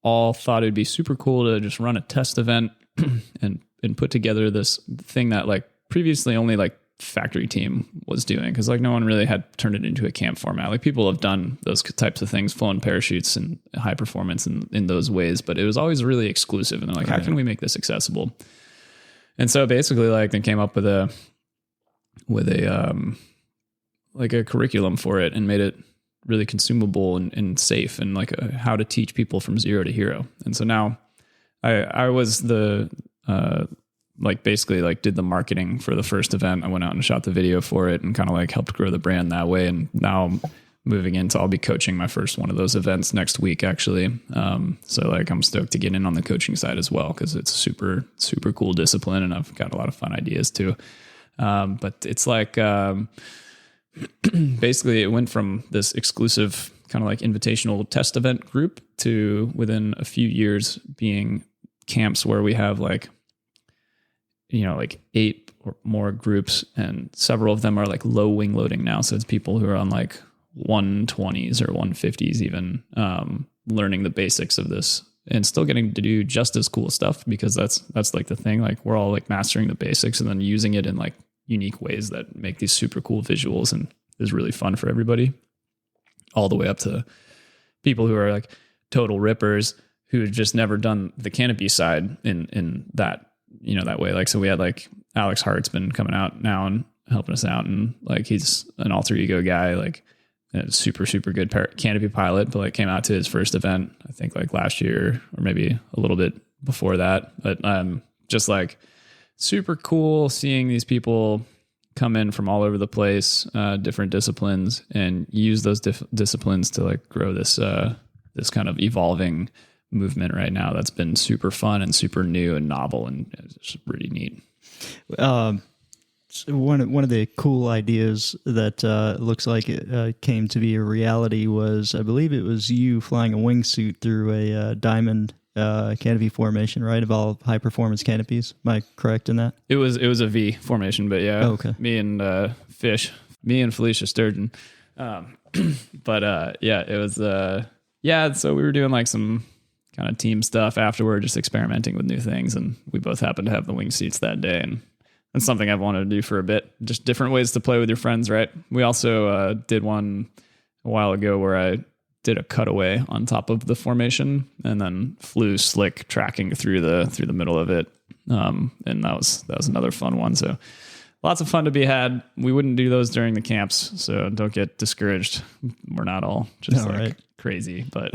all thought it'd be super cool to just run a test event and put together this thing that like previously only like factory team was doing, because like no one really had turned it into a camp format. Like, people have done those types of things, flown parachutes and high performance in those ways, but it was always really exclusive. And they're like, how can we make this accessible? And so basically, like, they came up with a like a curriculum for it and made it really consumable and safe, and like how to teach people from zero to hero. And so now I was the like basically like did the marketing for the first event. I went out and shot the video for it and kind of like helped grow the brand that way. And now I'm moving into, I'll be coaching my first one of those events next week, actually. So like, I'm stoked to get in on the coaching side as well, because it's super, super cool discipline and I've got a lot of fun ideas too. But it's like, basically it went from this exclusive kind of like invitational test event group to within a few years being camps where we have like, you know, like 8 or more groups, and several of them are like low wing loading now. So it's people who are on like 120s or 150s even, learning the basics of this and still getting to do just as cool stuff, because that's like the thing. Like, we're all like mastering the basics and then using it in like unique ways that make these super cool visuals and is really fun for everybody, all the way up to people who are like total rippers who had just never done the canopy side in that, you know, that way. Like, so we had like Alex Hart's been coming out now and helping us out, and like, he's an alter ego guy, like a super, super good canopy pilot, but like came out to his first event, I think like last year or maybe a little bit before that. But just like super cool seeing these people come in from all over the place, different disciplines, and use those disciplines to like grow this this kind of evolving movement right now that's been super fun and super new and novel, and it's really neat. So one of the cool ideas that looks like it came to be a reality was, I believe it was you flying a wingsuit through a diamond canopy formation, right? Of all high performance canopies. Am I correct in that? It was a V formation, but yeah, okay. Me and Felicia Sturgeon. But yeah, it was so we were doing like some kind of team stuff afterward, just experimenting with new things, and we both happened to have the wingsuits that day, and that's something I've wanted to do for a bit. Just different ways to play with your friends, right? We also did one a while ago where I did a cutaway on top of the formation and then flew slick tracking through the middle of it, and that was another fun one. So lots of fun to be had. We wouldn't do those during the camps, so don't get discouraged. We're not all just crazy, but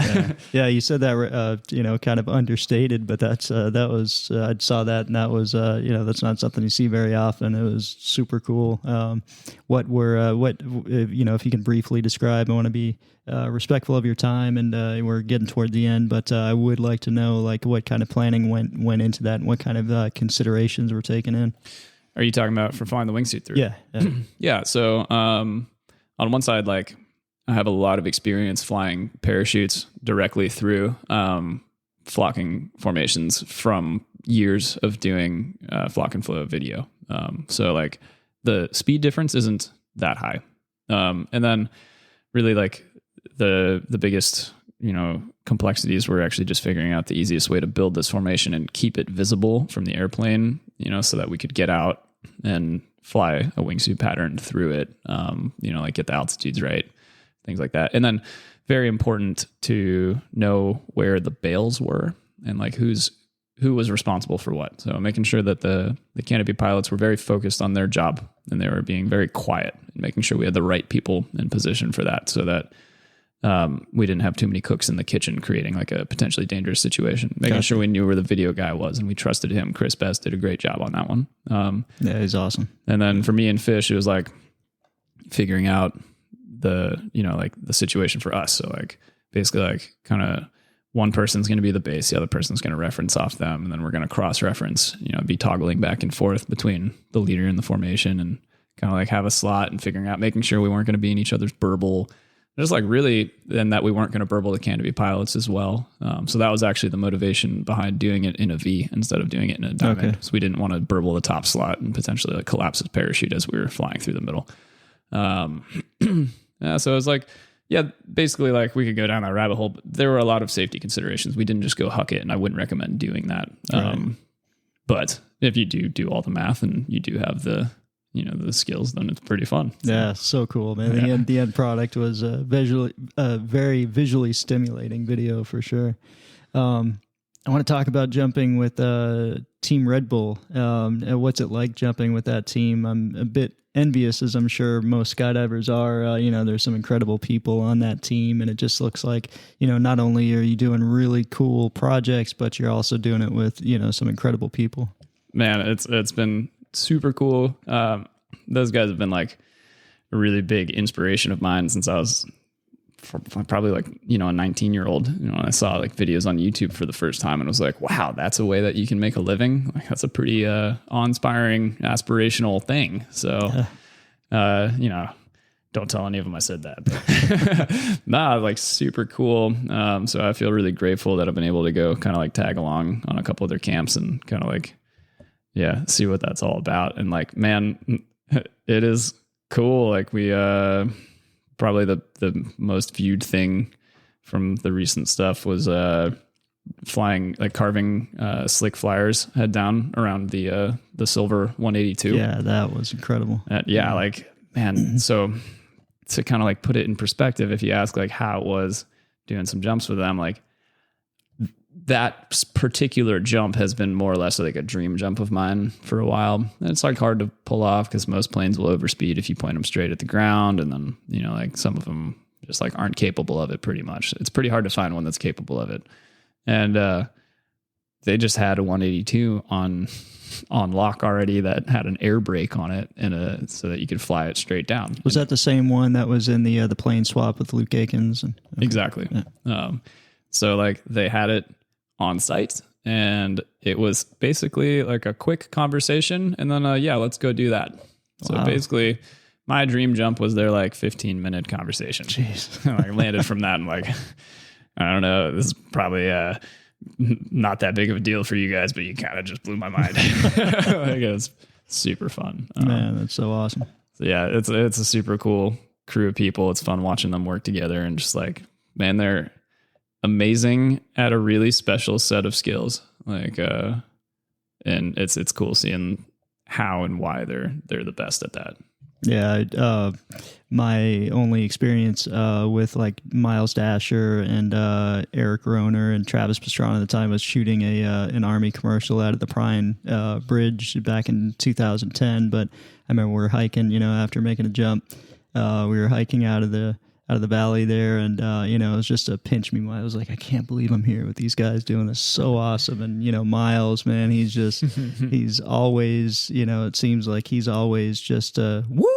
yeah, you said that kind of understated, but that's that was I saw that, and that was that's not something you see very often. It was super cool. If you can briefly describe, I want to be respectful of your time, and we're getting toward the end, but I would like to know like what kind of planning went into that, and what kind of considerations were taken in. Are you talking about for flying the wingsuit through? Yeah. Yeah. So on one side, like I have a lot of experience flying parachutes directly through flocking formations from years of doing flock and flow video. So like the speed difference isn't that high. And then really like the biggest, complexities were actually just figuring out the easiest way to build this formation and keep it visible from the airplane, so that we could get out and fly a wingsuit pattern through it, like get the altitudes right, things like that. And then very important to know where the bails were and like who was responsible for what. So making sure that the canopy pilots were very focused on their job and they were being very quiet and making sure we had the right people in position for that, so that we didn't have too many cooks in the kitchen creating like a potentially dangerous situation. Making sure we knew where the video guy was and we trusted him. Chris Best did a great job on that one. Yeah, he's awesome. And then for me and Fish, it was like figuring out the situation for us. So like basically like kind of one person's going to be the base, the other person's going to reference off them, and then we're going to cross-reference, be toggling back and forth between the leader and the formation, and kind of like have a slot and figuring out, making sure we weren't going to be in each other's burble. Just like really, and that we weren't going to burble the canopy pilots as well. So that was actually the motivation behind doing it in a V instead of doing it in a diamond. Okay. So we didn't want to burble the top slot and potentially like collapse his parachute as we were flying through the middle. Yeah, so it was like, yeah, basically like we could go down that rabbit hole, but there were a lot of safety considerations. We didn't just go huck it, and I wouldn't recommend doing that. Right. But if you do all the math and you do have the skills, then it's pretty fun. So. Yeah, so cool, man. Yeah. The end product was very visually stimulating video for sure. I want to talk about jumping with Team Red Bull. And what's it like jumping with that team? I'm a bit envious, as I'm sure most skydivers are. There's some incredible people on that team, and it just looks like, not only are you doing really cool projects, but you're also doing it with, some incredible people. Man, it's been super cool. Those guys have been like a really big inspiration of mine since I was probably like, a 19-year-old, when I saw like videos on YouTube for the first time and was like, wow, that's a way that you can make a living. Like that's a pretty awe-inspiring, aspirational thing. So, don't tell any of them I said that, but like super cool. So I feel really grateful that I've been able to go kind of like tag along on a couple of their camps and kind of like, yeah, see what that's all about. And like, man, it is cool. Like we, probably the most viewed thing from the recent stuff was, flying, like carving, slick flyers head down around the silver 182. Yeah, that was incredible. Yeah. Like, man, so to kind of like put it in perspective, if you ask like how it was doing some jumps with them, like, that particular jump has been more or less like a dream jump of mine for a while. And it's like hard to pull off because most planes will overspeed if you point them straight at the ground. And then, like some of them just like aren't capable of it pretty much. It's pretty hard to find one that's capable of it. And they just had a 182 on lock already that had an air brake on it and so that you could fly it straight down. Was that the same one that was in the plane swap with Luke Akins? Okay. Exactly. Yeah. So like they had it on site and it was basically like a quick conversation and then let's go do that. So basically my dream jump was their like 15-minute conversation. Jeez. I landed from that and like, I don't know, this is probably not that big of a deal for you guys, but you kind of just blew my mind. Like it was super fun. Man, that's so awesome. So yeah, it's a super cool crew of people. It's fun watching them work together and just like, man, they're amazing at a really special set of skills. Like, and it's cool seeing how and why they're the best at that. Yeah. My only experience with like Miles Dasher and Eric Roner and Travis Pastrana at the time was shooting an Army commercial out of the Prine Bridge back in 2010. But I remember we were hiking, after making a jump, we were hiking out of the valley there, and it was just a pinch me. I was like, I can't believe I'm here with these guys doing this, so awesome. And Miles, man, he's just he's always, it seems like he's always just woo.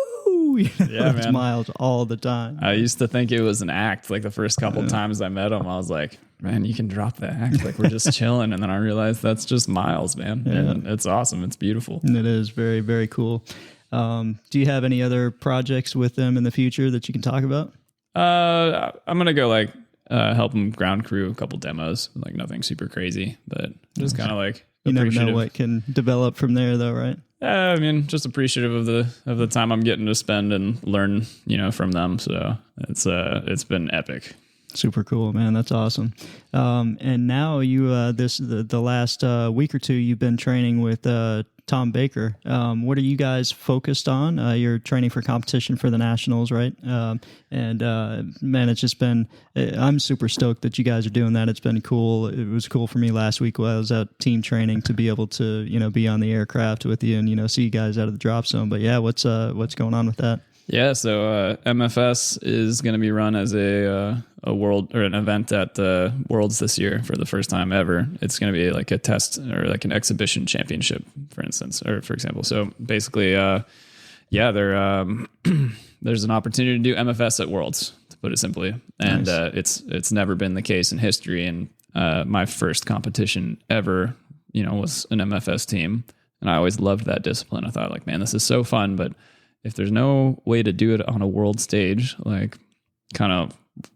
Yeah, man. Miles all the time. I used to think it was an act. Like the first couple times I met him, I was like, man, you can drop the act. Like we're just chilling. And then I realized that's just Miles, man. Yeah. And it's awesome. It's beautiful. And it is very, very cool. Do you have any other projects with them in the future that you can talk about? I'm gonna go like help them ground crew a couple demos, like nothing super crazy, but just kind of like you never know what can develop from there, though, right? Yeah, I mean, just appreciative of the time I'm getting to spend and learn, from them. So it's been epic. Super cool, man. That's awesome. And now you the last week or two you've been training with Tom Baker. What are you guys focused on? You're training for competition for the nationals, right? And man, it's just been. I'm super stoked that you guys are doing that. It's been cool. It was cool for me last week while I was out team training to be able to be on the aircraft with you and see you guys out of the drop zone. But yeah, what's going on with that? Yeah, so MFS is going to be run as a world or an event at the Worlds this year for the first time ever. It's going to be like a test or like an exhibition championship, for example. So basically, there's an opportunity to do MFS at Worlds, to put it simply, and nice. It's never been the case in history. And my first competition ever, was an MFS team, and I always loved that discipline. I thought, like, man, this is so fun, but if there's no way to do it on a world stage, like kind of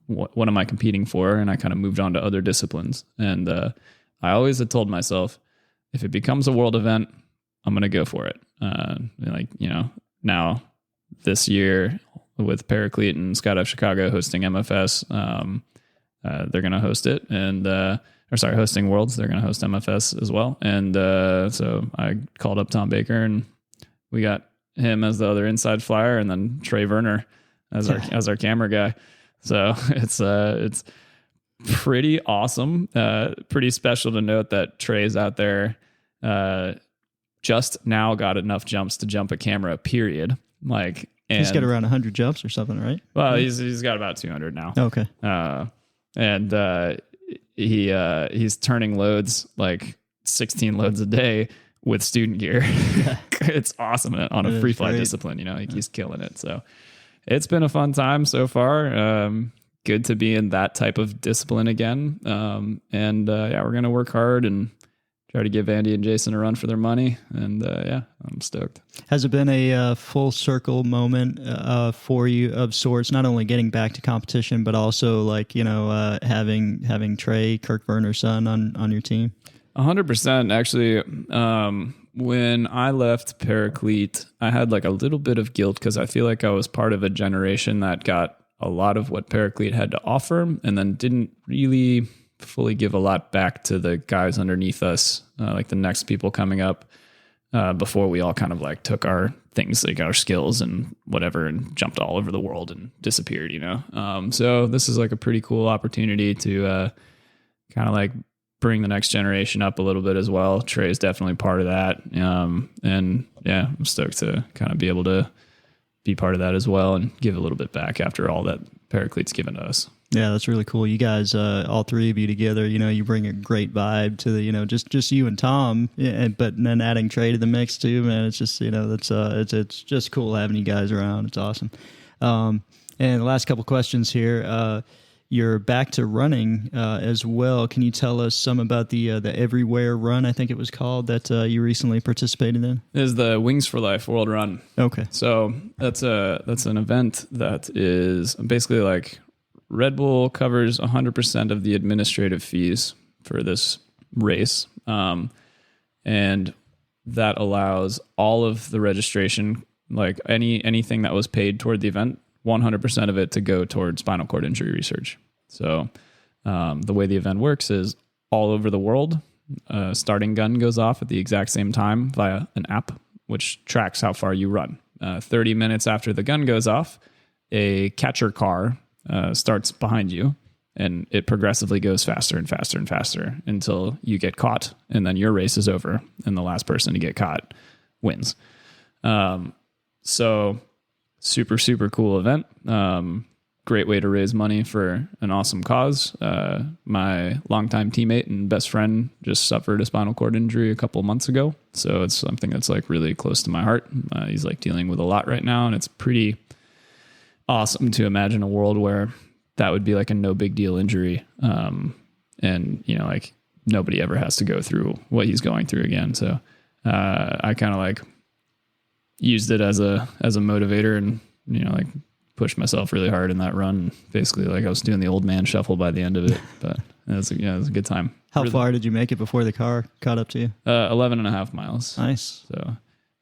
what am I competing for? And I kind of moved on to other disciplines. And I always had told myself, if it becomes a world event, I'm going to go for it. Now this year with Paraclete and Skydive Chicago hosting MFS, they're going to host it hosting Worlds. They're going to host MFS as well. And so I called up Tom Baker and we got him as the other inside flyer, and then Trey Werner as our camera guy. So it's pretty awesome. Pretty special to note that Trey's out there just now got enough jumps to jump a camera, period. He's got around 100 jumps or something, right? Well, he's got about 200 now. Okay. He's turning loads like 16 loads a day with student gear. Yeah. It's awesome on a free fly discipline, he's killing it. So it's been a fun time so far. Good to be in that type of discipline again. We're going to work hard and try to give Andy and Jason a run for their money. And I'm stoked. Has it been a full circle moment for you of sorts, not only getting back to competition, but also having Trey, Kirk Werner's son on your team? 100%. Actually, when I left Paraclete, I had like a little bit of guilt because I feel like I was part of a generation that got a lot of what Paraclete had to offer and then didn't really fully give a lot back to the guys underneath us, like the next people coming up, before we all kind of like took our things, like our skills and whatever, and jumped all over the world and disappeared, So this is like a pretty cool opportunity to kind of like bring the next generation up a little bit as well. Trey's definitely part of that. I'm stoked to kind of be able to be part of that as well and give a little bit back after all that Paraclete's given to us. Yeah, that's really cool. You guys, all three of you together, you bring a great vibe to the, just you and Tom, but then adding Trey to the mix too, man. It's just, it's just cool having you guys around. It's awesome. And the last couple questions here, you're back to running as well. Can you tell us some about the Everywhere Run, I think it was called, that you recently participated in? It is the Wings for Life World Run. Okay. So that's an event that is basically like Red Bull covers 100% of the administrative fees for this race. And that allows all of the registration, like anything that was paid toward the event, 100% of it to go toward spinal cord injury research. So the way the event works is all over the world, starting gun goes off at the exact same time via an app, which tracks how far you run. 30 minutes after the gun goes off, a catcher car starts behind you, and it progressively goes faster and faster and faster until you get caught, and then your race is over, and the last person to get caught wins. So super, super cool event. Great way to raise money for an awesome cause. My longtime teammate and best friend just suffered a spinal cord injury a couple months ago. So it's something that's like really close to my heart. He's like dealing with a lot right now, and it's pretty awesome to imagine a world where that would be like a no big deal injury. And like nobody ever has to go through what he's going through again. So I kind of like used it as a motivator, and like pushed myself really hard in that run. Basically, like I was doing the old man shuffle by the end of it, but it was a good time. How far did you make it before the car caught up to you? 11 and a half miles. Nice. So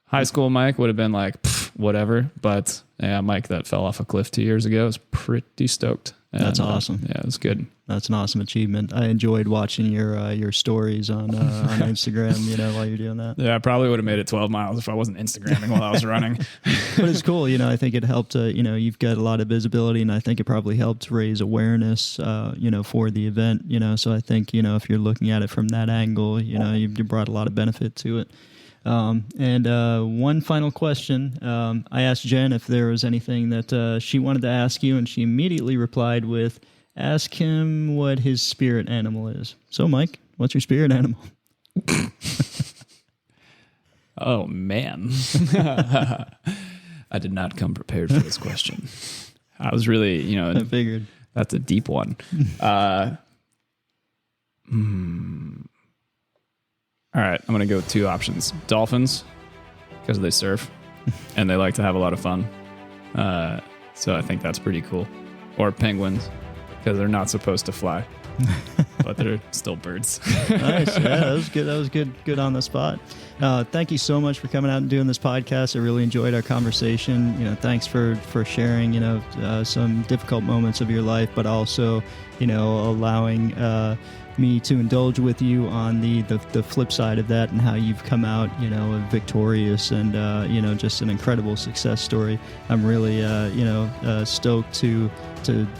high school Mike would have been like, whatever. But yeah, Mike that fell off a cliff 2 years ago was pretty stoked. And, that's awesome. Yeah, it was good. That's an awesome achievement. I enjoyed watching your stories on Instagram, while you're doing that. Yeah, I probably would have made it 12 miles if I wasn't Instagramming while I was running. But it's cool. I think it helped, you've got a lot of visibility, and I think it probably helped raise awareness, for the event, So I think, if you're looking at it from that angle, you brought a lot of benefit to it. And one final question. I asked Jen if there was anything that she wanted to ask you, and she immediately replied with, ask him what his spirit animal is. So, Mike, what's your spirit animal? Oh, man. I did not come prepared for this question. I was really, I figured. That's a deep one. All right, I'm going to go with two options. Dolphins, because they surf, and they like to have a lot of fun. So I think that's pretty cool. Or penguins, because they're not supposed to fly, but they're still birds. Nice. Yeah, that was good. That was good on the spot. Thank you so much for coming out and doing this podcast. I really enjoyed our conversation. Thanks for sharing, some difficult moments of your life, but also, allowing me to indulge with you on the flip side of that, and how you've come out, victorious, and just an incredible success story. I'm really stoked to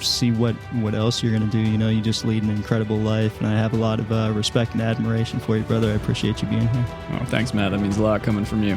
see what else you're going to do. You just lead an incredible life, and I have a lot of respect and admiration for you, brother. I appreciate you being here. Oh, thanks, Matt. That means a lot coming from you.